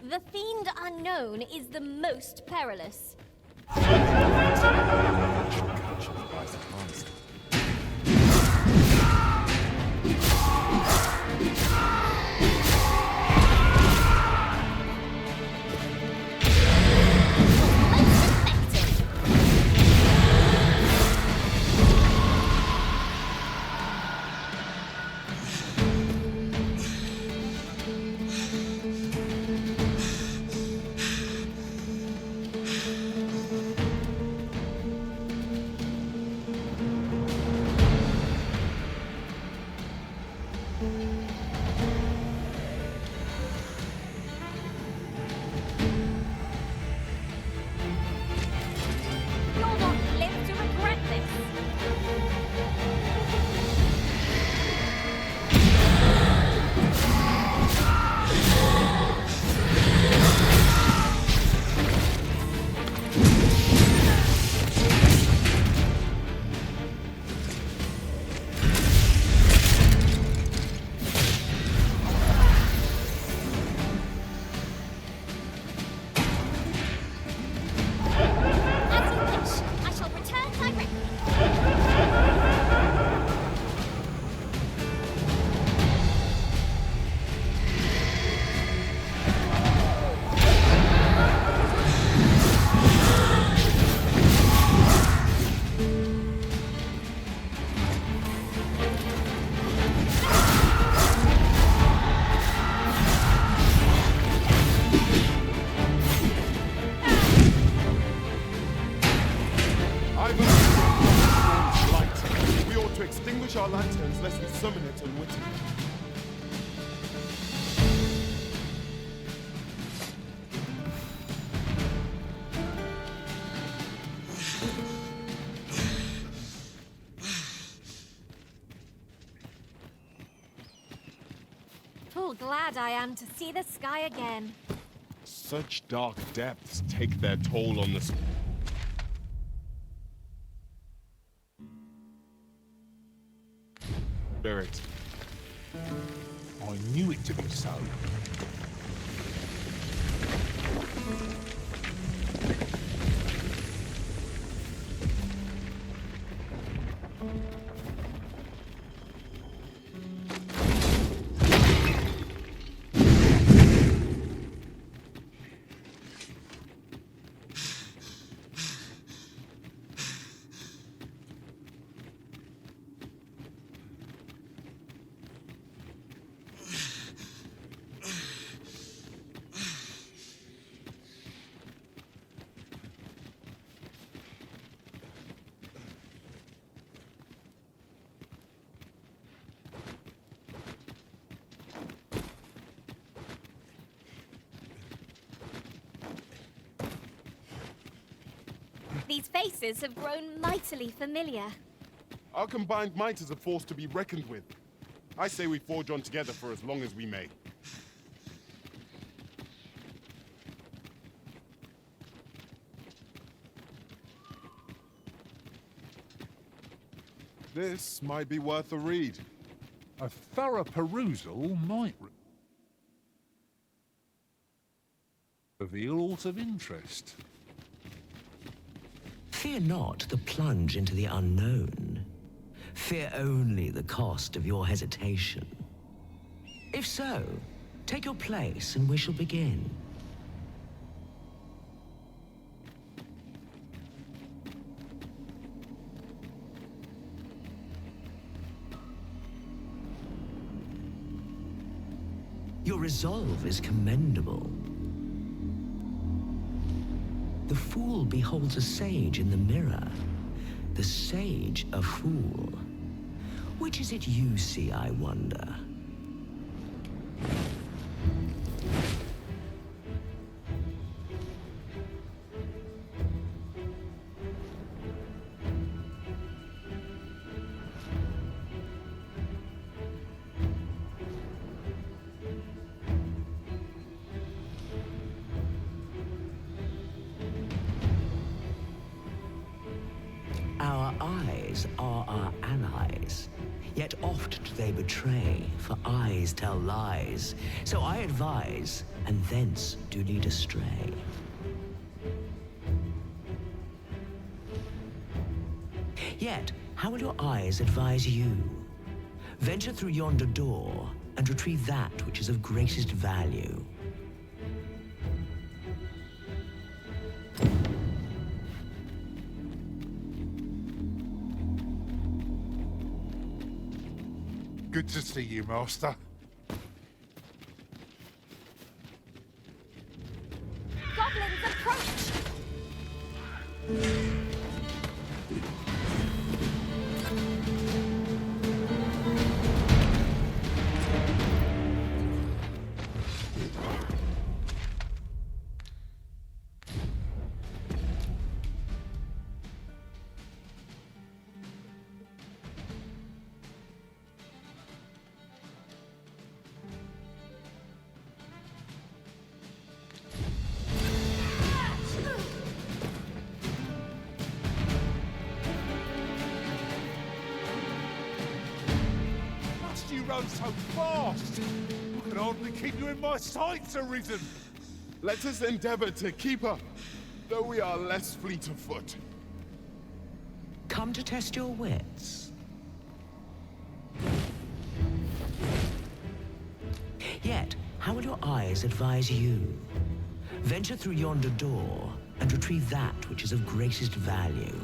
The Fiend Unknown is the most perilous. You'll not live to regret this. As you wish, I shall return directly. I've only light. We ought to extinguish our lanterns lest we summon it unwittingly. Full glad I am to see the sky again. Such dark depths take their toll on the... Spirit. I knew it to be so. These faces have grown mightily familiar. Our combined might is a force to be reckoned with. I say we forge on together for as long as we may. This might be worth a read. A thorough perusal might reveal aught of interest. Fear not the plunge into the unknown. Fear only the cost of your hesitation. If so, take your place and we shall begin. Your resolve is commendable. The fool beholds a sage in the mirror. The sage a fool. Which is it you see, I wonder? Our eyes are our allies, yet oft do they betray, for eyes tell lies. So I advise, and thence do lead astray. Yet, how will your eyes advise you? Venture through yonder door, and retrieve that which is of greatest value. Good to see you, Master. Goblins approach! Must you run so fast? I can hardly keep you in my sights, Arisen. Let us endeavor to keep up, though we are less fleet of foot. Come to test your wits. Yet, how will your eyes advise you? Venture through yonder door, and retrieve that which is of greatest value.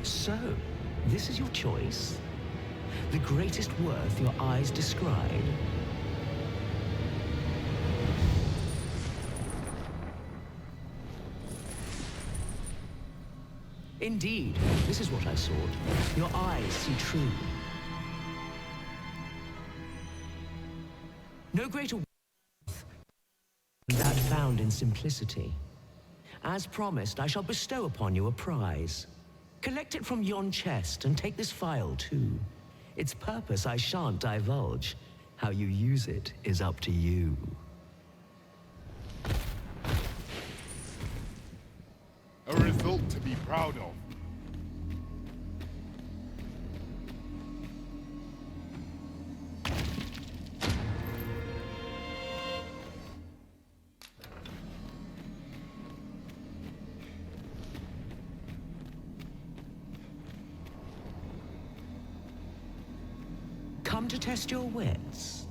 So, this is your choice? The greatest worth your eyes descried? Indeed, this is what I sought. Your eyes see true. No greater worth than that found in simplicity. As promised, I shall bestow upon you a prize. Collect it from yon chest and take this file too. Its purpose I shan't divulge. How you use it is up to you. A result to be proud of. Come to test your wits.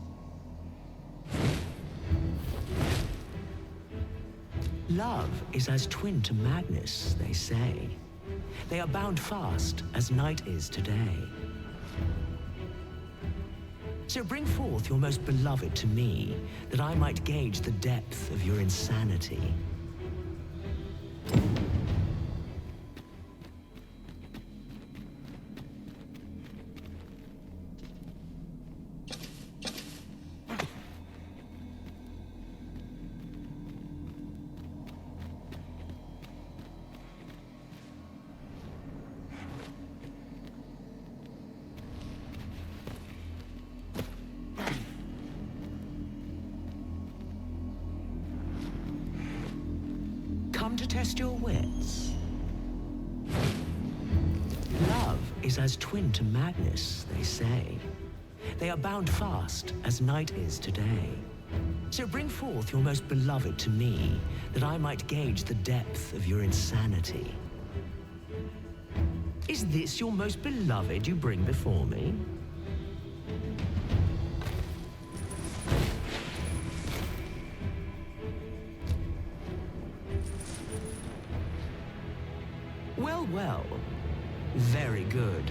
Love is as twin to madness, they say. They are bound fast as night is today. So bring forth your most beloved to me, that I might gauge the depth of your insanity. Come to test your wits. Love is as twin to madness, they say. They are bound fast, as night is today. So bring forth your most beloved to me, that I might gauge the depth of your insanity. Is this your most beloved you bring before me? Well, well. Very good.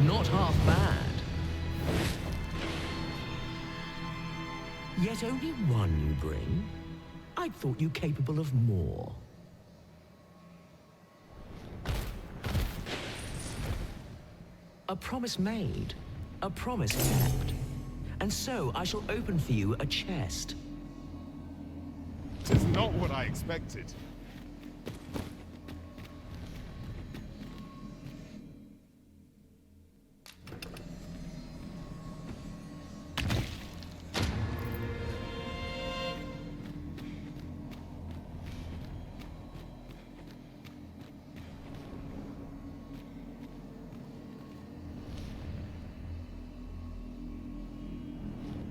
Not half bad. Yet only one you bring? I thought you capable of more. A promise made, a promise kept. And so I shall open for you a chest. 'Tis not what I expected.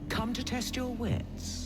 Come to test your wits.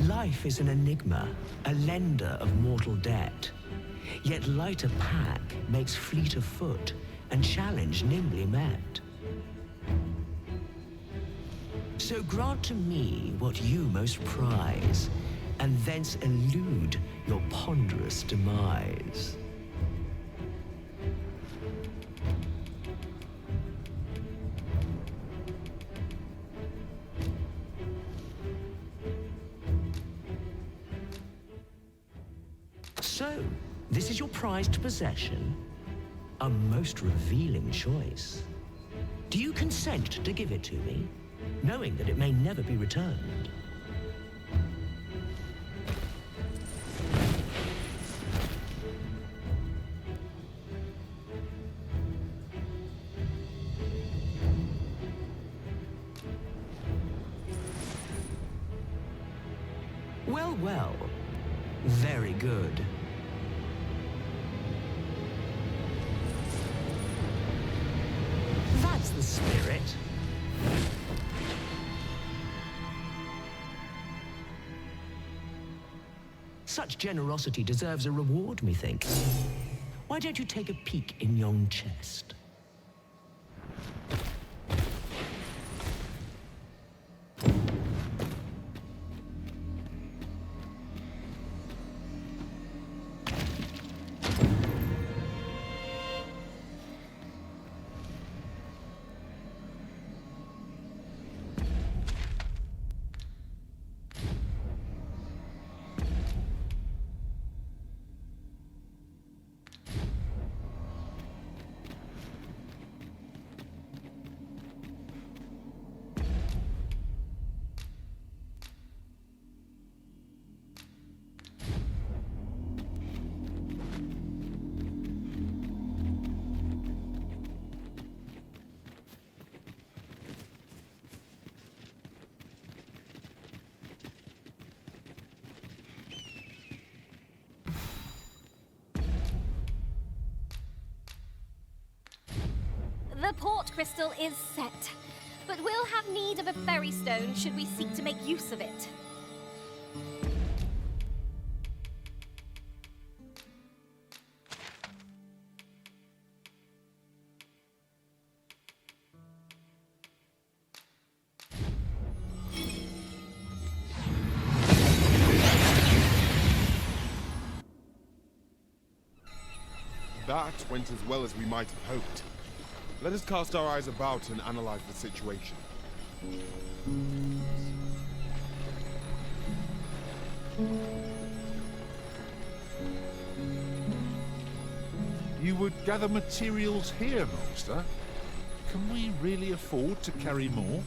Life is an enigma, a lender of mortal debt. Yet lighter pack makes fleeter foot, and challenge nimbly met. So grant to me what you most prize, and thence elude your ponderous demise. So, this is your prized possession? A most revealing choice. Do you consent to give it to me, knowing that it may never be returned? Well, well. Very good. That's the spirit. Such generosity deserves a reward, methinks. Why don't you take a peek in yon chest? The port crystal is set, but we'll have need of a ferry stone should we seek to make use of it. That went as well as we might have hoped. Let us cast our eyes about and analyze the situation. You would gather materials here, Master? Can we really afford to carry more?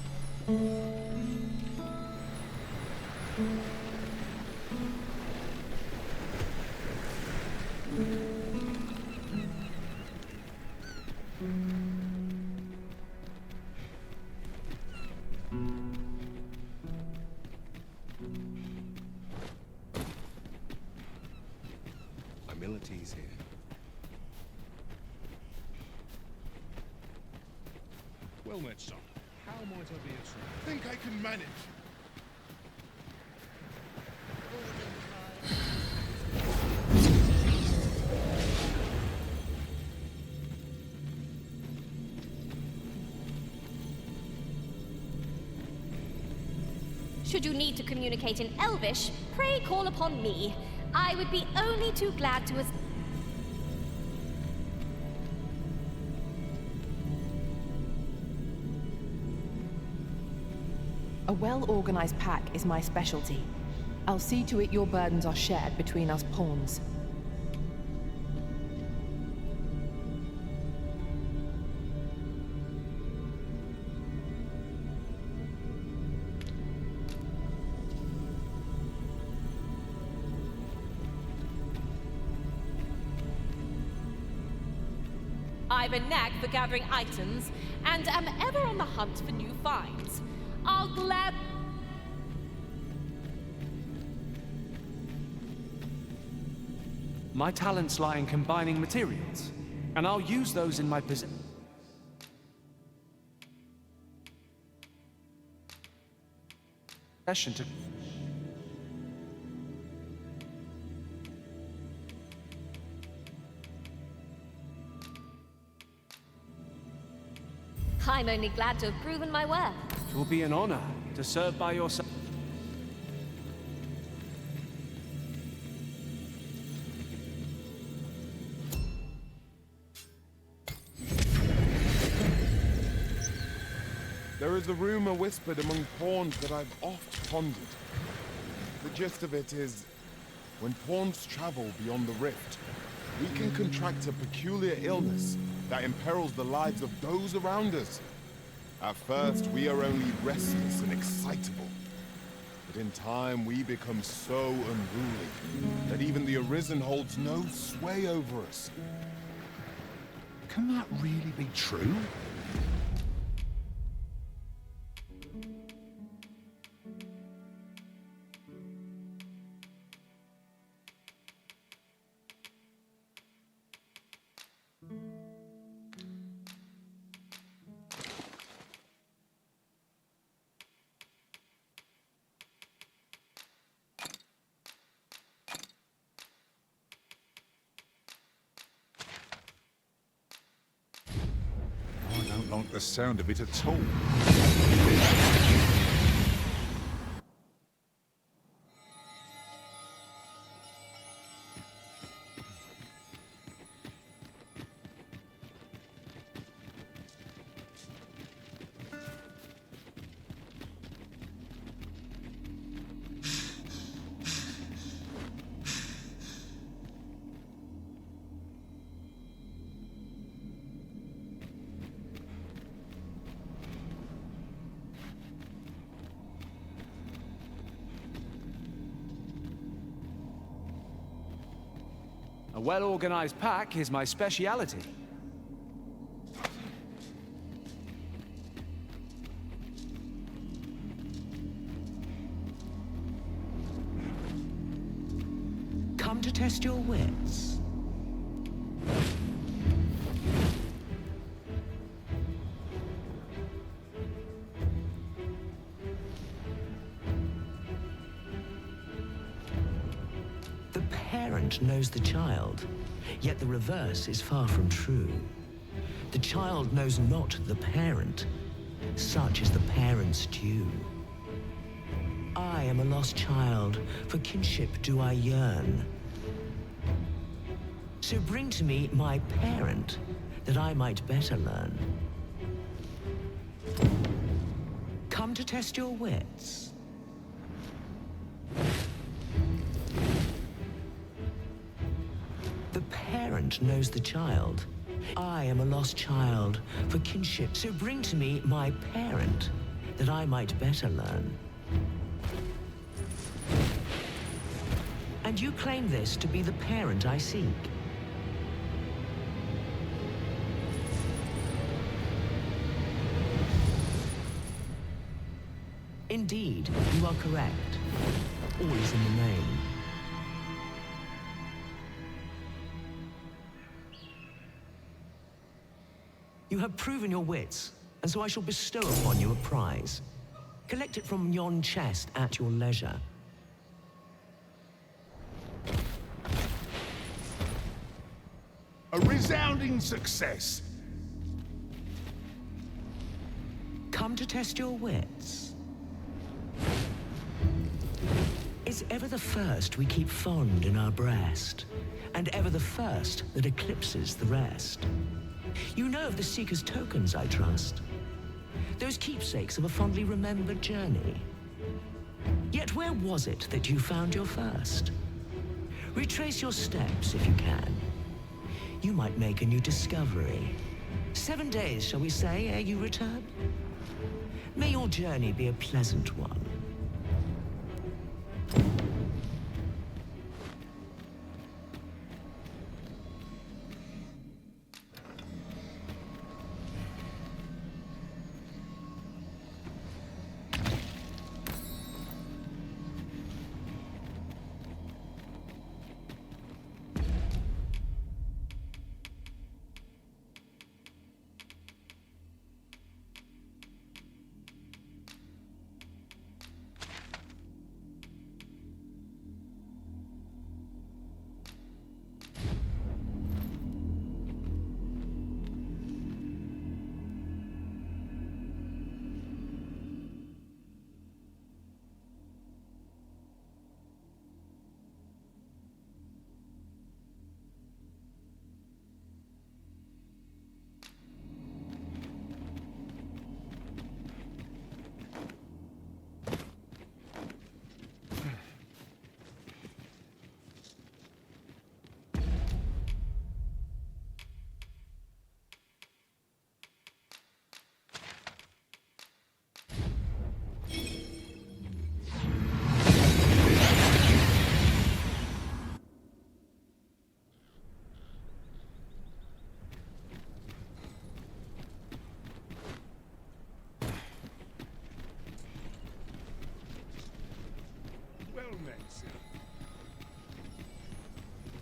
Humility's here. Well met, son. How might I be of service? Think I can manage. Should you need to communicate in Elvish, pray call upon me. I would be only too glad to A well-organized pack is my specialty. I'll see to it your burdens are shared between us pawns. I've a knack for gathering items, and am ever on the hunt for new finds. I'll glad... My talents lie in combining materials, and I'll use those in my possession to... I'm only glad to have proven my worth. It will be an honor to serve by your side. There is a rumor whispered among pawns that I've oft pondered. The gist of it is, when pawns travel beyond the rift, we can contract a peculiar illness that imperils the lives of those around us. At first, we are only restless and excitable. But in time, we become so unruly that even the Arisen holds no sway over us. Can that really be true? I don't like the sound of it at all. A well-organized pack is my speciality. Come to test your wits. The parent knows the child, yet the reverse is far from true. The child knows not the parent. Such is the parent's due. I am a lost child, for kinship do I yearn. So bring to me my parent, that I might better learn. Come to test your wits. The parent knows the child. I am a lost child for kinship, so bring to me my parent, that I might better learn. And you claim this to be the parent I seek. Indeed, you are correct. All is in the name. You have proven your wits, and so I shall bestow upon you a prize. Collect it from yon chest at your leisure. A resounding success. Come to test your wits. Is ever the first we keep fond in our breast, and ever the first that eclipses the rest. You know of the Seeker's tokens, I trust. Those keepsakes of a fondly remembered journey. Yet where was it that you found your first? Retrace your steps if you can. You might make a new discovery. 7 days, shall we say, ere you return? May your journey be a pleasant one.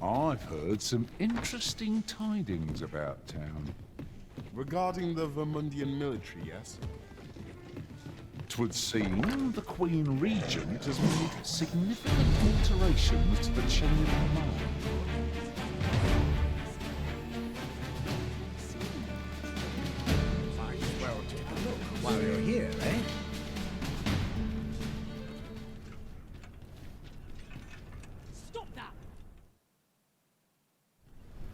I've heard some interesting tidings about town. Regarding the Vermundian military, yes? 'Twould seem the Queen Regent has made significant alterations to the chain of command. Might as well take a look while you're here, eh? Stop that!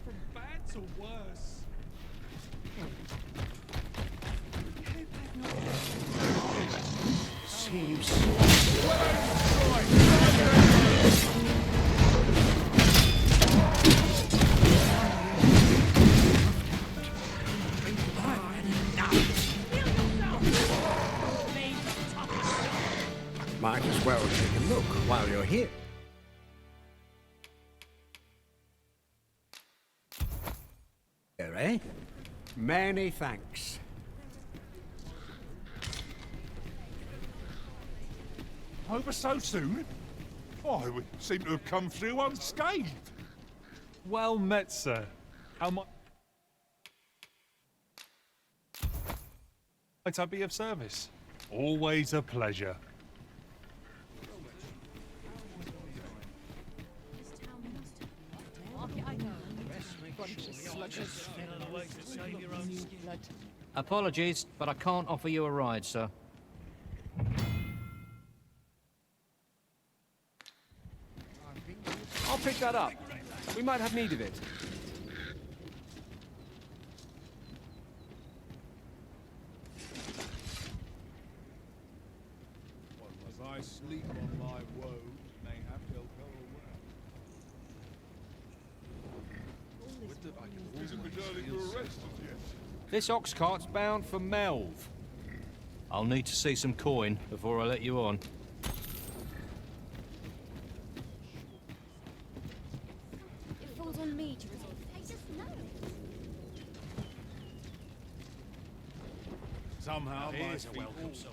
From bad to worse. Seems... Might as well take a look while you're here. Here, eh? Many thanks. Over so soon? Why, we seem to have come through unscathed. Well met, sir. How much might I be of service? Always a pleasure. Apologies, but I can't offer you a ride, sir. I'll pick that up. We might have need of it. sleep on my woes, mayhap they'll go away. Isn't it early to arrest us yet? This ox cart's bound for Melv. I'll need to see some coin before I let you on. It falls on me to resolve it. I just know it. Somehow my Here's a feet welcome all- song.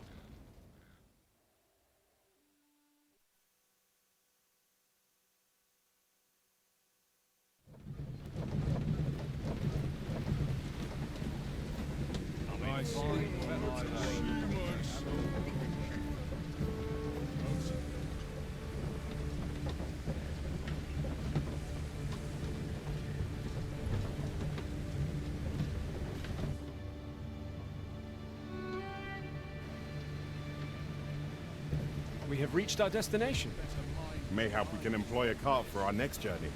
I sleep when I lay. We have reached our destination. Mayhap we can employ a cart for our next journey.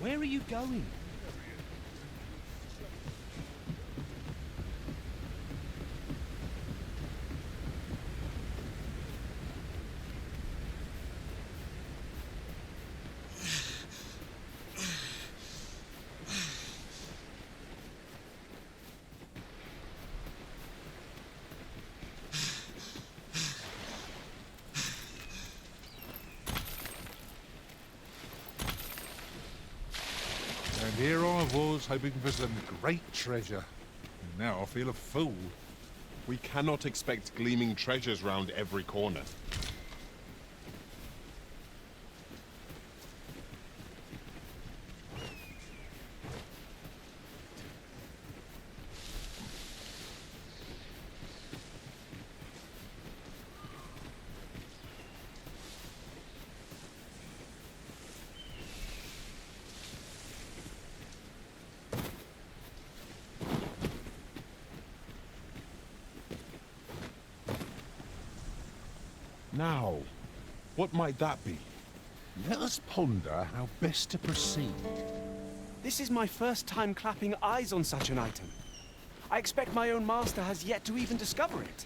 Where are you going? And here I was, hoping for some great treasure. And now I feel a fool. We cannot expect gleaming treasures round every corner. Now, what might that be? Let us ponder how best to proceed. This is my first time clapping eyes on such an item. I expect my own master has yet to even discover it.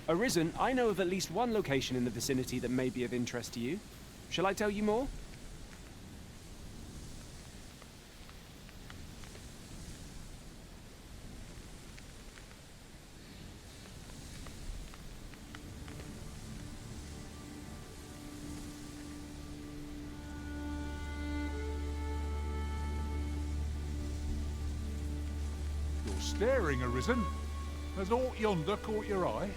Arisen, I know of at least one location in the vicinity that may be of interest to you. Shall I tell you more? You're staring, Arisen. Has aught yonder caught your eye?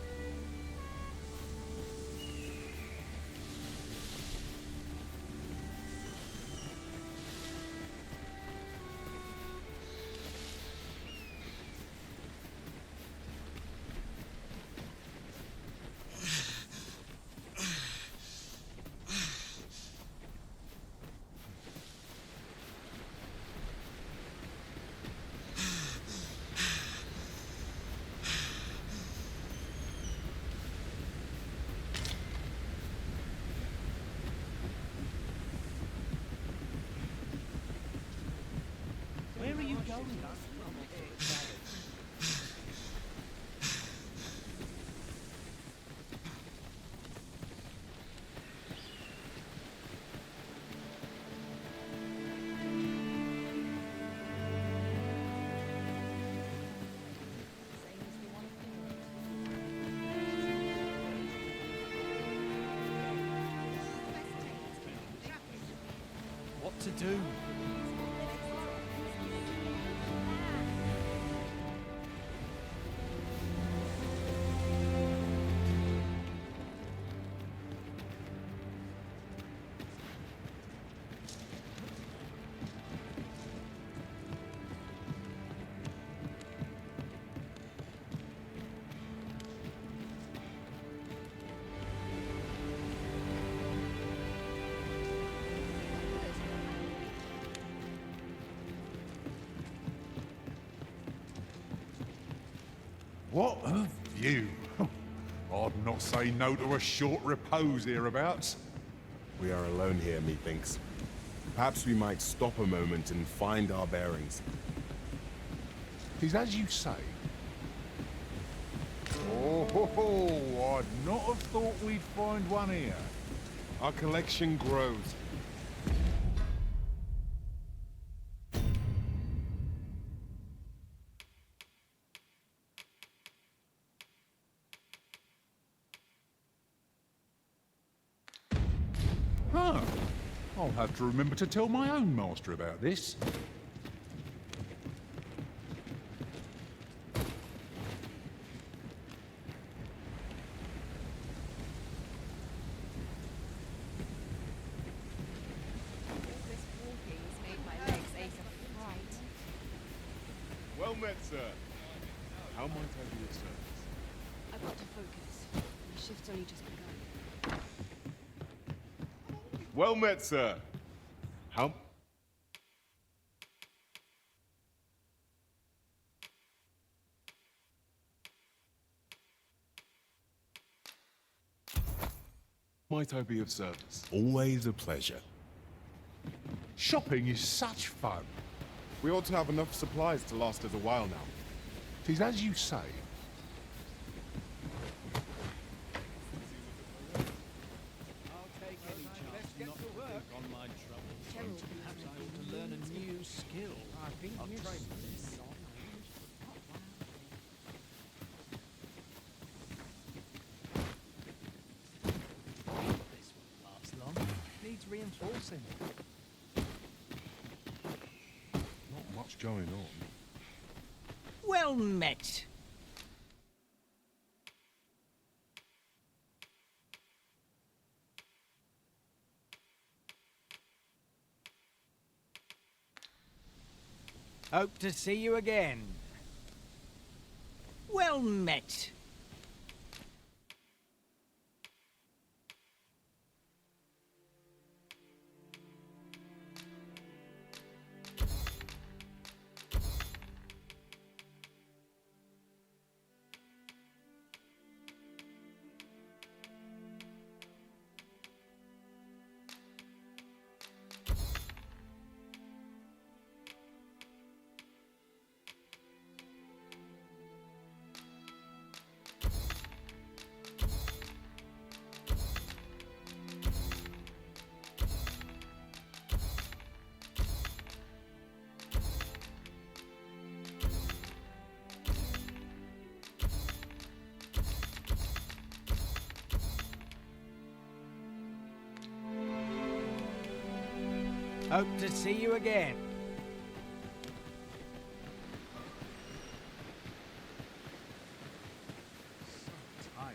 Where are you going? What to do? What a view! I'd not say no to a short repose hereabouts. We are alone here, methinks. Perhaps we might stop a moment and find our bearings. 'Tis as you say. Oh, I'd not have thought we'd find one here. Our collection grows. Huh. I'll have to remember to tell my own master about this. Well met, sir. How might I be of service? I've got to focus. My shift's only just begun. Well met, sir. How... might I be of service? Always a pleasure. Shopping is such fun. We ought to have enough supplies to last us a while now. 'Tis as you say. I'll take any chance not to think on my troubles. Perhaps I ought to learn a new skill. I'll try this. This won't last long. Needs reinforcing. Not much going on. Well met. Hope to see you again. Well met. Hope to see you again. I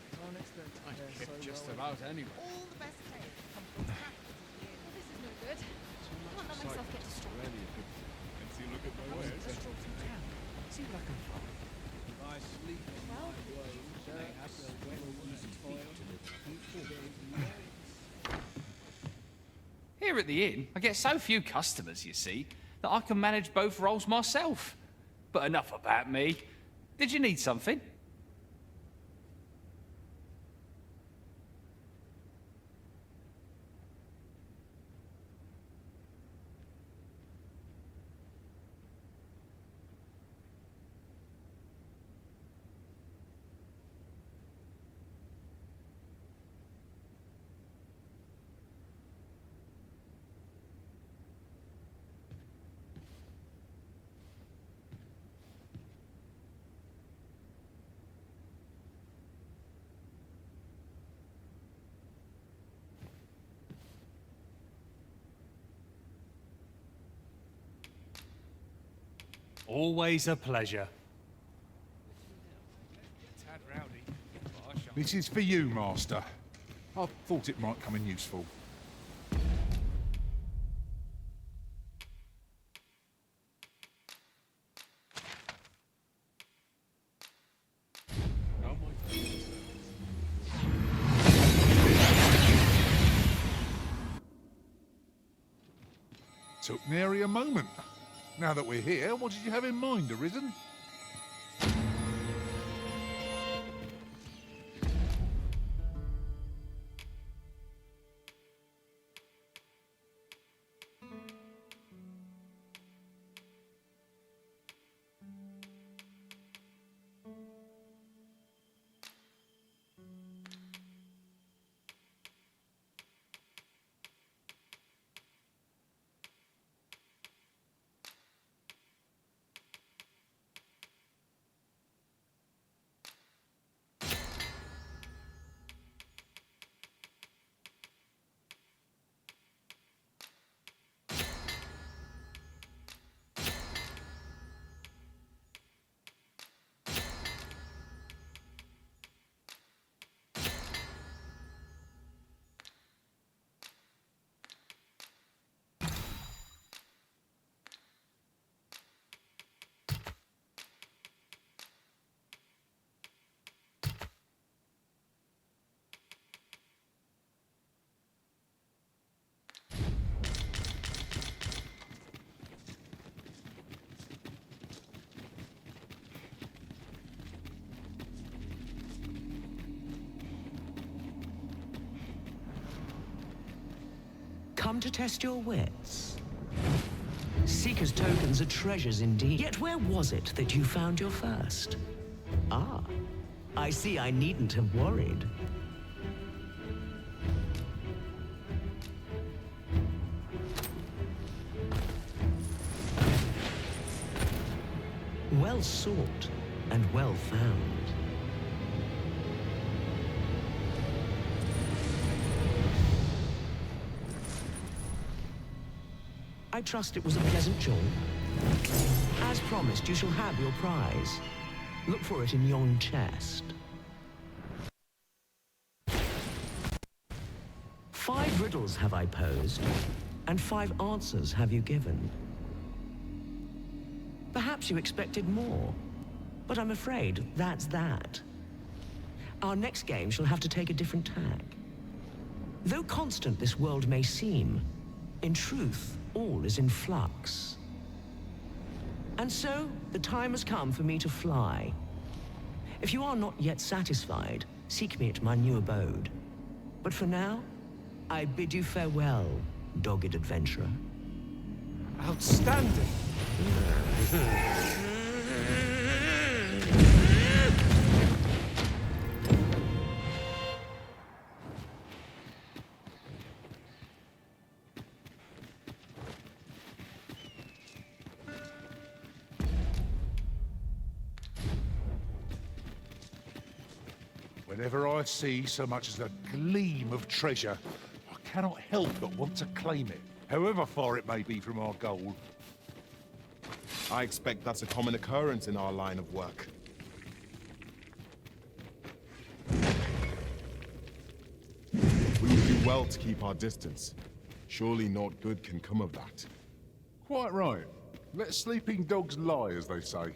get just about anywhere. All the best tales come from practice as you. Well, this is no good. I can't let myself get distracted. Look at my wares. See what I can find. If I sleep in my woes, mayhap the weather will toil to Here at the inn, I get so few customers, you see, that I can manage both roles myself. But enough about me. Did you need something? Always a pleasure. Tad rowdy. But I shan't. This is for you, Master. I thought it might come in useful. How might I be of service? Took nary a moment. Now that we're here, what did you have in mind, Arisen? come to test your wits? Seeker's tokens are treasures indeed. Yet where was it that you found your first? Ah, I see I needn't have worried. Well sought and well found. I trust it was a pleasant jaunt. As promised, you shall have your prize. Look for it in yon chest. 5 riddles have I posed, and 5 answers have you given. Perhaps you expected more, but I'm afraid that's that. Our next game shall have to take a different tack. Though constant this world may seem, in truth, all is in flux. And so, the time has come for me to fly. If you are not yet satisfied, seek me at my new abode. But for now, I bid you farewell, dogged adventurer. Outstanding! Whenever I see so much as a gleam of treasure, I cannot help but want to claim it, however far it may be from our goal. I expect that's a common occurrence in our line of work. We would do well to keep our distance. Surely naught good can come of that. Quite right. Let sleeping dogs lie, as they say.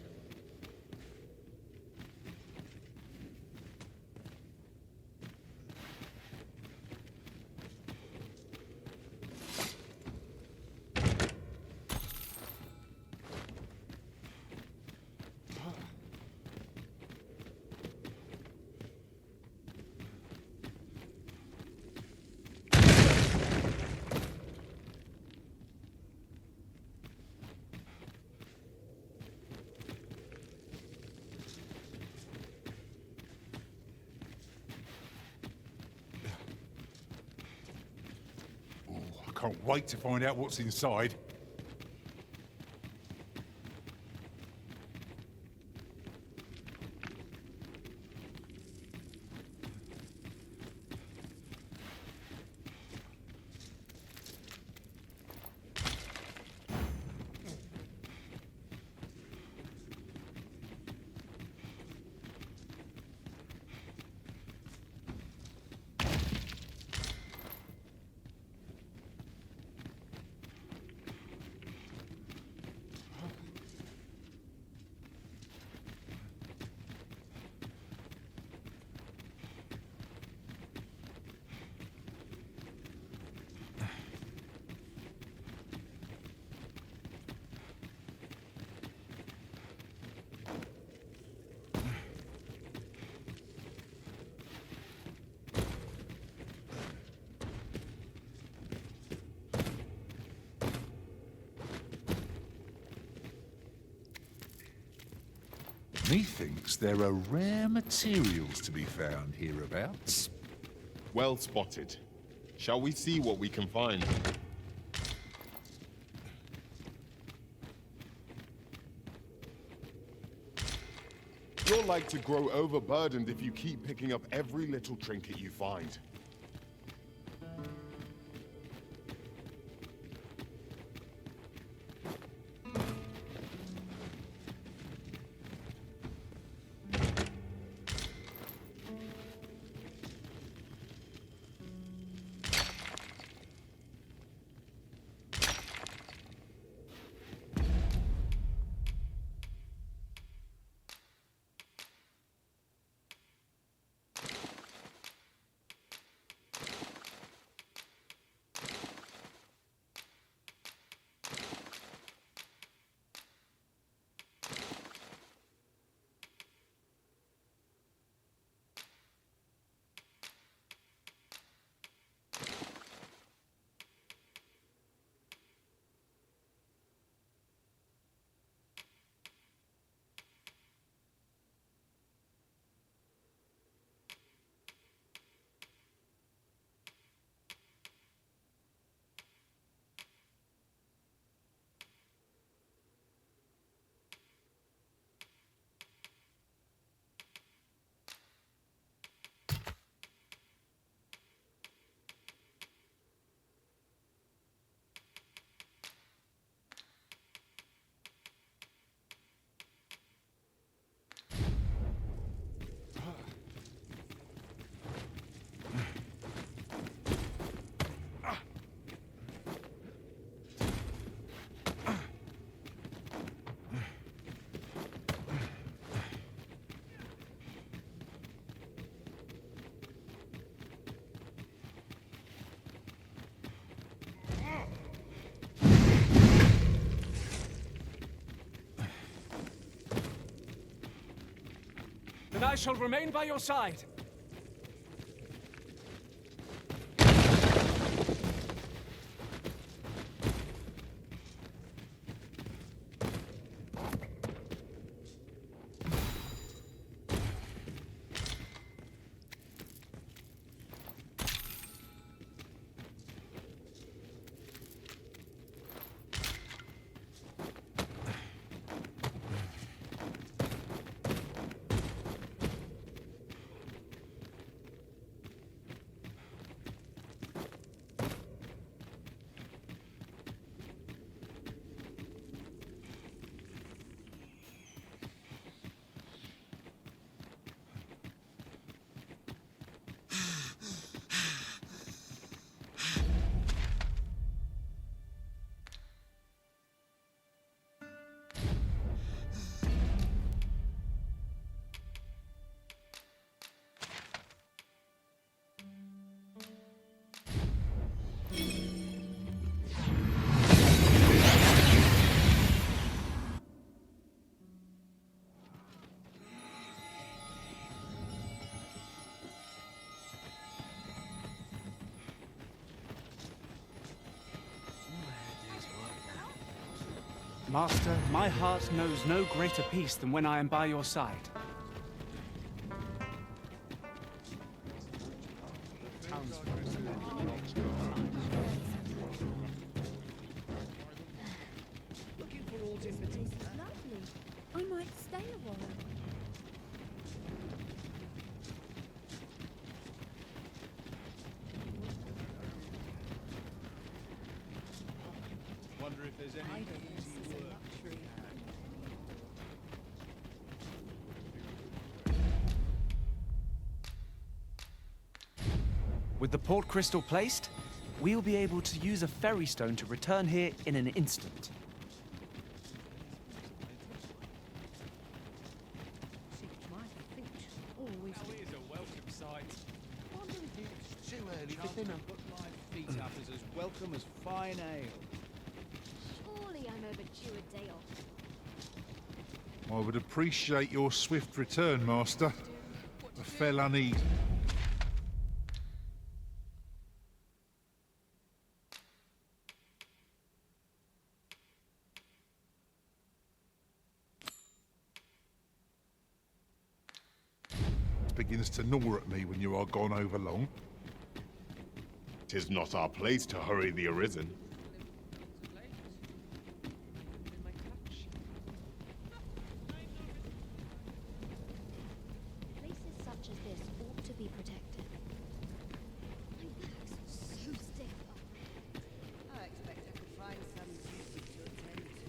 Can't wait to find out what's inside. Methinks there are rare materials to be found hereabouts. Well spotted. Shall we see what we can find? You're like to grow overburdened if you keep picking up every little trinket you find. I shall remain by your side. Master, my heart knows no greater peace than when I am by your side. Looking for all this place is lovely. I might stay a while. Wonder if there's any easy work. With the port crystal placed, we'll be able to use a ferry stone to return here in an instant. Now here's a welcome sight. Wonder if it's too early for dinner. Put my feet up is as welcome as fine ale. Surely I'm overdue a day off. I would appreciate your swift return, Master. A fella need. Begins to gnaw at me when you are gone over long. 'Tis not our place to hurry the arisen. Places such as this ought to be protected. My back's so stiff. I expect I could find some duty to attend to.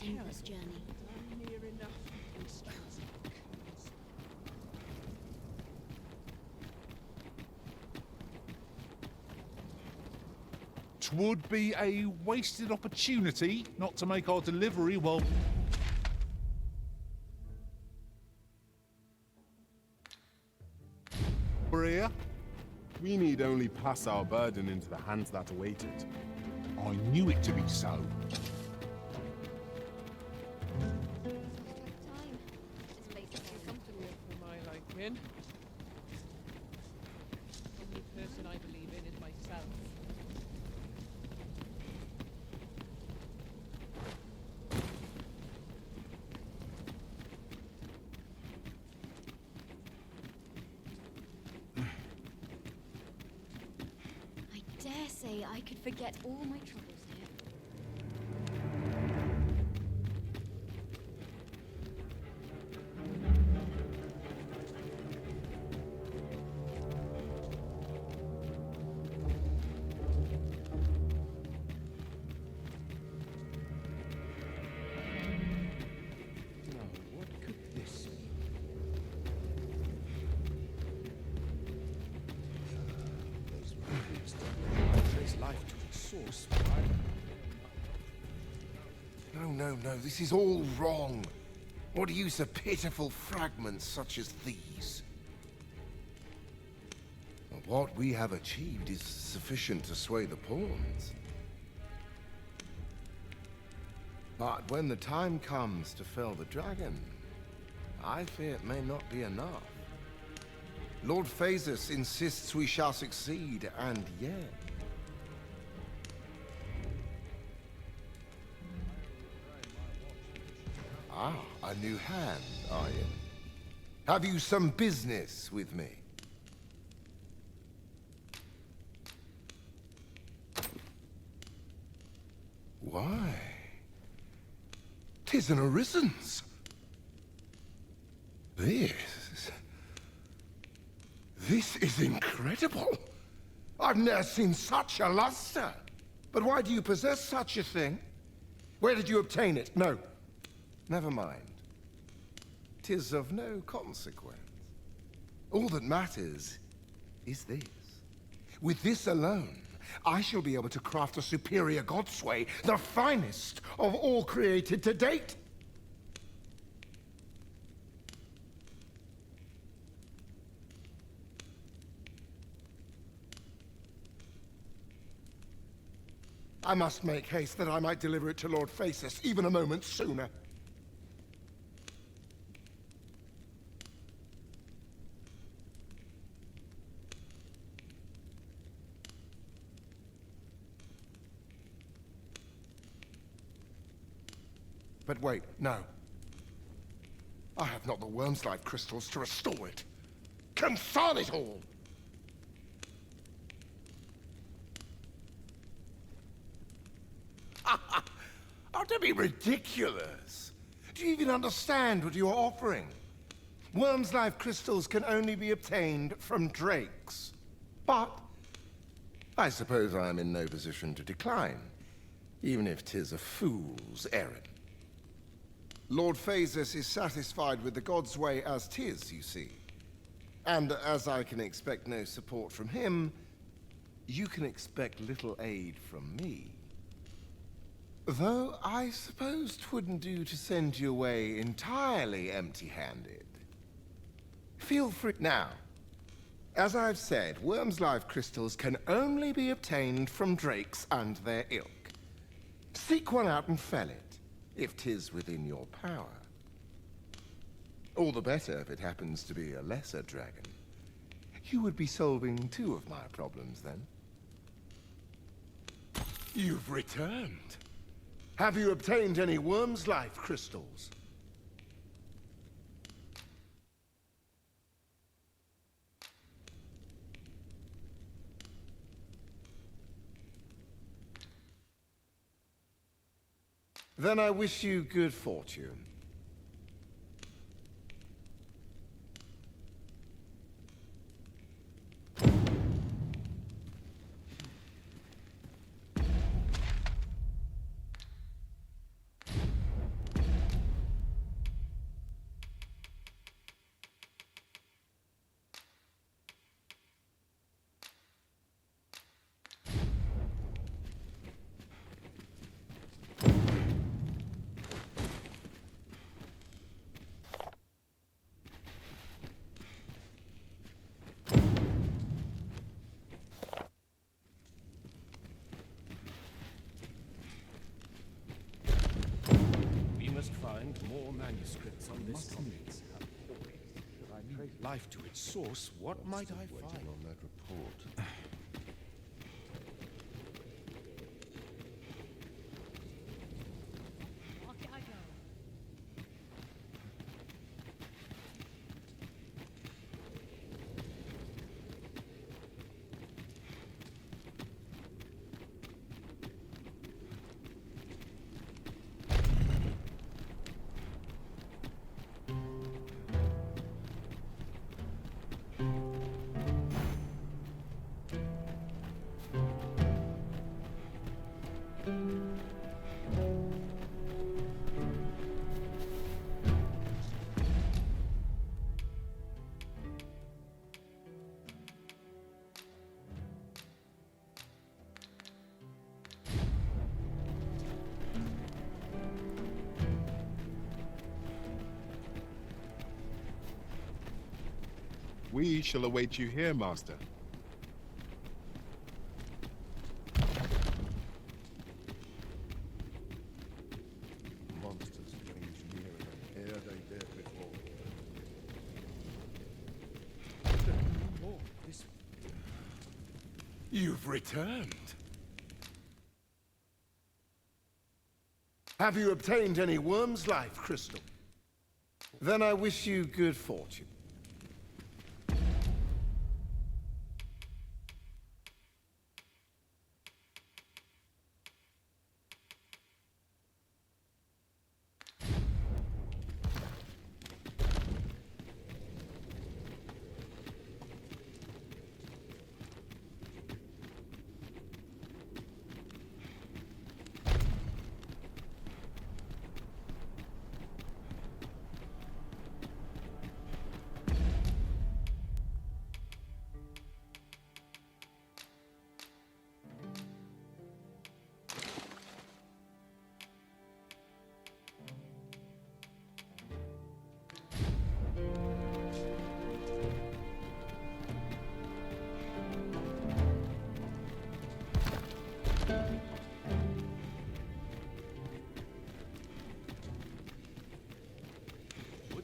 to end this journey. Near enough. 'Twould be a wasted opportunity not to make our delivery while... We're here. We need only pass our burden into the hands that await it. I knew it to be so. Comfortable for my liking. The only person I believe in is myself. I dare say I could forget all my troubles here. Now, what could this be? Those rubies don't trace life to its source. No, this is all wrong. What use of pitiful fragments such as these? What we have achieved is sufficient to sway the pawns. But when the time comes to fell the dragon, I fear it may not be enough. Lord Phasus insists we shall succeed, and yet... Ah, a new hand, are you? Have you some business with me? Why? 'Tis an orisons. This is incredible. I've never seen such a luster. But why do you possess such a thing? Where did you obtain it? No. Never mind. 'Tis of no consequence. All that matters is this. With this alone, I shall be able to craft a superior godsway, the finest of all created to date. I must make haste that I might deliver it to Lord Phasus even a moment sooner. But wait, no. I have not the worm's life crystals to restore it. Confound it all! Oh, don't be ridiculous. Do you even understand what you're offering? Worm's life crystals can only be obtained from drakes. But I suppose I am in no position to decline, even if 'tis a fool's errand. Lord Phasus is satisfied with the God's way as 'tis, you see. And as I can expect no support from him, you can expect little aid from me. Though I suppose 'twouldn't do to send you away entirely empty-handed. Feel free now. As I've said, Worm's life crystals can only be obtained from drakes and their ilk. Seek one out and fell it, if 'tis within your power. All the better if it happens to be a lesser dragon. You would be solving two of my problems then. You've returned. Have you obtained any Worm's life crystals? Then I wish you good fortune. more manuscripts on this topic. Should I trace life to its source, what might I find? On that report. We shall await you here, Master. Monsters range nearer than e'er they dared before. You've returned. Have you obtained any worm's life crystal? Then I wish you good fortune.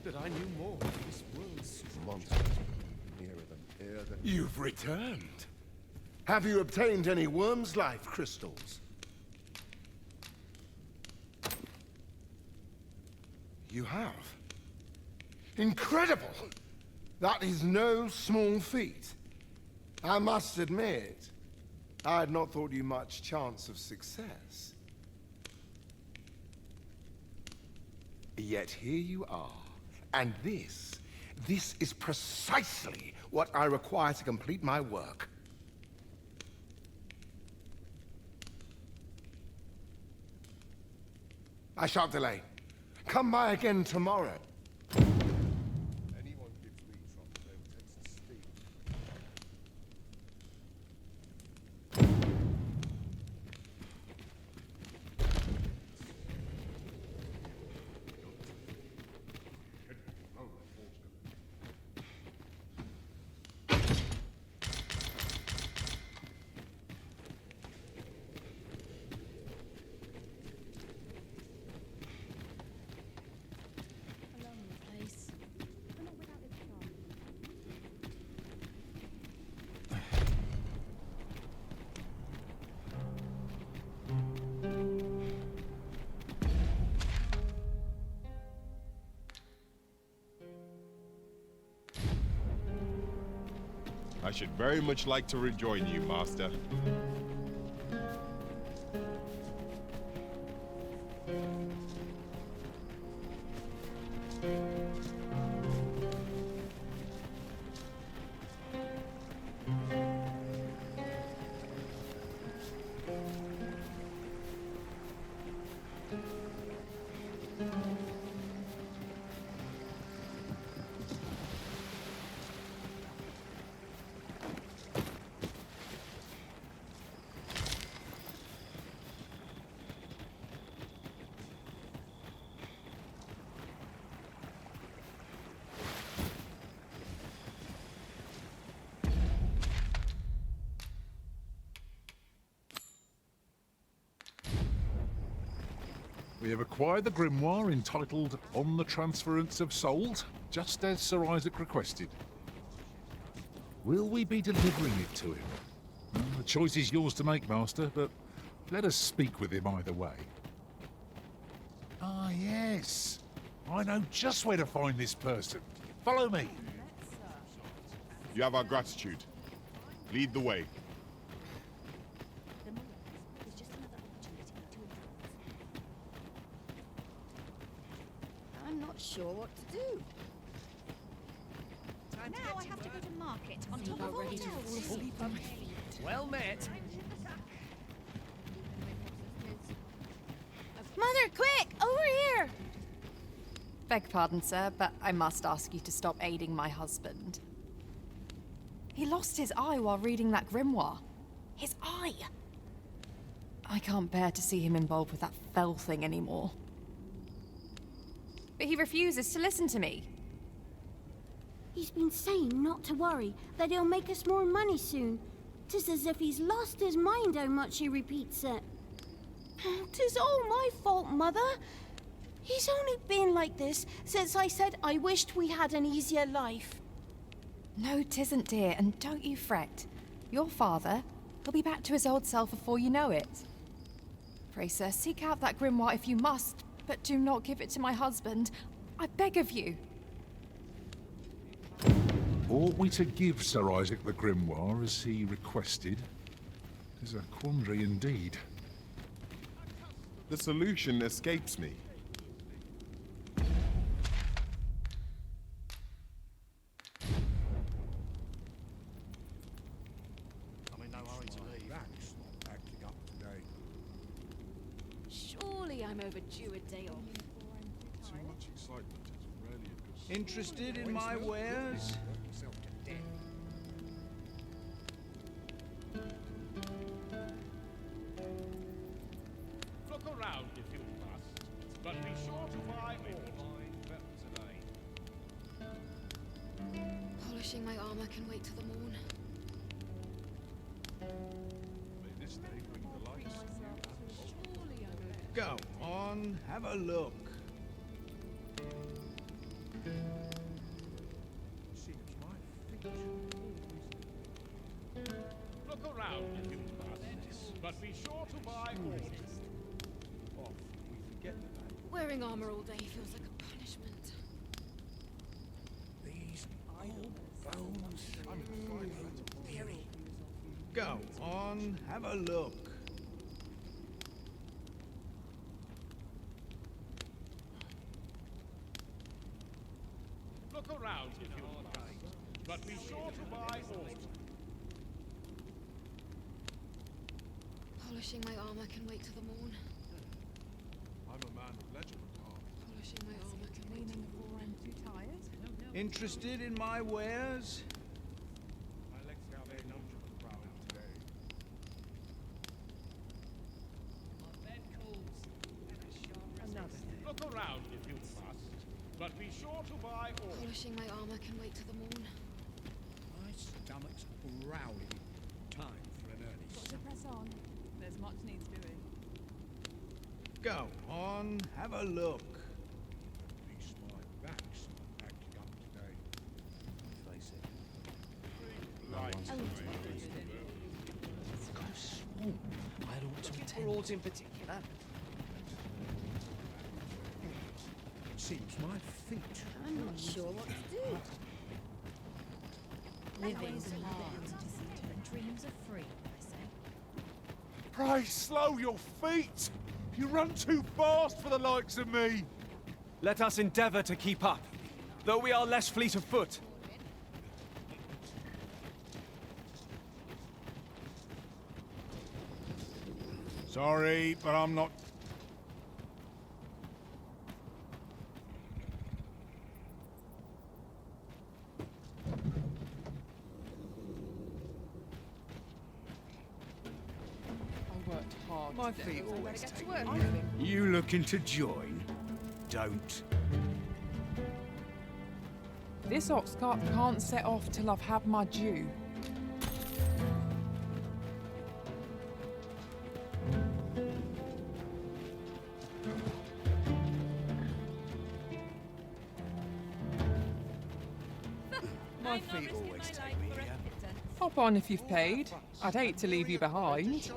That I knew more of this world's Monsters nearer than e'er they... You've returned. Have you obtained any worm's life crystals? You have. Incredible! That is no small feat. I must admit, I had not thought you much chance of success. Yet here you are. And this is precisely what I require to complete my work. I shan't delay. Come by again tomorrow. Anyone gives me trouble, they will take to steal. I should very much like to rejoin you, Master. We have acquired the grimoire entitled On the Transference of Souls, just as Sir Isaac requested. Will we be delivering it to him? Well, the choice is yours to make, Master, but let us speak with him either way. Ah, yes. I know just where to find this person. Follow me. You have our gratitude. Lead the way. I'm not sure what to do. Now I have to go to market on top of all else. Well met. Mother, quick! Over here! Beg pardon, sir, but I must ask you to stop aiding my husband. He lost his eye while reading that grimoire. His eye! I can't bear to see him involved with that fell thing anymore. But he refuses to listen to me. He's been saying not to worry, that he'll make us more money soon. 'Tis as if he's lost his mind how much he repeats it. 'Tis all my fault, Mother. He's only been like this since I said I wished we had an easier life. No, 'tisn't, dear, and don't you fret. Your father, he'll be back to his old self before you know it. Pray, sir, seek out that grimoire if you must, but do not give it to my husband. I beg of you. Ought we to give Sir Isaac the grimoire as he requested? Is a quandary indeed. The solution escapes me. I'm in no hurry to leave. That's not acting up today. Surely I'm overdue a day off. Too much excitement is rarely a good sign. Interested in my wares? Look around if you must, but be sure to buy all. Polishing my armor can wait till the morn. May this day bring delights. Go on, have a look. Look around if you must, but be sure to buy all. Wearing armor all day feels like a punishment. These old bones. Go on, have a look. Look around if you must, but be sure to buy all. Polishing my armor can wait till the morn. I'm a man of legend at heart. Polishing my armor can wait till the morn. I'm too tired. Interested in my wares? Look around if you must, but be sure to buy all. Polishing my armor can wait till the morn. My stomach's growling. Time for an early Got to press on. There's much needs doing. Go on, have a look. Least my back's not acting up today. Face it. I don't want to in particular. Seems my feet. I'm not sure what to do. Living's hard. Dreams are free, I say. Pray slow your feet! You run too fast for the likes of me! Let us endeavor to keep up, though we are less fleet of foot. Sorry, but I'm not... I worked hard. My today, feet so I always better get to take work. me. You looking to join? Don't. This ox cart can't set off till I've had my due. My feet always take me here. Hop on if you've paid. I'd hate to leave you behind.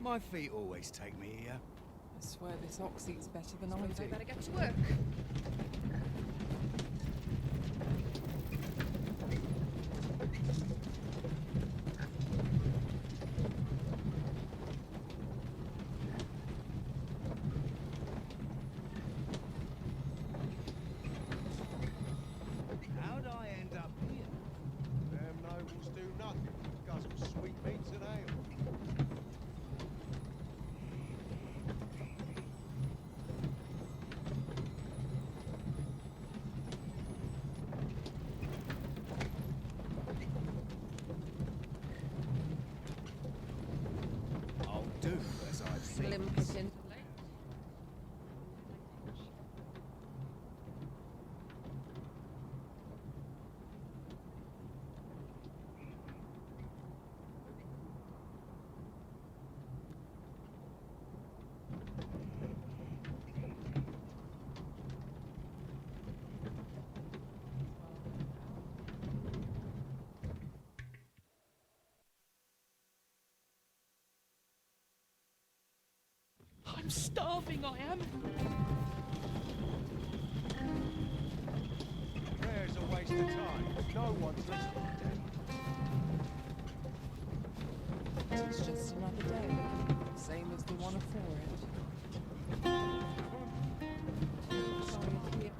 My feet always take me here. I swear this ox eats better than I do. I better get to work. How'd I end up here? Them nobles do nothing but guzzle sweetmeats and ale. I'll do as I've seen. Slim picking. I'm starving, I am. Prayer's a waste of time. No one's listening. It's just another day, same as the one before it. Sorry to hear.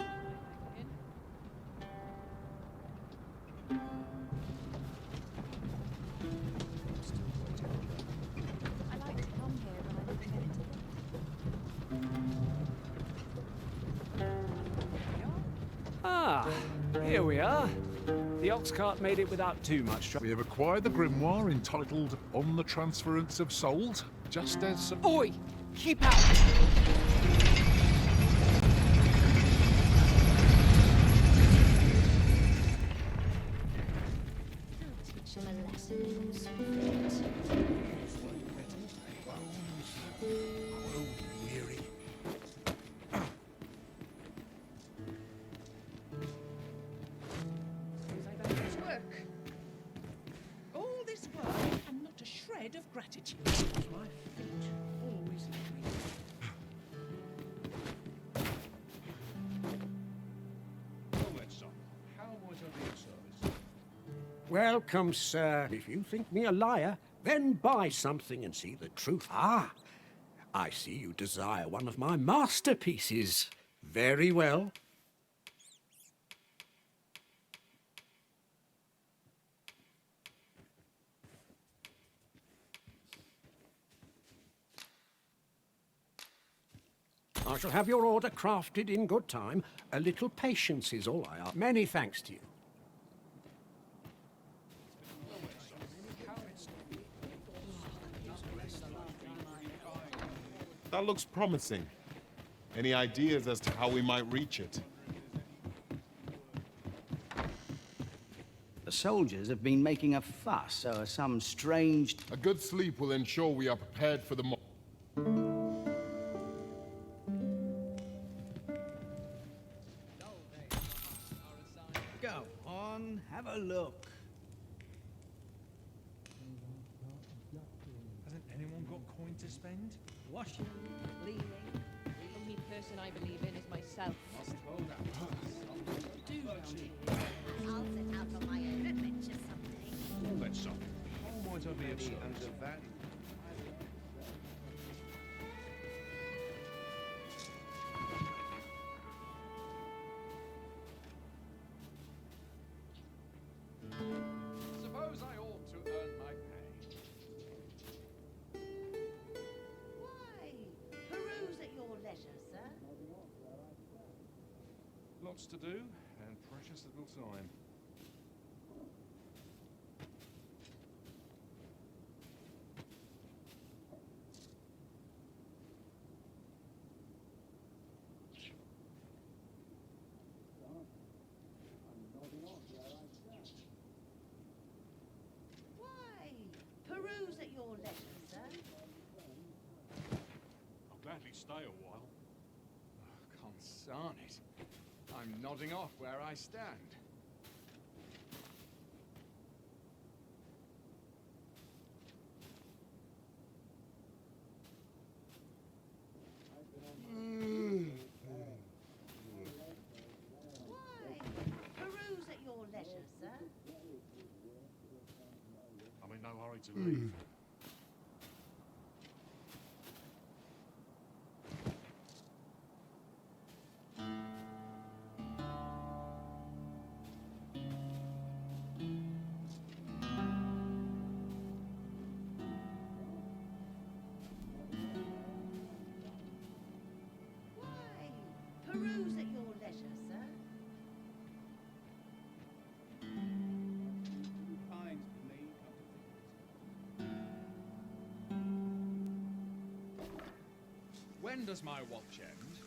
I like to come here when I didn't get to. Ah, here we are. The ox cart made it without too much trouble. We have acquired the grimoire entitled On the Transference of Souls, just as... Oi! Keep out! Teach him a lesson, sweet. Weary. I better get to work. All this work and not a shred of gratitude. My feet always let me down. Well then, son, how might I be of service? Welcome, sir. If you think me a liar, then buy something and see the truth. Ah, I see you desire one of my masterpieces. Very well. I shall have your order crafted in good time. A little patience is all I ask. Many thanks to you. That looks promising. Any ideas as to how we might reach it? The soldiers have been making a fuss over some strange... A good sleep will ensure we are prepared for the Go on, have a look. Hasn't anyone got coin to spend? Washing, Cleaning. The only person I believe in is myself. Do round here. I'll set out on my own adventure someday. Well then, son, how might I be of service? Suppose I ought to earn my pay. Why? Peruse at your leisure, sir. Lots to do and precious little time. Darn it. I'm nodding off where I stand. Peruse at your leisure, sir. I'm in no hurry to leave. Peruse at your leisure, sir. When does my watch end?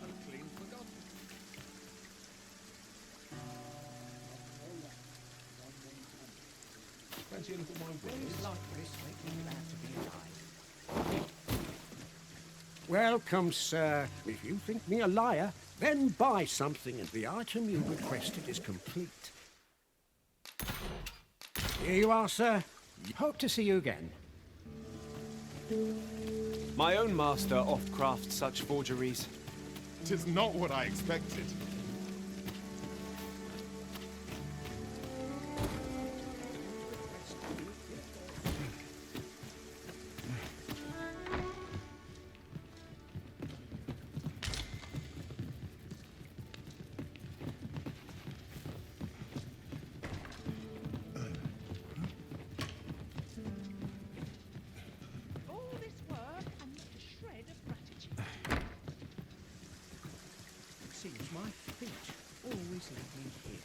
I've clean forgotten. Fancy a look at my wares? Like this make me glad to be alive. Welcome, sir. If you think me a liar, then buy something and the item you requested is complete. Here you are, sir. Hope to see you again. My own master oft crafts such forgeries. 'Tis not what I expected. All this work and not a shred of gratitude. It seems my feet always lead me here.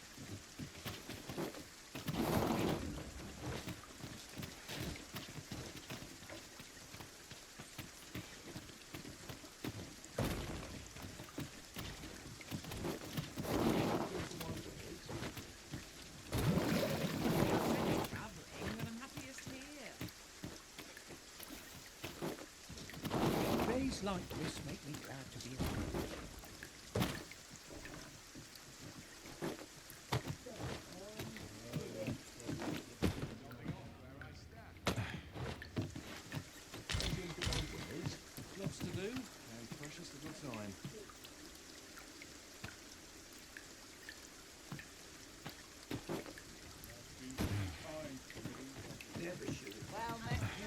Days like this make me glad to be alive. Lots to do, and precious little time. Well met, sir.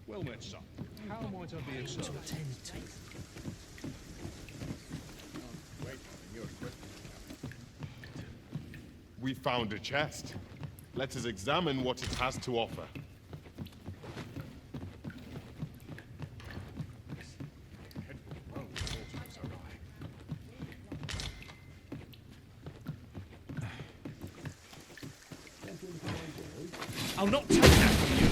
Well met, son. How might I be of service? We found a chest. Let us examine what it has to offer. I'll not take that from you.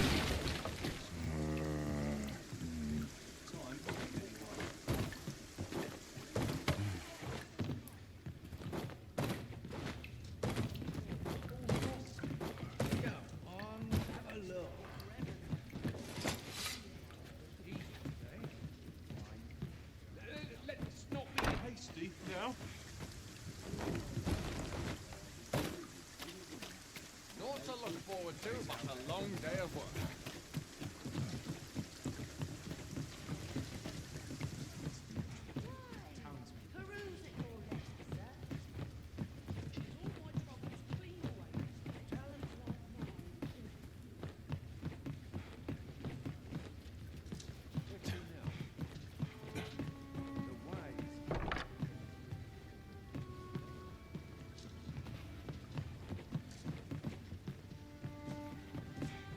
Let's not be hasty now. Naught to look forward to, but a long day of work. Peruse at your leisure, sir.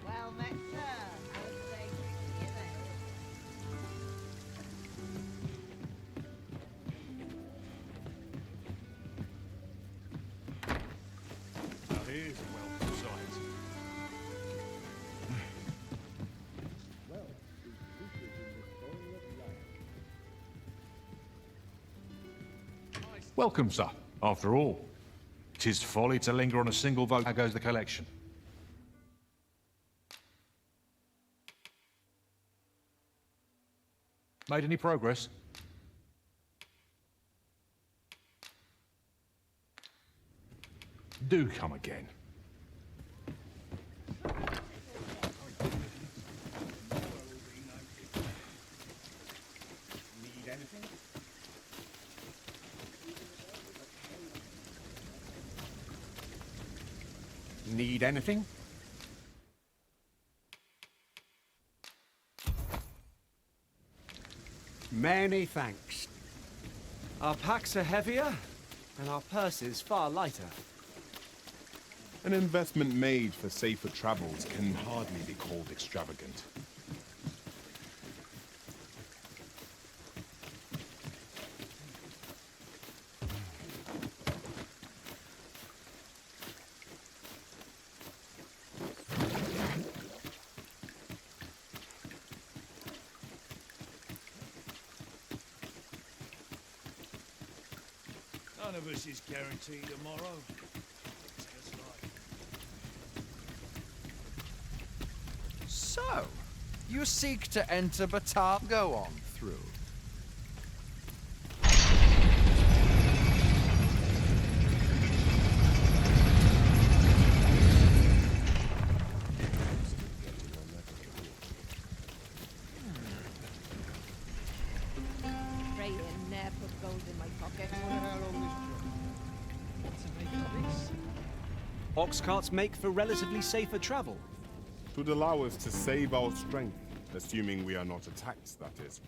Well met, sir. I would say greet you then. Now here's a welcome sight. Welcome, sir. After all. 'Tis folly to linger on a single vote. How goes the collection? Made any progress? Do come again. Need anything? Need anything? Many thanks. Our packs are heavier, and our purses far lighter. An investment made for safer travels can hardly be called extravagant. None of us is guaranteed tomorrow. It's just life. So, you seek to enter Batar? Go on through. Pray you never put gold in my pocket. Ox carts make for relatively safer travel. It would allow us to save our strength, assuming we are not attacked, that is.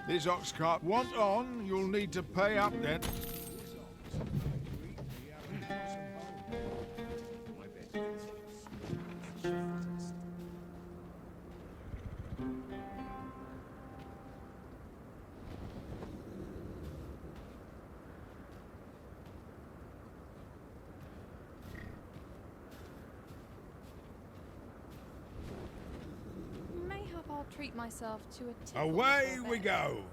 This ox cart want on, you'll need to pay up then. Mayhap I'll treat myself to a tickle Away before we bed. go.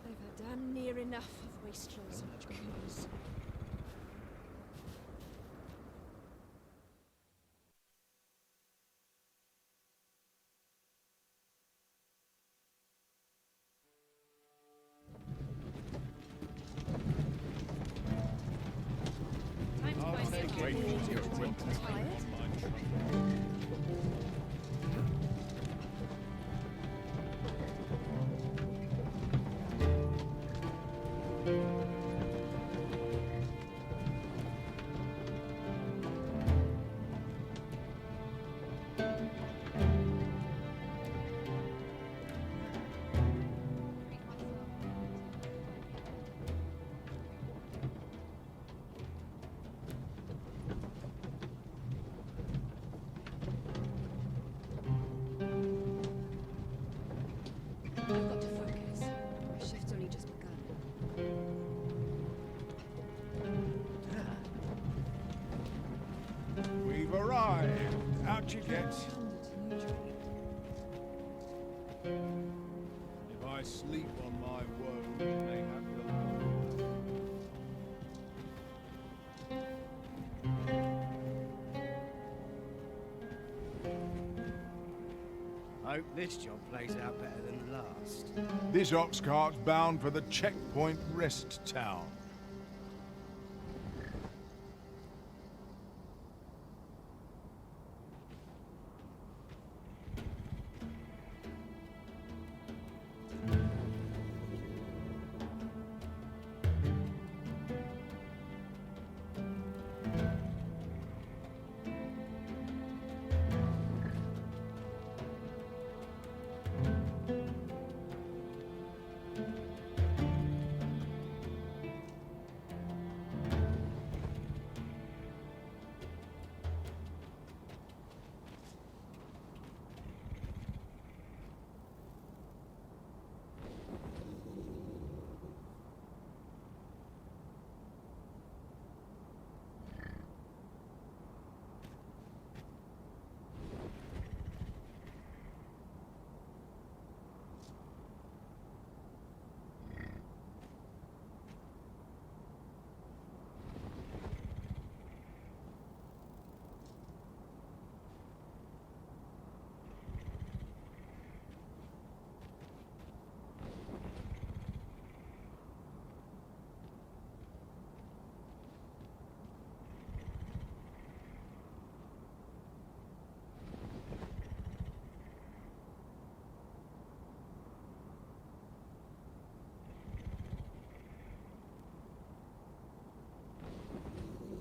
They've had damn near enough of wastrels and coos. I'll take great equipment. I've got to focus. My shift's only just begun. We've arrived. Out you get. If I sleep on my woe, mayhap they'll Hope this job plays out better than the last. This ox cart's bound for the checkpoint rest town.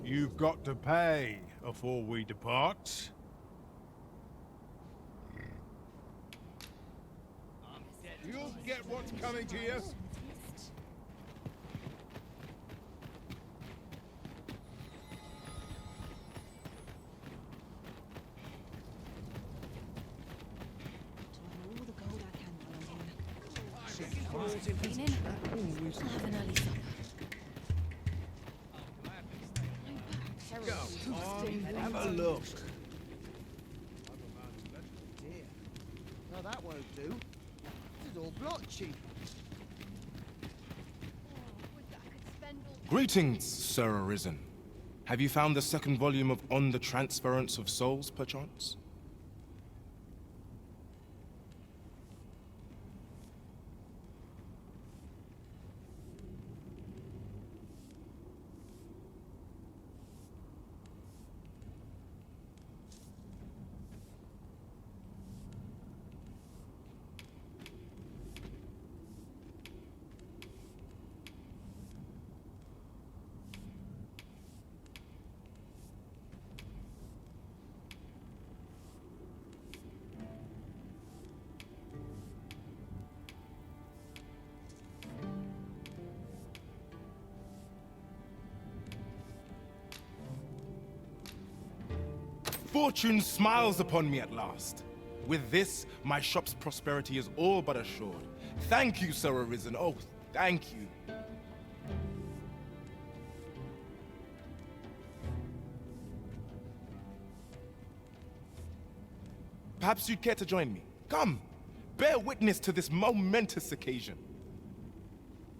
You've got to pay afore we depart. You'll get what's coming to you. All the gold I can I'll have an early supper. Go on, have a look. Dear. No, that won't do. This is all blotchy. Greetings, Sir Arisen. Have you found the second volume of On the Transference of Souls, perchance? Fortune smiles upon me at last. With this, my shop's prosperity is all but assured. Thank you, Sir Arisen. Oh, thank you. Perhaps you'd care to join me. Come, bear witness to this momentous occasion.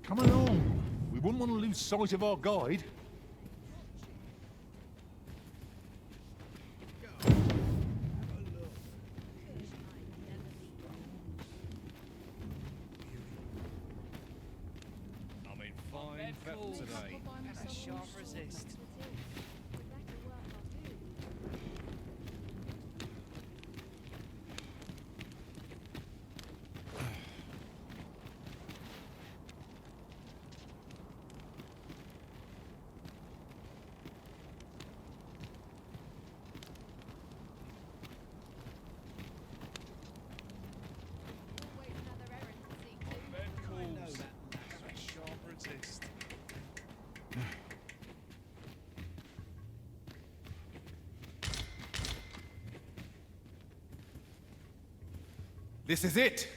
Come along. We wouldn't want to lose sight of our guide. I'm in fine fettle today. A sharp resist. This is it.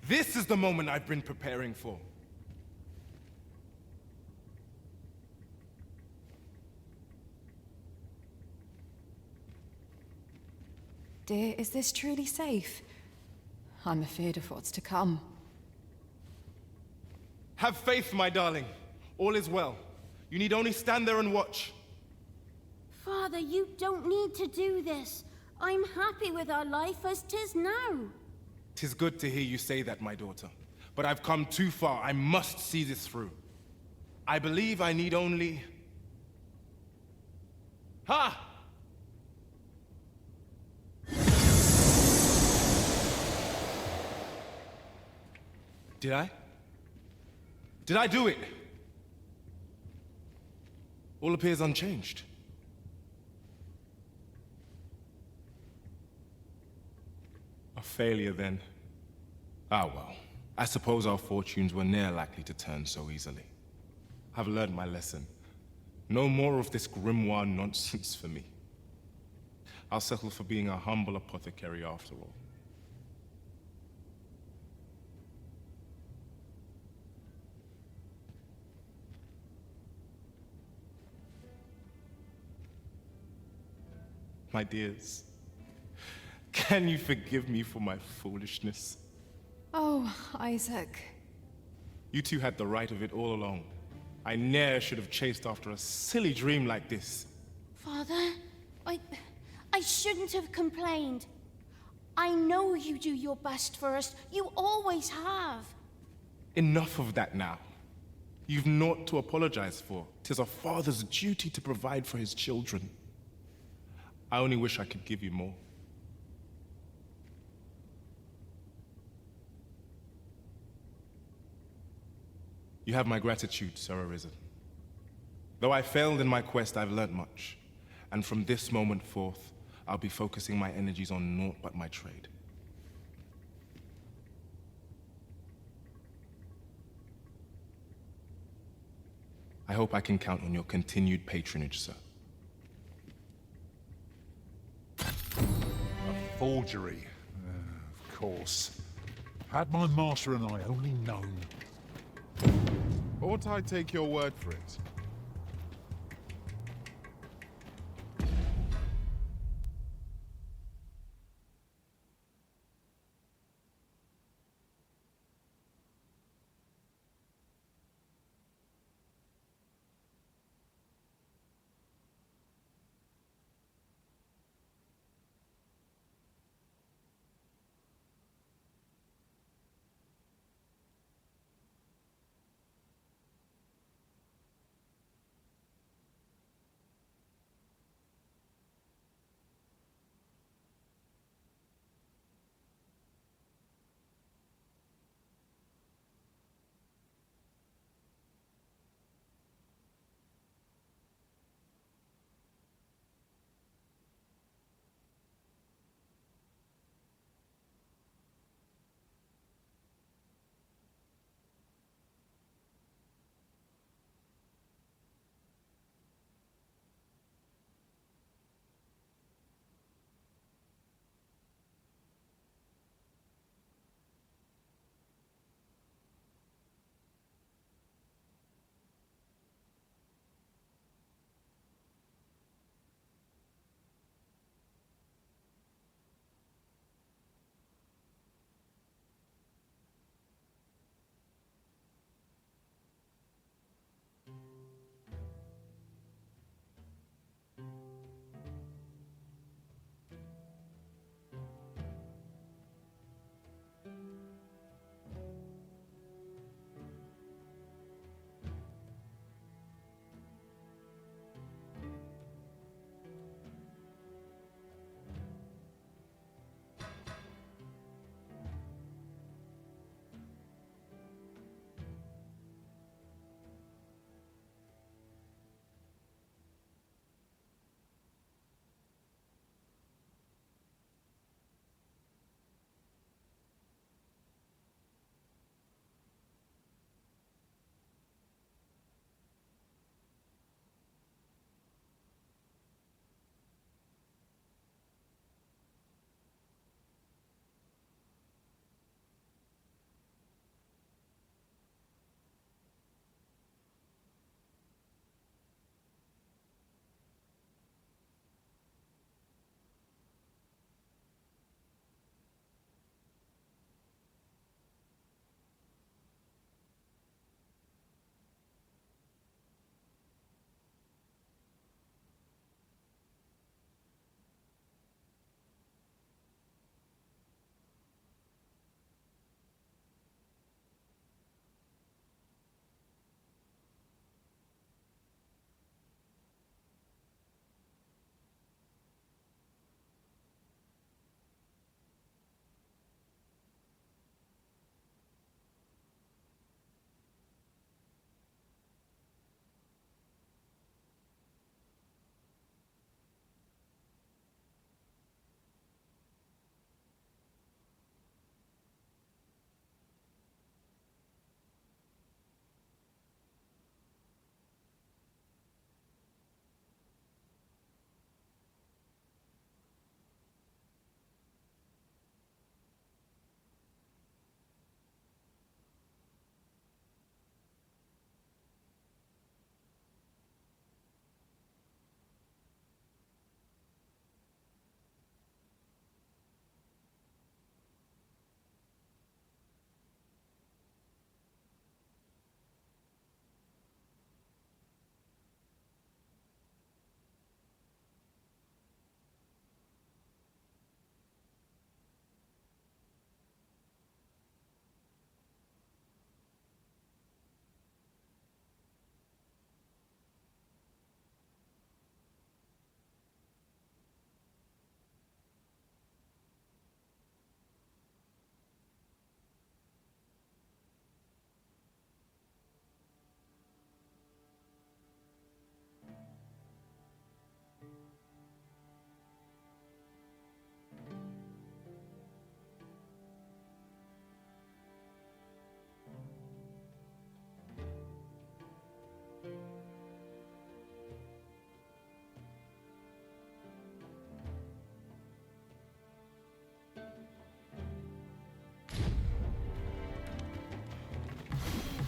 This is the moment I've been preparing for. Dear, is this truly safe? I'm afeard of what's to come. Have faith, my darling. All is well. You need only stand there and watch. Father, you don't need to do this. I'm happy with our life as 'tis now. 'Tis good to hear you say that, my daughter. But I've come too far. I must see this through. I believe I need only... Ha! Did I? Did I do it? All appears unchanged. A failure, then. Ah, well. I suppose our fortunes were ne'er likely to turn so easily. I've learned my lesson. No more of this grimoire nonsense for me. I'll settle for being a humble apothecary after all. My dears, can you forgive me for my foolishness? Oh, Isaac. You two had the right of it all along. I ne'er should have chased after a silly dream like this. Father, I shouldn't have complained. I know you do your best for us. You always have. Enough of that now. You've naught to apologize for. 'Tis a father's duty to provide for his children. I only wish I could give you more. You have my gratitude, Sir Arisen. Though I failed in my quest, I've learned much. And from this moment forth, I'll be focusing my energies on naught but my trade. I hope I can count on your continued patronage, sir. A forgery. Of course. Had my master and I only known. Ought I take your word for it?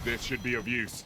This should be of use.